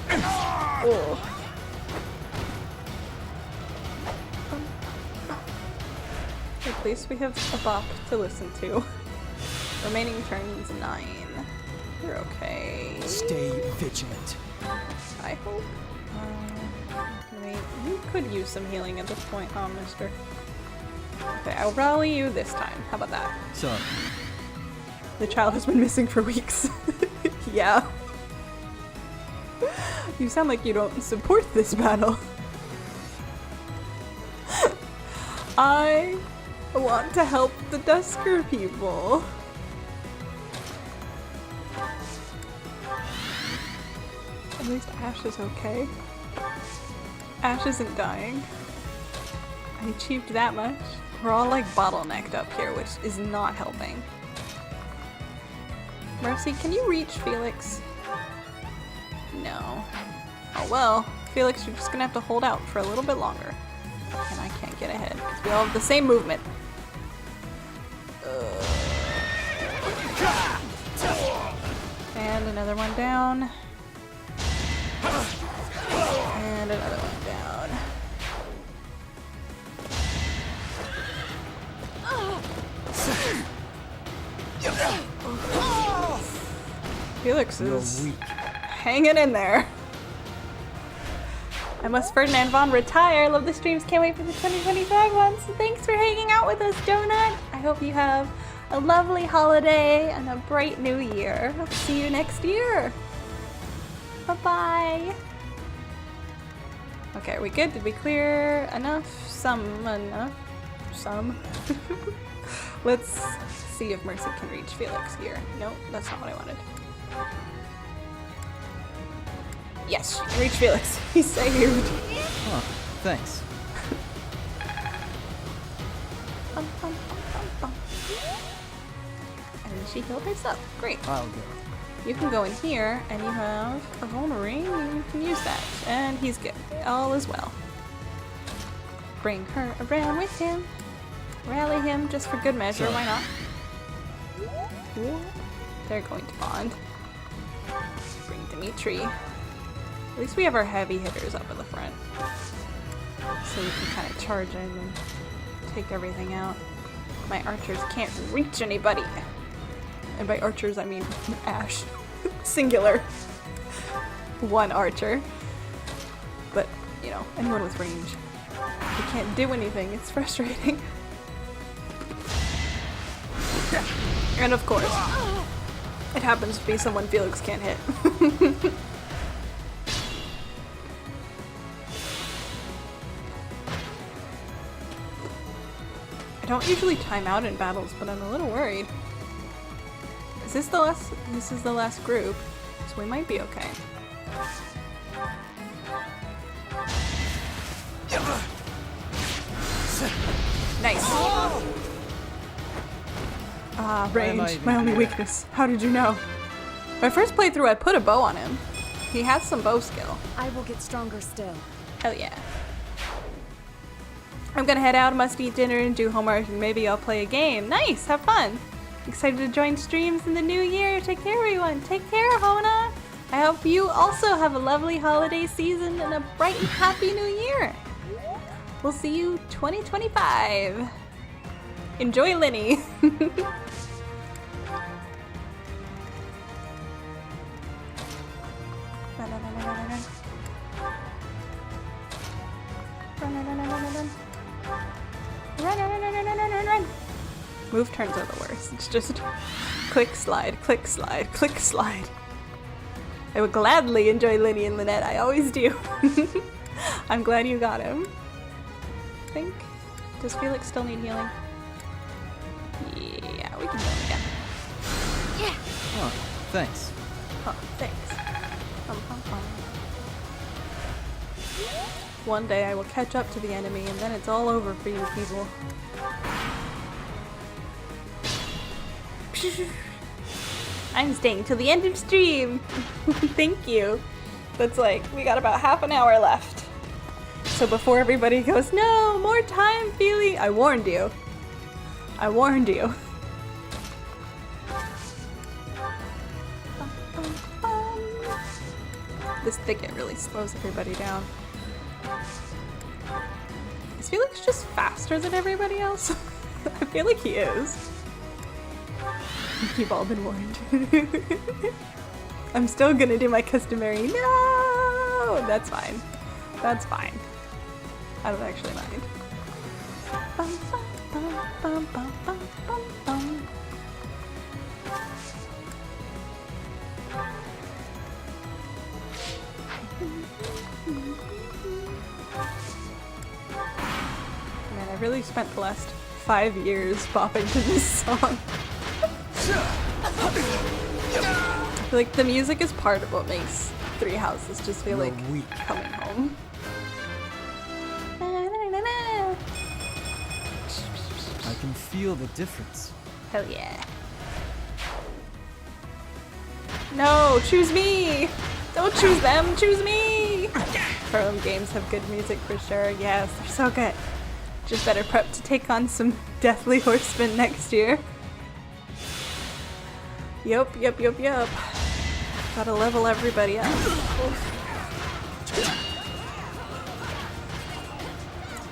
Oh. At least we have a bop to listen to. Remaining turns 9. You're okay. Stay vigilant. I hope. Wait, you could use some healing at this point, huh, mister? Okay, I'll rally you this time. How about that? Sorry. The child has been missing for weeks. Yeah. You sound like you don't support this battle. I want to help the Dusker people. At least Ash is okay. Ash isn't dying. I achieved that much. We're all like bottlenecked up here, which is not helping. Mercy, can you reach Felix? No. Oh well, Felix, you're just gonna have to hold out for a little bit longer. And I can't get ahead, because we all have the same movement. And another one down. And another one down. Felix is hanging in there. I must Ferdinand Von retire. Love the streams. Can't wait for the 2025 ones. Thanks for hanging out with us, Donut. I hope you have a lovely holiday and a bright new year. I'll see you next year. Bye-bye. Okay, are we good? Did we clear enough? Some enough. Some. Let's see if Mercy can reach Felix here. Nope, that's not what I wanted. Yes, she can reach Felix. He's saved. Huh, thanks. And she healed herself. Great. I'll go. You can go in here, and you have a Vulner ring. You can use that. And he's good. All is well. Bring her around with him. Rally him just for good measure. Why not? They're going to bond. Bring Dimitri. At least we have our heavy hitters up in the front. So we can kind of charge in and take everything out. My archers can't reach anybody. And by archers, I mean Ash. Singular. One archer. But, you know, anyone with range. They can't do anything. It's frustrating. And of course, it happens to be someone Felix can't hit. I don't usually time out in battles, but I'm a little worried. Is this the last? This is the last group, so we might be okay. Nice. Ah, range. My only weakness. How did you know? My first playthrough, I put a bow on him. He has some bow skill. I will get stronger still. Hell yeah. I'm gonna head out, must eat dinner and do homework, and maybe I'll play a game. Nice, have fun. Excited to join streams in the new year. Take care, everyone. Take care, Hona. I hope you also have a lovely holiday season and a bright and happy new year. We'll see you 2025. Enjoy, Linny. Run. Move turns are the worst. It's just click, slide, click, slide, click, slide. I would gladly enjoy Linny and Lynette. I always do. I'm glad you got him. I think. Does Felix still need healing? Yeah, we can heal him again. Yeah. Oh, thanks. Oh, thanks. One day I will catch up to the enemy and then it's all over for you people. I'm staying till the end of stream. Thank you. That's like, we got about half an hour left. So before everybody goes, no, more time, Feely. I warned you. I warned you. This thicket really slows everybody down. Is Felix just faster than everybody else? I feel like he is. You've all been warned. I'm still gonna do my customary no! That's fine. That's fine. I don't actually mind. Bum, bum, bum, bum, bum, bum, bum. Man, I really spent the last 5 years bopping to this song. I feel like the music is part of what makes Three Houses just feel like coming home. I can feel the difference. Hell yeah. No, choose me! Don't choose them, choose me! Fire Emblem games have good music for sure. Yes, they're so good. Just better prep to take on some Deathly Horsemen next year. Yup. Gotta level everybody up.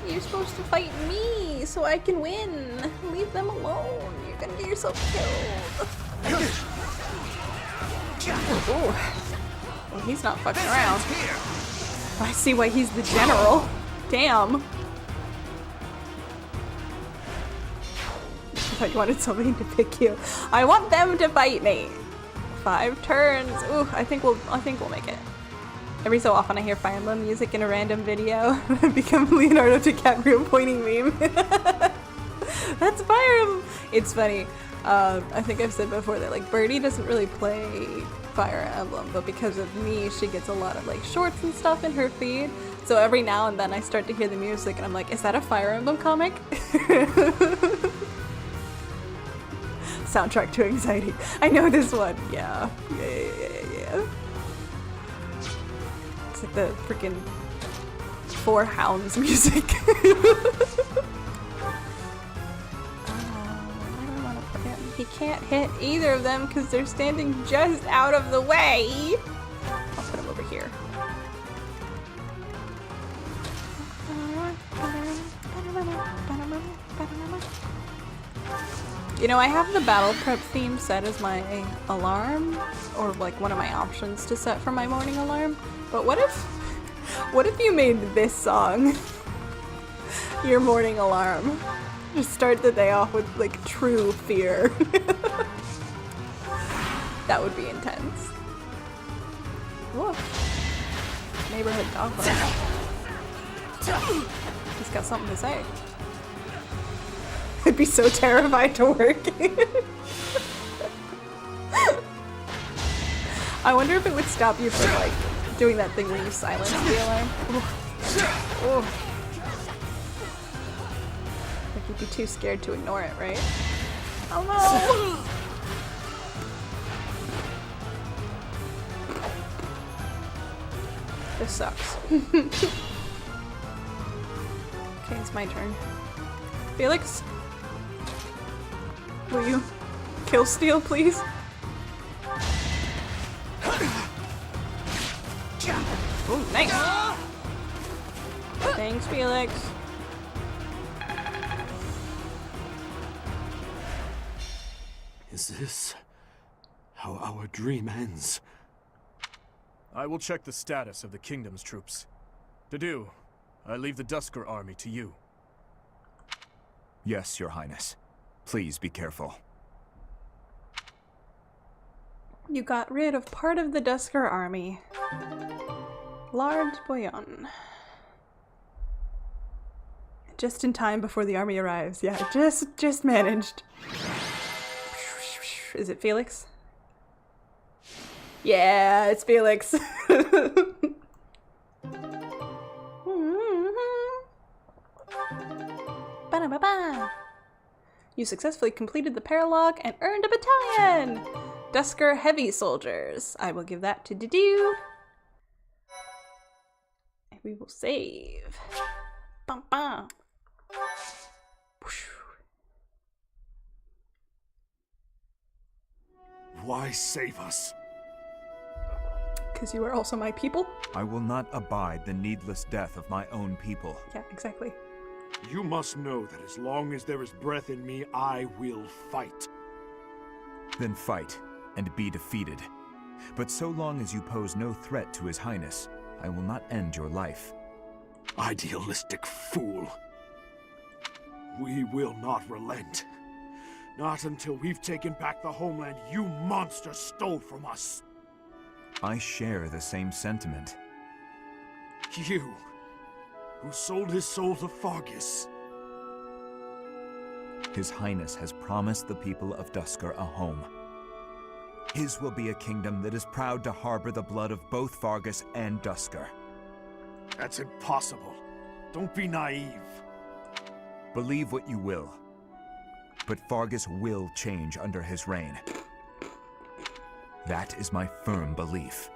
You're supposed to fight me so I can win. Leave them alone. You're gonna get yourself killed. Well, he's not fucking around. I see why he's the general. Damn. I thought you wanted somebody to pick you. I want them to fight me. 5 turns. Ooh, I think we'll make it. Every so often I hear Fire Emblem music in a random video. I become Leonardo DiCaprio pointing meme. That's Fire Emblem. It's funny. I think I've said before that like Birdie doesn't really play Fire Emblem, but because of me, she gets a lot of like shorts and stuff in her feed. So every now and then I start to hear the music and I'm like, is that a Fire Emblem comic? Soundtrack to Anxiety. I know this one. Yeah. It's like the freaking 4 Hounds music. I don't want to put him he can't hit either of them because they're standing just out of the way. I'll put him over here. You know, I have the battle prep theme set as my alarm, or like one of my options to set for my morning alarm. But what if you made this song your morning alarm? Just start the day off with like true fear. That would be intense. Woof. Neighborhood dog bark. He's got something to say. I'd be so terrified to work. I wonder if it would stop you from like doing that thing where you silence the alarm. Oh. Like you'd be too scared to ignore it, right? Oh no! This sucks. Okay, it's my turn. Felix? Will you kill Steel, please? Oh, nice! Thanks, Felix. Is this how our dream ends? I will check the status of the kingdom's troops. To do, I leave the Dusker army to you. Yes, Your Highness. Please be careful. You got rid of part of the Dusker army. Large Boyon. Just in time before the army arrives. Yeah, just managed. Is it Felix? Yeah, it's Felix. Ba-da-ba-ba. You successfully completed the paralogue and earned a battalion! Dusker Heavy Soldiers. I will give that to Didu. And we will save. Bum, bum. Why save us? Because you are also my people? I will not abide the needless death of my own people. Yeah, exactly. You must know that as long as there is breath in me, I will fight. Then fight, and be defeated. But so long as you pose no threat to His Highness, I will not end your life. Idealistic fool. We will not relent. Not until we've taken back the homeland you monsters stole from us. I share the same sentiment. You, who sold his soul to Fargus. His Highness has promised the people of Dusker a home. His will be a kingdom that is proud to harbor the blood of both Fargus and Dusker. That's impossible. Don't be naive. Believe what you will, but Fargus will change under his reign. That is my firm belief.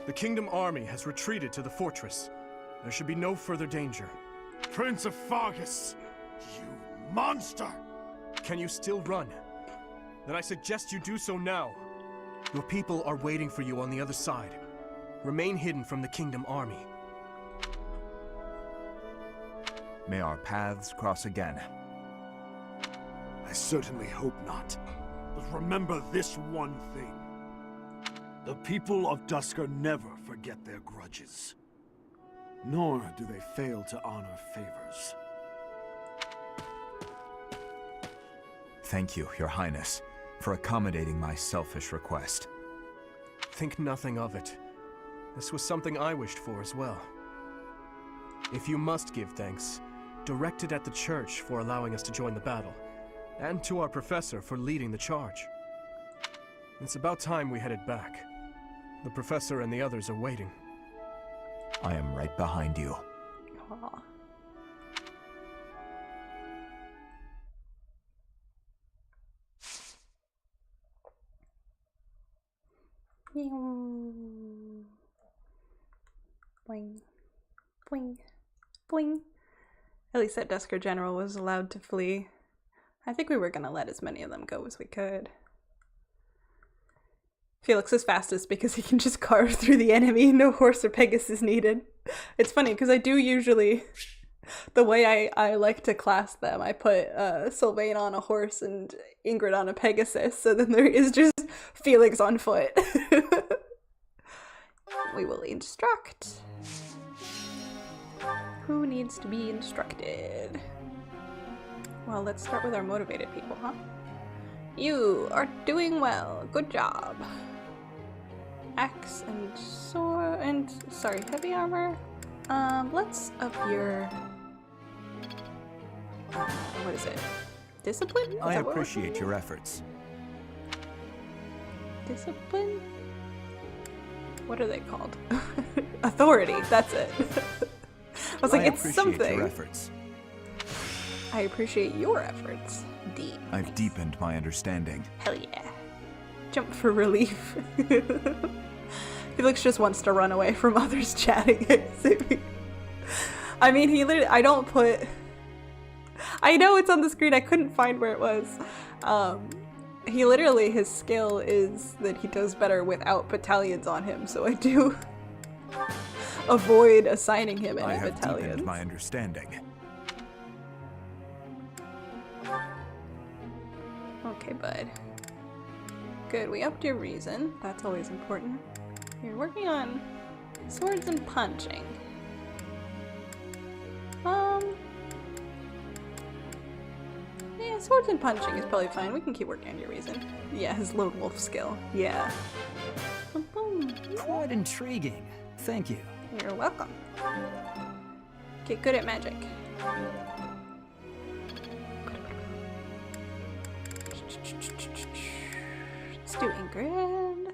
The Kingdom army has retreated to the fortress. There should be no further danger. Prince of Fargus! You monster! Can you still run? Then I suggest you do so now. Your people are waiting for you on the other side. Remain hidden from the Kingdom army. May our paths cross again. I certainly hope not. But remember this one thing. The people of Dusker never forget their grudges. Nor do they fail to honor favors. Thank you, Your Highness, for accommodating my selfish request. Think nothing of it. This was something I wished for as well. If you must give thanks, direct it at the church for allowing us to join the battle, and to our professor for leading the charge. It's about time we headed back. The professor and the others are waiting. I am right behind you. Aww. Boing. Boing. Boing. At least that Dusker general was allowed to flee I think we were gonna let as many of them go as we could. Felix is fastest because he can just carve through the enemy. No horse or Pegasus needed. It's funny because I do usually, the way I like to class them, I put Sylvain on a horse and Ingrid on a Pegasus, so then there is just Felix on foot. We will instruct. Who needs to be instructed? Well, let's start with our motivated people, huh? You are doing well. Good job. Axe and sword and sorry, heavy armor. Let's up your what is it? Discipline? Is I that what we're appreciate doing? your efforts. Discipline? What are they called? Authority, that's it. I was like, it's appreciate something. Your efforts. I appreciate your efforts. Deep. I've deepened my understanding. Hell yeah. Jump for relief. Felix just wants to run away from others chatting. I mean, he literally, I don't put, I know it's on the screen, I couldn't find where it was. He literally, his skill is that he does better without battalions on him, so I do avoid assigning him any I have battalions. deepened my understanding. Okay, bud. Good, we upped your reason. That's always important. You're working on swords and punching. Yeah, swords and punching is probably fine. We can keep working on your reason. Yeah, his lone wolf skill. Yeah. Quite intriguing. Thank you. You're welcome. Get good at magic. Let's do Ingrid.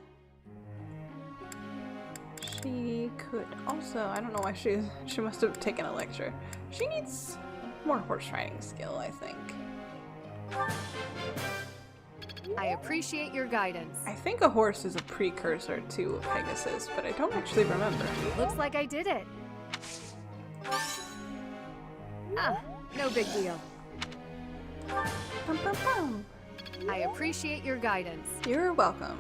She could also, I don't know why she must have taken a lecture. She needs more horse riding skill, I think. I appreciate your guidance. I think a horse is a precursor to a Pegasus, but I don't actually remember. Looks like I did it. Ah, no big deal. Bum, bum, bum. I appreciate your guidance. You're welcome.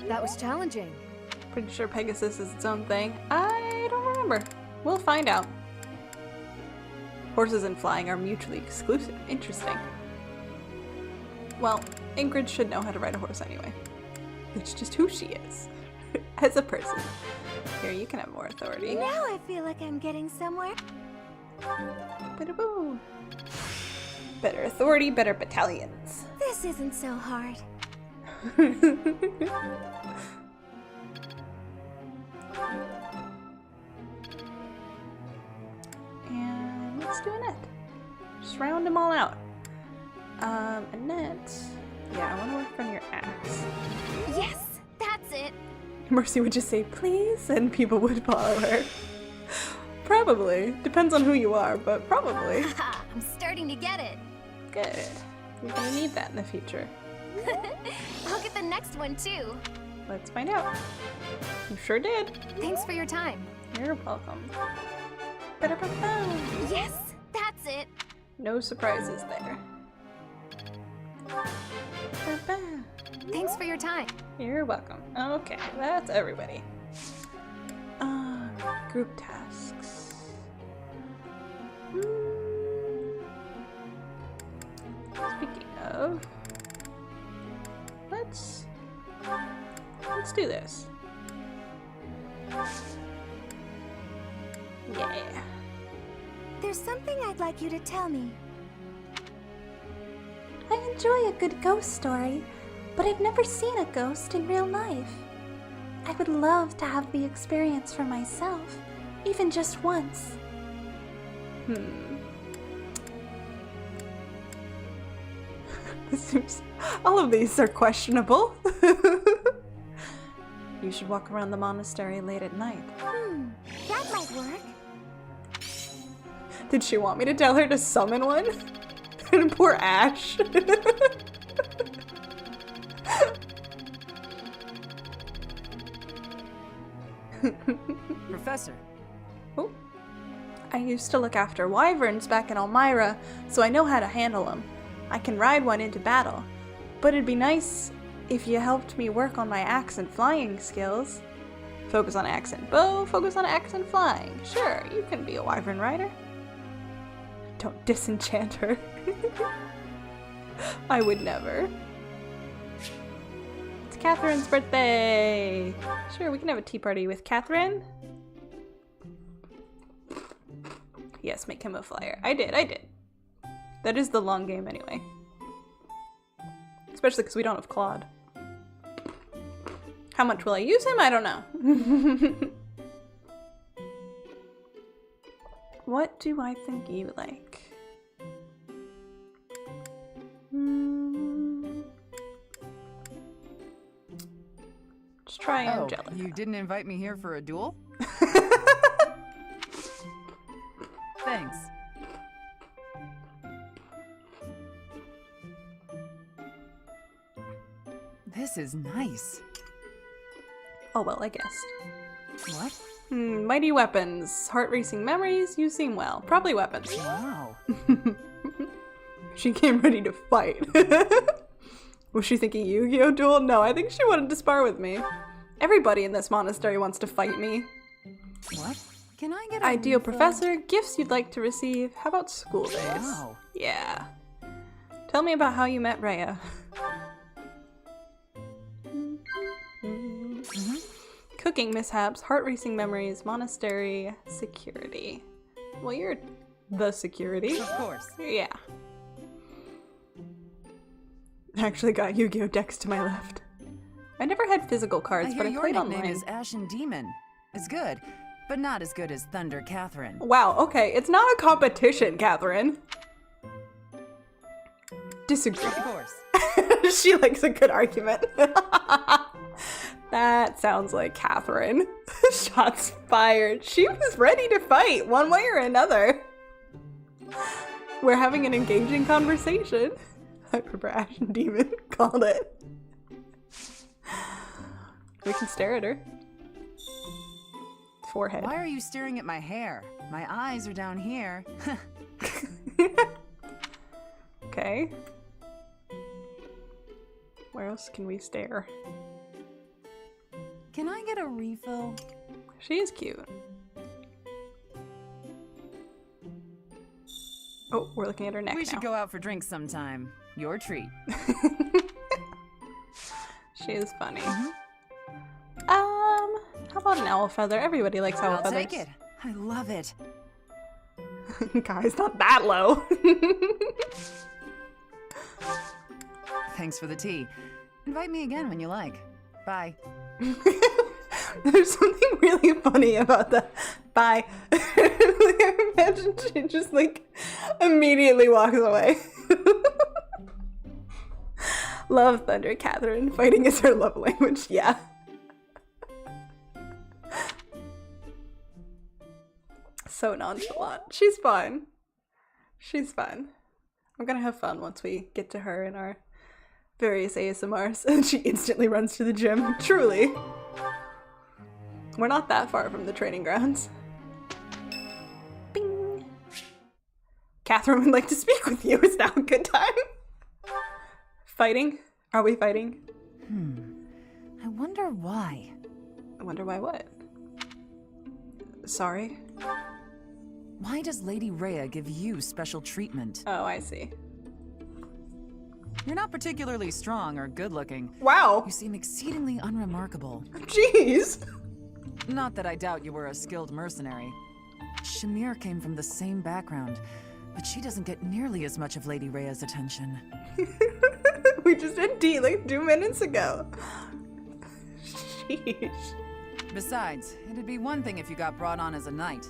That was challenging. Pretty sure Pegasus is its own thing. I don't remember. We'll find out. Horses and flying are mutually exclusive. Interesting. Well, Ingrid should know how to ride a horse anyway. It's just who she is as a person. Here, you can have more authority. Now I feel like I'm getting somewhere. Ba-da-boo. Better authority, better battalions. This isn't so hard. And let's do Annette. Just round them all out. Annette. Yeah, I want to work on your axe. Yes, that's it. Mercy would just say, please, and people would follow her. Probably. Depends on who you are, but probably. Haha, I'm starting to get it. Good. You're gonna need that in the future. I'll get the next one too. Let's find out. You sure did. Thanks for your time. You're welcome. Ba-da-ba-ba. Yes, that's it. No surprises there. Ba-ba. Thanks for your time. You're welcome. Okay, that's everybody. Group tasks. Speaking of, let's do this. Yeah. There's something I'd like you to tell me. I enjoy a good ghost story, but I've never seen a ghost in real life. I would love to have the experience for myself, even just once. All of these are questionable. You should walk around the monastery late at night. That might work. Did she want me to tell her to summon one? And poor Ash. Professor. Oh. I used to look after wyverns back in Elmira, so I know how to handle them. I can ride one into battle. But it'd be nice if you helped me work on my axe and flying skills. Focus on axe and bow, focus on axe and flying. Sure, you can be a wyvern rider. Don't disenchant her. I would never. It's Catherine's birthday! Sure, we can have a tea party with Catherine. Yes, make him a flyer. I did. That is the long game anyway. Especially because we don't have Claude. How much will I use him? I don't know. What do I think you like? Let's try Angelica. You didn't invite me here for a duel? Thanks. This is nice. Oh well, I guess. What? Mighty weapons. Heart racing memories. You seem well. Probably weapons. Wow. She came ready to fight. Was she thinking Yu-Gi-Oh duel? No, I think she wanted to spar with me. Everybody in this monastery wants to fight me. What? Can I get a Ideal refill? professor, gifts you'd like to receive. How about school days? Wow. Yeah. Tell me about how you met Rhea. Cooking mishaps, heart racing memories, monastery, security. Well, you're the security. Of course. Yeah. Actually got Yu-Gi-Oh decks to my left. I never had physical cards, but I your played nickname online. is Ashen Demon. It's good, but not as good as Thunder Catherine. Wow, okay, it's not a competition, Catherine. Disagree. Of course. She likes a good argument. That sounds like Catherine. Shots fired. She was ready to fight one way or another. We're having an engaging conversation. I prefer Ashen Demon. Called it. We can stare at her. Forehead. Why are you staring at my hair? My eyes are down here. Okay. Where else can we stare? Can I get a refill? She is cute. Oh, we're looking at her neck We now. should go out for drinks sometime. Your treat. She is funny. How about an owl feather? Everybody likes owl I'll feathers. take it. I love it. Guys, not that low. Thanks for the tea. Invite me again when you like. Bye. There's something really funny about the bye. I imagine she just like immediately walks away. Love Thunder Catherine. Fighting is her love language. Yeah. So nonchalant. She's fun. She's fun. I'm gonna have fun once we get to her in our various ASMRs, and she instantly runs to the gym. Truly. We're not that far from the training grounds. Bing! Catherine would like to speak with you. Is now a good time? Fighting? Are we fighting? I wonder why. I wonder why what? Sorry? Why does Lady Rhea give you special treatment? Oh, I see. You're not particularly strong or good-looking. Wow! You seem exceedingly unremarkable. Jeez! Not that I doubt you were a skilled mercenary. Shamir came from the same background, but she doesn't get nearly as much of Lady Rhea's attention. We just did tea like 2 minutes ago. Sheesh. Besides, it'd be one thing if you got brought on as a knight,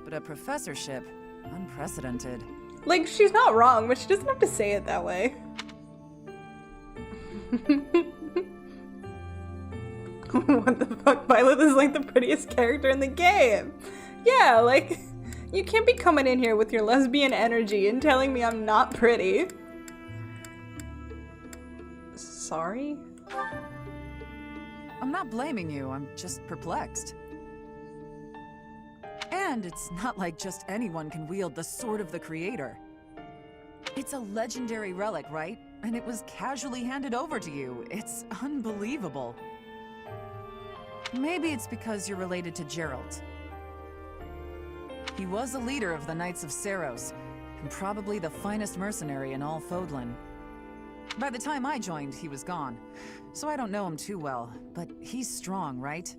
but a professorship, unprecedented. Like, she's not wrong, but she doesn't have to say it that way. What the fuck? Violet is like the prettiest character in the game. Yeah, like, you can't be coming in here with your lesbian energy and telling me I'm not pretty. Sorry? I'm not blaming you, I'm just perplexed. And it's not like just anyone can wield the Sword of the Creator. It's a legendary relic, right? And it was casually handed over to you. It's unbelievable. Maybe it's because you're related to Geralt. He was a leader of the Knights of Seiros, and probably the finest mercenary in all Fodlan. By the time I joined, he was gone, so I don't know him too well, but he's strong, right?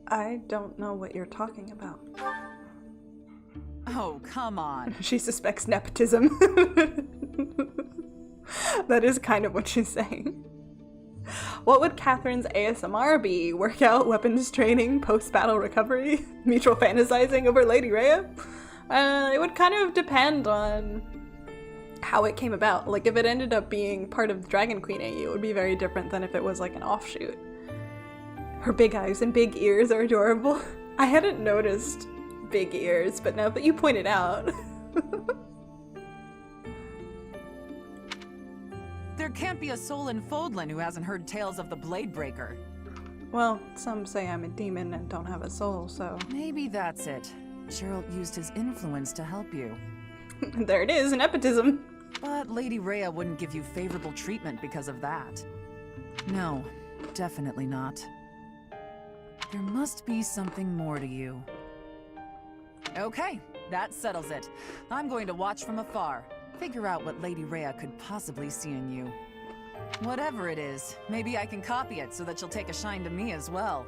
I don't know what you're talking about. Oh, come on. She suspects nepotism. That is kind of what she's saying. What would Catherine's ASMR be? Workout, weapons training, post-battle recovery, mutual fantasizing over Lady Rhea? It would kind of depend on how it came about. Like, if it ended up being part of the Dragon Queen AU, it would be very different than if it was like an offshoot. Her big eyes and big ears are adorable. I hadn't noticed big ears, but now that you point it out. There can't be a soul in Fodlan who hasn't heard tales of the Bladebreaker. Well, some say I'm a demon and don't have a soul, so... Maybe that's it. Geralt used his influence to help you. There it is, nepotism. But Lady Rhea wouldn't give you favorable treatment because of that. No, definitely not. There must be something more to you. Okay, that settles it. I'm going to watch from afar. Figure out what Lady Rhea could possibly see in you. Whatever it is, maybe I can copy it so that you'll take a shine to me as well.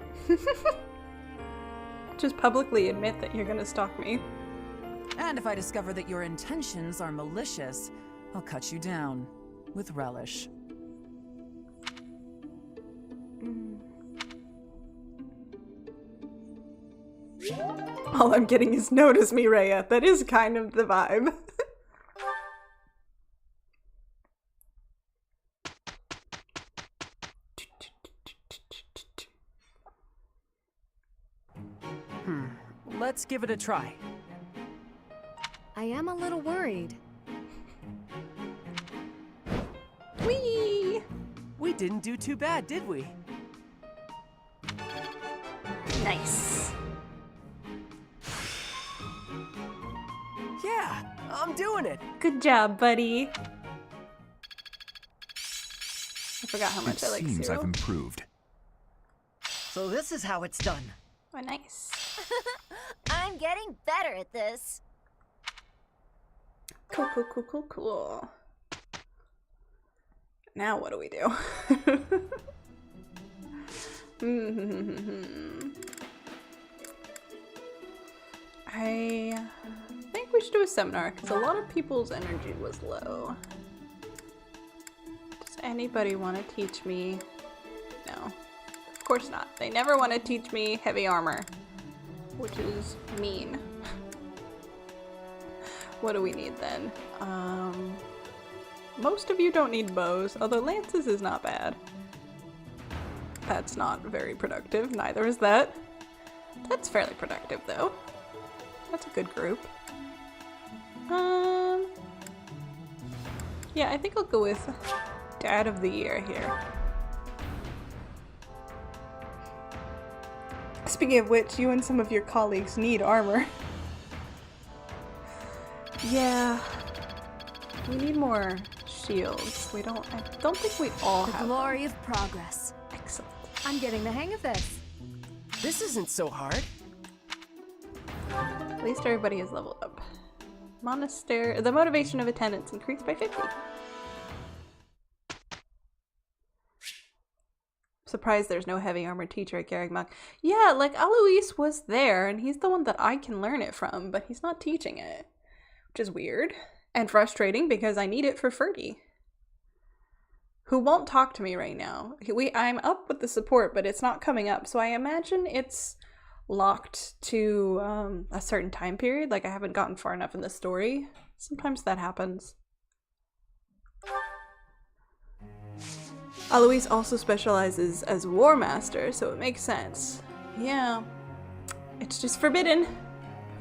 Just publicly admit that you're gonna stalk me. And if I discover that your intentions are malicious, I'll cut you down with relish. All I'm getting is notice me, Rhea. That is kind of the vibe. Let's give it a try. I am a little worried. Whee! We didn't do too bad, did we? Nice. Yeah, I'm doing it. Good job, buddy. I forgot how much I like Seems cereal. I've improved. So this is how it's done. Oh, nice. I'm getting better at this. Cool, cool, cool, cool, cool. Now what do we do? I think we should do a seminar because a lot of people's energy was low. Does anybody want to teach me? No, of course not. They never want to teach me heavy armor, which is mean. What do we need then? Most of you don't need bows, although lances is not bad. That's not very productive, neither is that. That's fairly productive though. That's a good group. Yeah, I think I'll go with Dad of the Year here. Speaking of which, you and some of your colleagues need armor. Yeah. We need more shields. I don't think we all have The glory of progress. Excellent. I'm getting the hang of this. This isn't so hard. At least everybody is leveled up. Monastery. The motivation of attendance increased by 50. Surprised there's no heavy armor teacher at Garrigmach. Yeah, like Alois was there, and he's the one that I can learn it from, but he's not teaching it. Which is weird. And frustrating because I need it for Ferdy, who won't talk to me right now. I'm up with the support, but it's not coming up. So I imagine it's locked to a certain time period. Like I haven't gotten far enough in the story. Sometimes that happens. Alois also specializes as War Master, so it makes sense. Yeah, it's just forbidden.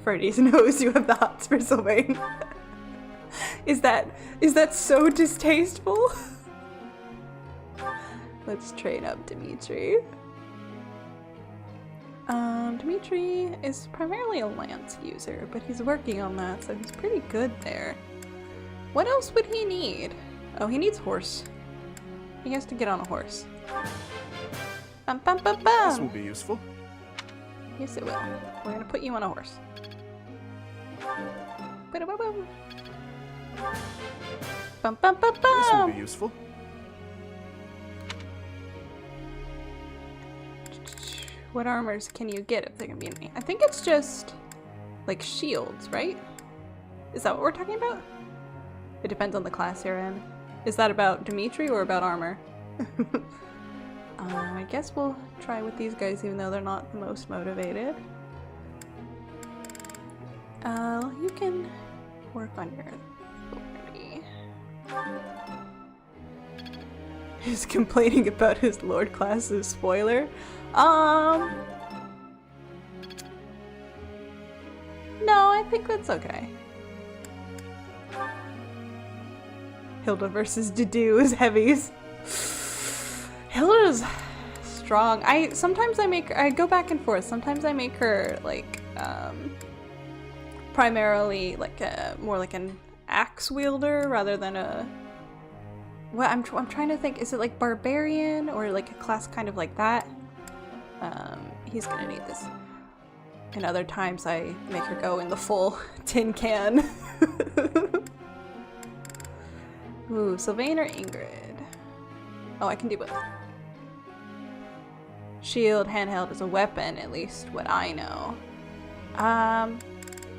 Ferdy's knows you have the hots for Sylvain. Is that so distasteful? Let's train up Dimitri. Dimitri is primarily a lance user, but he's working on that, so he's pretty good there. What else would he need? Oh, he needs horse. He has to get on a horse. Bum, bum, bum, bum. This will be useful. Yes, it will. We're gonna put you on a horse. Ba-da-ba-bum. Bum, bum, bum, bum. This will be useful. What armors can you get if they're gonna be in me? I think it's just like shields, right? Is that what we're talking about? It depends on the class you're in. Is that about Dimitri or about armor? I guess we'll try with these guys even though they're not the most motivated. You can work on your authority. He's complaining about his Lord class's spoiler. No, I think that's okay. Hilda versus Dedue is heavies. Hilda's strong. Sometimes I go back and forth. Sometimes I make her like primarily like more like an axe wielder rather than a what I'm trying to think, is it like barbarian or like a class kind of like that? He's gonna need this. And other times I make her go in the full tin can. Ooh, Sylvain or Ingrid? Oh, I can do both. Shield, handheld is a weapon, at least what I know.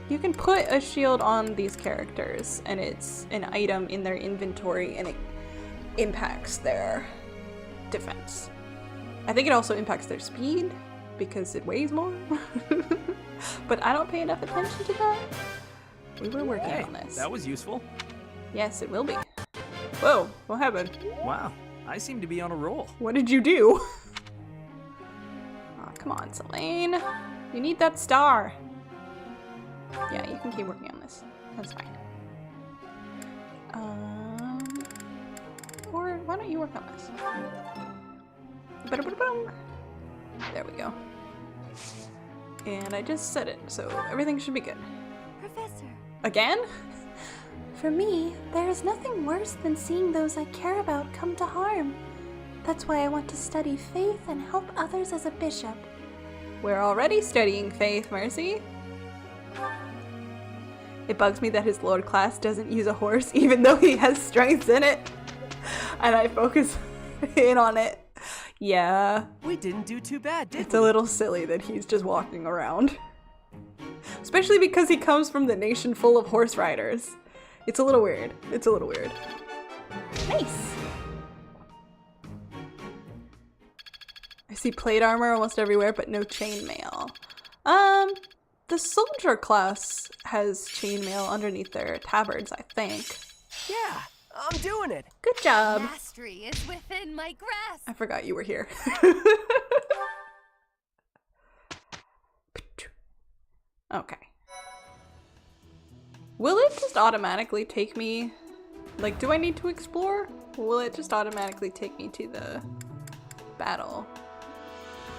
You can put a shield on these characters and it's an item in their inventory and it impacts their defense. I think it also impacts their speed because it weighs more. But I don't pay enough attention to that. We were working on this. That was useful. Yes, it will be. Whoa, what happened? Wow, I seem to be on a roll. What did you do? Oh, come on, Selene. You need that star. Yeah, you can keep working on this. That's fine. Or why don't you work on this? Ba-da-ba-da-boom. There we go. And I just said it, so everything should be good. Professor. Again? For me, there is nothing worse than seeing those I care about come to harm. That's why I want to study faith and help others as a bishop. We're already studying faith, Mercy. It bugs me that his Lord class doesn't use a horse even though he has strengths in it. And I focus in on it. Yeah. We didn't do too bad, did we? It's a little silly that he's just walking around. Especially because he comes from the nation full of horse riders. It's a little weird. It's a little weird. Nice! I see plate armor almost everywhere, but no chainmail. The soldier class has chainmail underneath their tabards, I think. Yeah, I'm doing it. Good job. Mastery is within my grasp. I forgot you were here. Okay. Will it just automatically take me, like, do I need to explore? Or will it just automatically take me to the battle?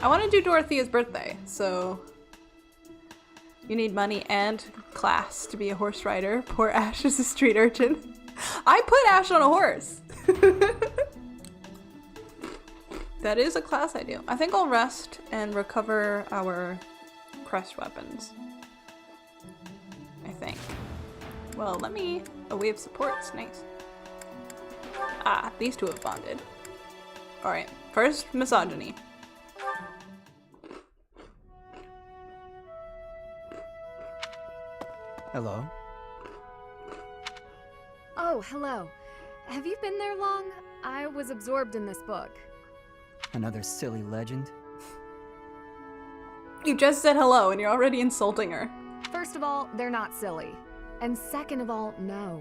I want to do Dorothea's birthday, so you need money and class to be a horse rider. Poor Ash is a street urchin. I put Ash on a horse. That is a class I do. I think I'll rest and recover our crest weapons. I think. Well, let me... Oh, we have supports. Nice. Ah, these two have bonded. Alright, first, misogyny. Hello? Oh, hello. Have you been there long? I was absorbed in this book. Another silly legend? You just said hello and you're already insulting her. First of all, they're not silly. And second of all, no.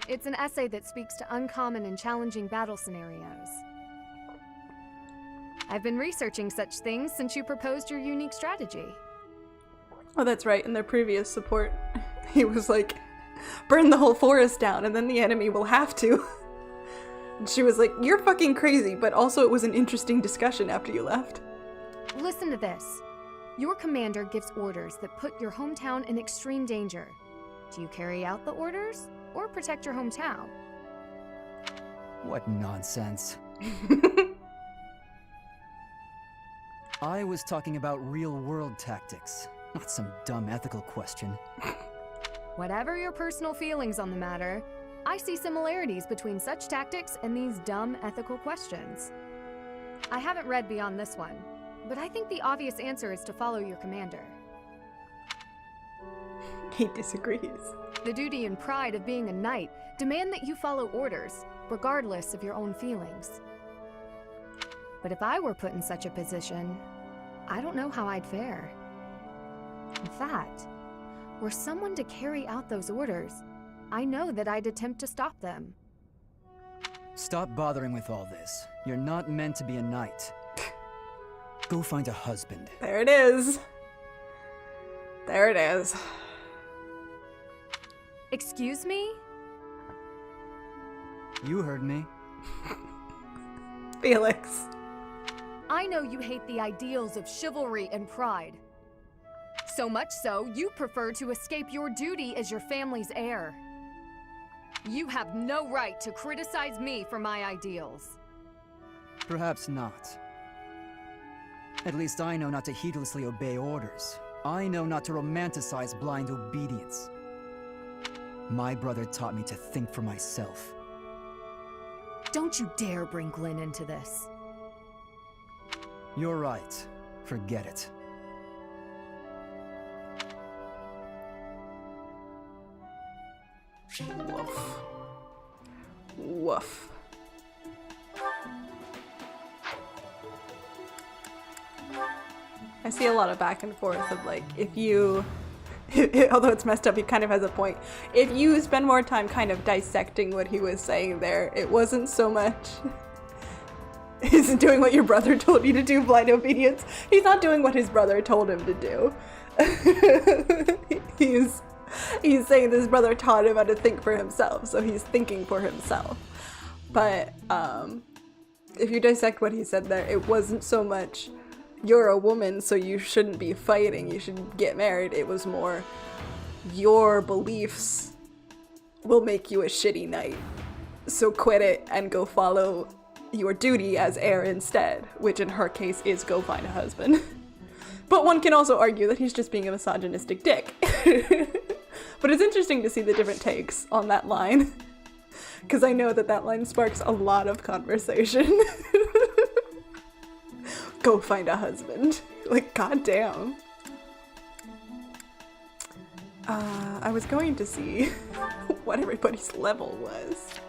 It's an essay that speaks to uncommon and challenging battle scenarios. I've been researching such things since you proposed your unique strategy. Oh, that's right. In their previous support, he was like, burn the whole forest down and then the enemy will have to. And she was like, you're fucking crazy, but also it was an interesting discussion after you left. Listen to this. Your commander gives orders that put your hometown in extreme danger. Do you carry out the orders or protect your hometown? What nonsense. I was talking about real-world tactics, not some dumb ethical question. Whatever your personal feelings on the matter, I see similarities between such tactics and these dumb ethical questions. I haven't read beyond this one, but I think the obvious answer is to follow your commander. He disagrees. The duty and pride of being a knight demand that you follow orders, regardless of your own feelings. But if I were put in such a position, I don't know how I'd fare. In fact, were someone to carry out those orders, I know that I'd attempt to stop them. Stop bothering with all this. You're not meant to be a knight. Go find a husband. There it is. There it is. Excuse me? You heard me. Felix. I know you hate the ideals of chivalry and pride. So much so, you prefer to escape your duty as your family's heir. You have no right to criticize me for my ideals. Perhaps not. At least I know not to heedlessly obey orders. I know not to romanticize blind obedience. My brother taught me to think for myself. Don't you dare bring Glenn into this. You're right. Forget it. Woof. Woof. I see a lot of back and forth of like, if you, although it's messed up, he kind of has a point. If you spend more time kind of dissecting what he was saying there, it wasn't so much he's doing what your brother told you to do, blind obedience. He's not doing what his brother told him to do. He's saying that his brother taught him how to think for himself, so he's thinking for himself. But if you dissect what he said there, it wasn't so much you're a woman so you shouldn't be fighting, you should get married. It was more your beliefs will make you a shitty knight, so quit it and go follow your duty as heir instead, which in her case is go find a husband. But one can also argue that he's just being a misogynistic dick. But it's interesting to see the different takes on that line, because I know that that line sparks a lot of conversation. Go find a husband. Like, goddamn. I was going to see what everybody's level was.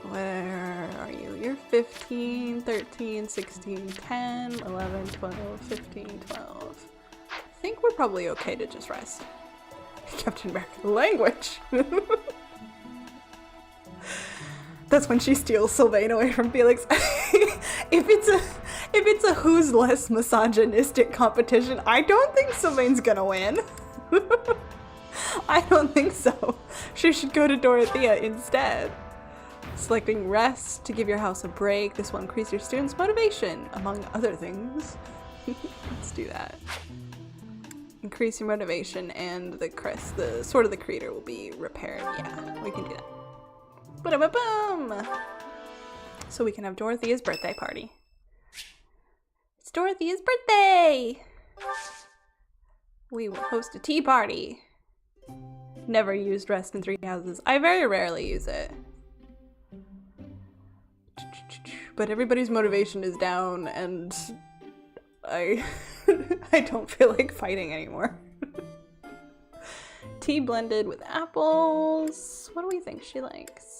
Where are you? You're 15, 13, 16, 10, 11, 12, 15, 12. I think we're probably okay to just rest. Captain American language. That's when she steals Sylvain away from Felix. If it's a who's less misogynistic competition, I don't think Sylvain's gonna win. I don't think so. She should go to Dorothea instead. Selecting rest to give your house a break. This will increase your students' motivation, among other things. Let's do that. Increase your motivation, and the crest, the sword of the creator, will be repaired. Yeah, we can do that. Ba-da-ba-boom! So we can have Dorothea's birthday party. It's Dorothea's birthday! We will host a tea party. Never used rest in 3 houses. I very rarely use it. But everybody's motivation is down, and I don't feel like fighting anymore. Tea blended with apples. What do we think she likes?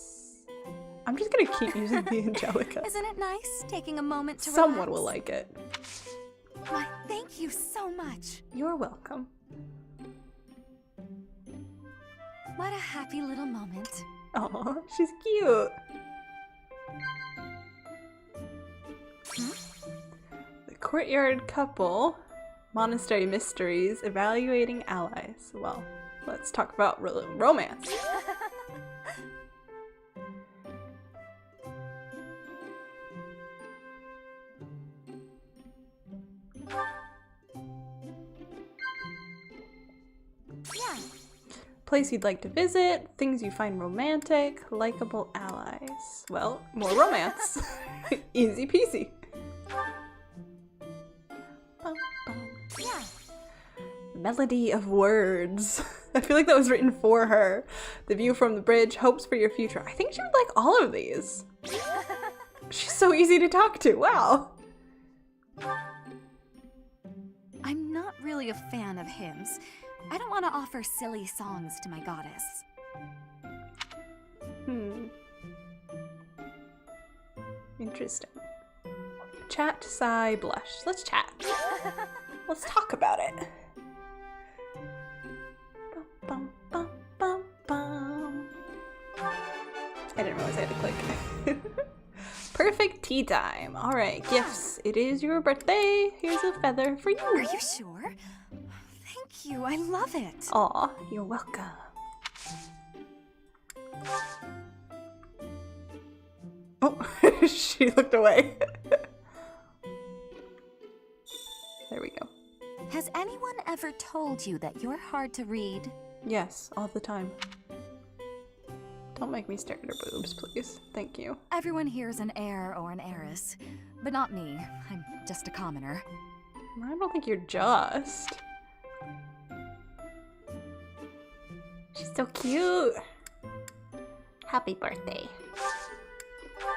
I'm just gonna keep using the Angelica. Isn't it nice taking a moment to Someone relax? will like it. Why, thank you so much. You're welcome. What a happy little moment. Oh, she's cute. The courtyard couple, monastery mysteries, evaluating allies. Well, let's talk about romance. Yeah. Place you'd like to visit, things you find romantic, likable allies. Well, more romance. Easy peasy. Yeah. Melody of words. I feel like that was written for her. The view from the bridge, hopes for your future. I think she would like all of these. She's so easy to talk to. Wow. I'm not really a fan of hymns. I don't want to offer silly songs to my goddess. Interesting. Chat, sigh, blush. Let's chat. Let's talk about it. Bum, bum, bum, bum. I didn't realize I had to click. Perfect tea time. All right, gifts. It is your birthday. Here's a feather for you. Are you sure? Thank you. I love it. Aw, you're welcome. Oh, she looked away. There we go. Has anyone ever told you that you're hard to read? Yes, all the time. Don't make me stare at her boobs, please. Thank you. Everyone here is an heir or an heiress, but not me. I'm just a commoner. I don't think you're just. She's so cute. Happy birthday.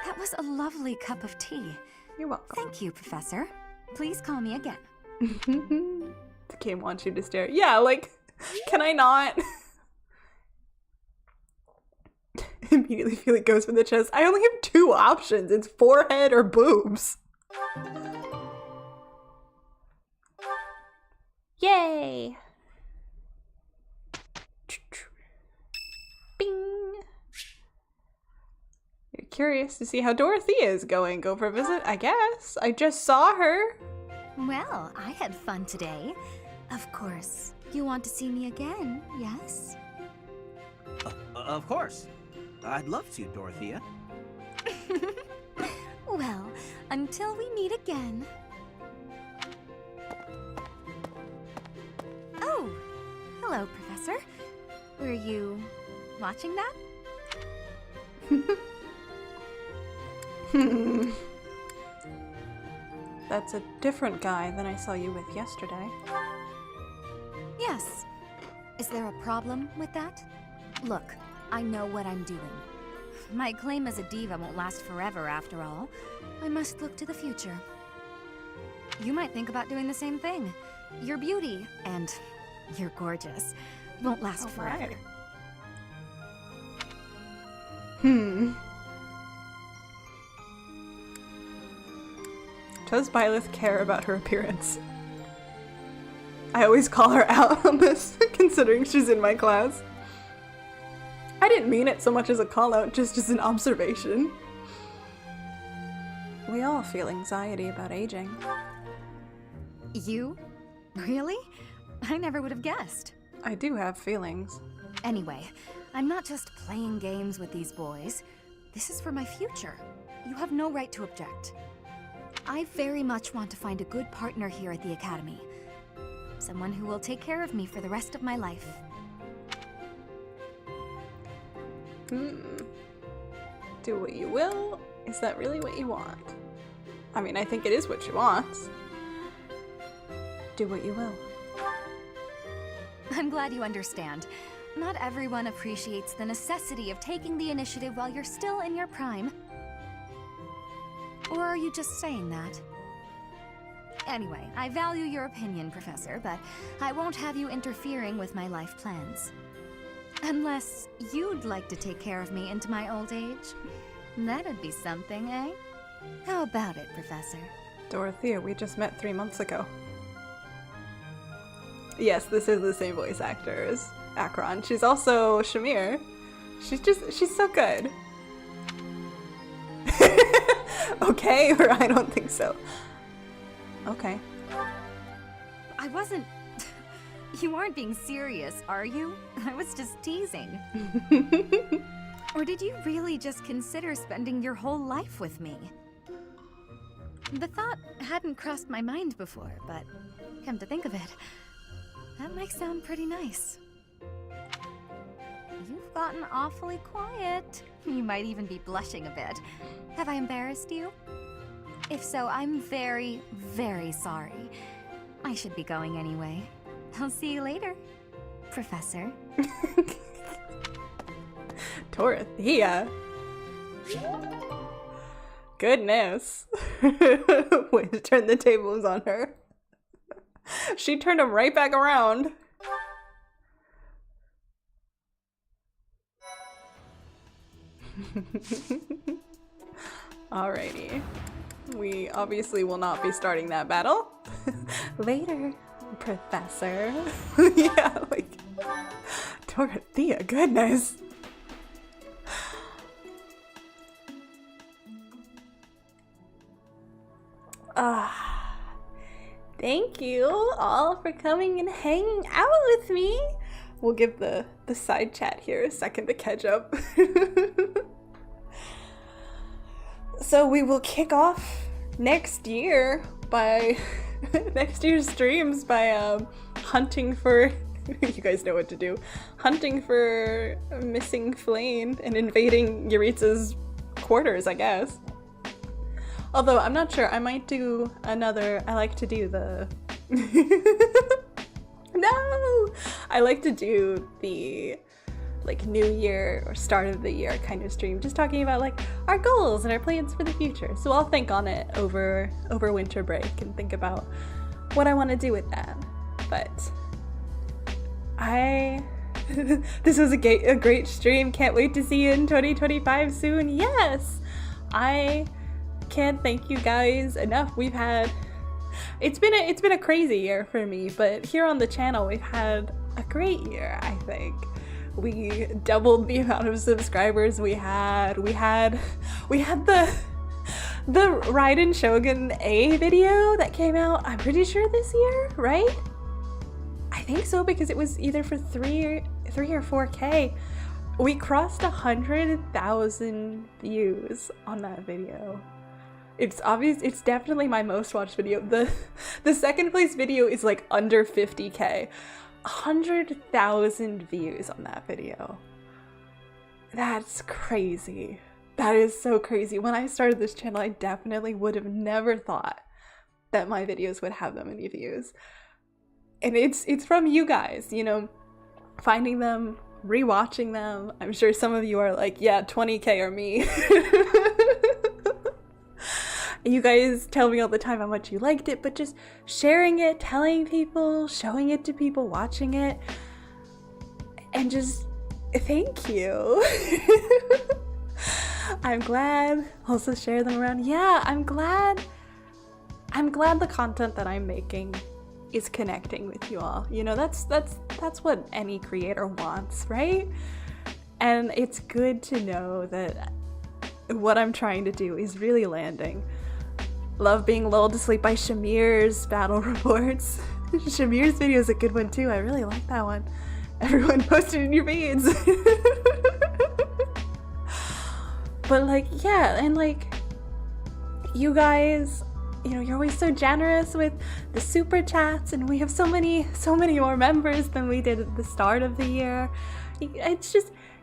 That was a lovely cup of tea. You're welcome. Thank you, Professor. Please call me again. The game wants you to stare. Yeah, like, can I not? Immediately feel it goes for the chest. I only have two options. It's forehead or boobs. Yay! Bing! You're curious to see how Dorothea is going. Go for a visit, I guess. I just saw her. Well, I had fun today. Of course, you want to see me again, yes? Of course. I'd love to, Dorothea. Well, until we meet again. Oh, hello, Professor. Were you watching that? That's a different guy than I saw you with yesterday. Yes. Is there a problem with that? Look, I know what I'm doing. My claim as a diva won't last forever after all. I must look to the future. You might think about doing the same thing. Your beauty, and you're gorgeous, won't last forever. Does Byleth care about her appearance? I always call her out on this, considering she's in my class. I didn't mean it so much as a call out, just as an observation. We all feel anxiety about aging. You? Really? I never would have guessed. I do have feelings. Anyway, I'm not just playing games with these boys. This is for my future. You have no right to object. I very much want to find a good partner here at the Academy. Someone who will take care of me for the rest of my life. Do what you will? Is that really what you want? I mean, I think it is what she wants. Do what you will. I'm glad you understand. Not everyone appreciates the necessity of taking the initiative while you're still in your prime. Or are you just saying that? Anyway, I value your opinion, Professor, but I won't have you interfering with my life plans. Unless you'd like to take care of me into my old age. That'd be something, eh? How about it, Professor? Dorothea, we just met 3 months ago. Yes, this is the same voice actor as Akron. She's also Shamir. She's so good. Okay, or I don't think so. Okay. I wasn't... You aren't being serious, are you? I was just teasing. Or did you really just consider spending your whole life with me? The thought hadn't crossed my mind before, but come to think of it, that might sound pretty nice. You've gotten awfully quiet. You might even be blushing a bit. Have I embarrassed you? If so, I'm very, very sorry. I should be going anyway. I'll see you later, Professor. Dorothea. Goodness. Way to turn the tables on her. She turned them right back around. Alrighty. We obviously will not be starting that battle. Later, Professor. Yeah, like... Dorothea, goodness. Thank you all for coming and hanging out with me. We'll give the side chat here a second to catch up. So we will kick off next year by next year's streams by hunting for you guys know what to do. Hunting for missing Flane and invading Yuritsa's quarters, I guess. Although I'm not sure, I might do another, I like to do the no! I like to do the like new year or start of the year kind of stream, just talking about like our goals and our plans for the future. So I'll think on it over winter break and think about what I want to do with that. But this was a great stream. Can't wait to see you in 2025 soon. Yes! I can't thank you guys enough. We've had it's been a crazy year for me, but here on the channel we've had a great year. I think we doubled the amount of subscribers we had. We had the Raiden Shogun A video that came out, I'm pretty sure this year, right? I think so, because it was either for 3 or 4K. We crossed 100,000 views on that video. It's obvious, it's definitely my most watched video. The second place video is like under 50K. 100,000 views on that video. That's crazy. That is so crazy. When I started this channel, I definitely would have never thought that my videos would have that many views. And it's from you guys, you know, finding them, rewatching them. I'm sure some of you are like, yeah, 20K are me. You guys tell me all the time how much you liked it, but just sharing it, telling people, showing it to people, watching it, and just thank you. I'm glad. Also share them around. Yeah, I'm glad the content that I'm making is connecting with you all. You know, that's what any creator wants, right? And it's good to know that what I'm trying to do is really landing. Love being lulled to sleep by Shamir's battle reports. Shamir's video is a good one too. I really like that one. Everyone posted in your feeds. But like, yeah, and like, you guys, you know, you're always so generous with the super chats, and we have so many more members than we did at the start of the year.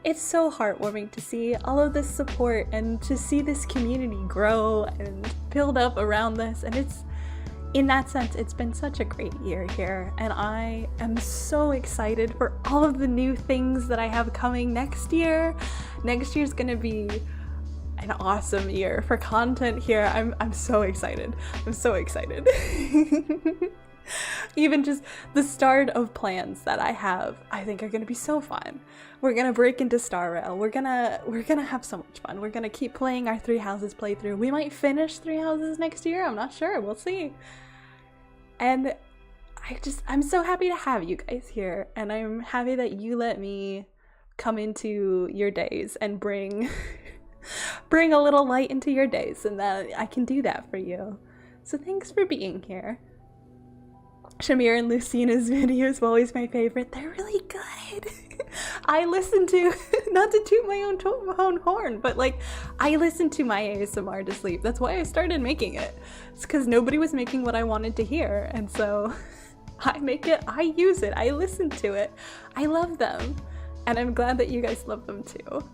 It's so heartwarming to see all of this support and to see this community grow and build up around this. And it's, in that sense, it's been such a great year here. And I am so excited for all of the new things that I have coming next year. Next year's gonna be an awesome year for content here. I'm so excited. I'm so excited. Even just the start of plans that I have, I think are gonna be so fun. We're gonna break into Star Rail. We're gonna have so much fun. We're gonna keep playing our Three Houses playthrough. We might finish Three Houses next year. I'm not sure. We'll see. And I'm so happy to have you guys here, and I'm happy that you let me come into your days and bring a little light into your days, and that I can do that for you. So thanks for being here. Shamir and Lucina's videos were always my favorite. They're really good. I listen to, not to toot my own horn, but like, I listen to my ASMR to sleep. That's why I started making it. It's because nobody was making what I wanted to hear, and so I make it, I use it, I listen to it. I love them. And I'm glad that you guys love them too.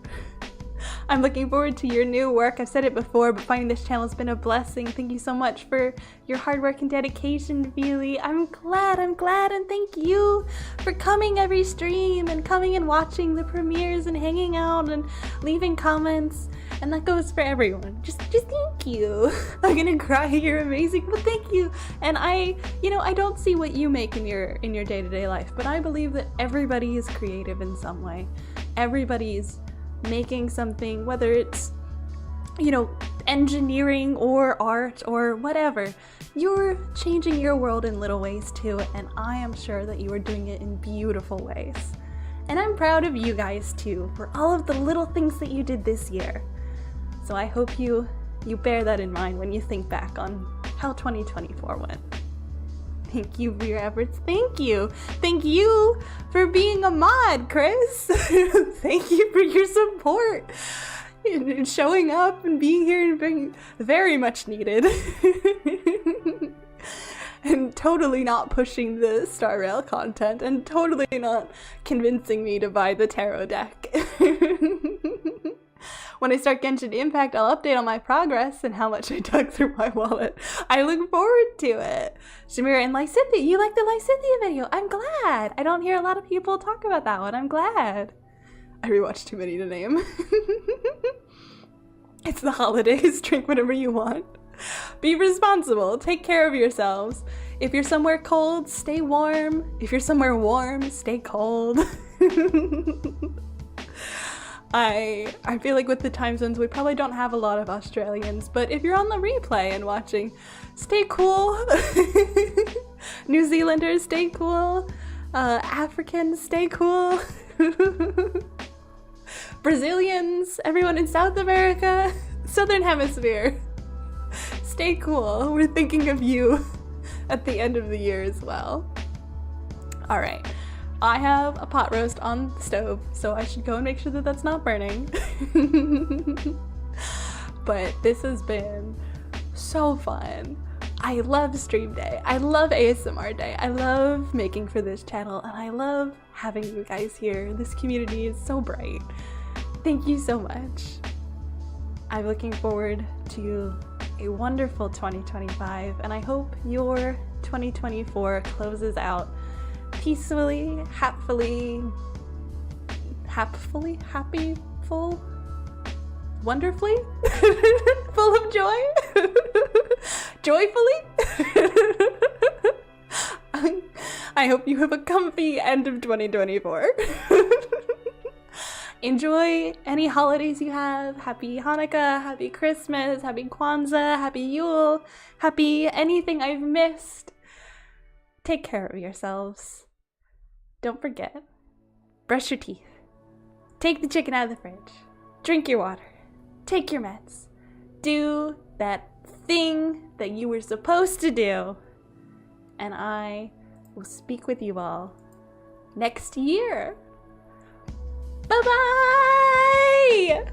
I'm looking forward to your new work. I've said it before, but finding this channel has been a blessing. Thank you so much for your hard work and dedication, Feely. I'm glad, and thank you for coming every stream and coming and watching the premieres and hanging out and leaving comments. And that goes for everyone. Just thank you. I'm gonna cry. You're amazing, but thank you. And I don't see what you make in your day-to-day life, but I believe that everybody is creative in some way. Everybody's making something, whether it's, engineering or art or whatever. You're changing your world in little ways too, and I am sure that you are doing it in beautiful ways. And I'm proud of you guys too for all of the little things that you did this year. So I hope you bear that in mind when you think back on how 2024 went. Thank you for your efforts. Thank you. Thank you for being a mod, Chris. Thank you for your support and showing up and being here and being very much needed. And totally not pushing the Star Rail content and totally not convincing me to buy the tarot deck. When I start Genshin Impact, I'll update on my progress and how much I dug through my wallet. I look forward to it. Shamira and Lysithia, you like the Lysithia video? I'm glad. I don't hear a lot of people talk about that one. I'm glad. I rewatched too many to name. It's the holidays. Drink whatever you want. Be responsible. Take care of yourselves. If you're somewhere cold, stay warm. If you're somewhere warm, stay cold. I feel like with the time zones, we probably don't have a lot of Australians, but if you're on the replay and watching, stay cool. New Zealanders, stay cool. Africans, stay cool. Brazilians, everyone in South America, Southern Hemisphere, stay cool. We're thinking of you at the end of the year as well. All right. I have a pot roast on the stove, so I should go and make sure that that's not burning. But this has been so fun. I love stream day. I love ASMR day. I love making for this channel, and I love having you guys here. This community is so bright. Thank you so much. I'm looking forward to a wonderful 2025, and I hope your 2024 closes out peacefully, happily, full, wonderfully, full of joy, joyfully. I hope you have a comfy end of 2024. Enjoy any holidays you have. Happy Hanukkah, happy Christmas, happy Kwanzaa, happy Yule, happy anything I've missed. Take care of yourselves. Don't forget, brush your teeth. Take the chicken out of the fridge. Drink your water. Take your meds. Do that thing that you were supposed to do. And I will speak with you all next year. Bye-bye!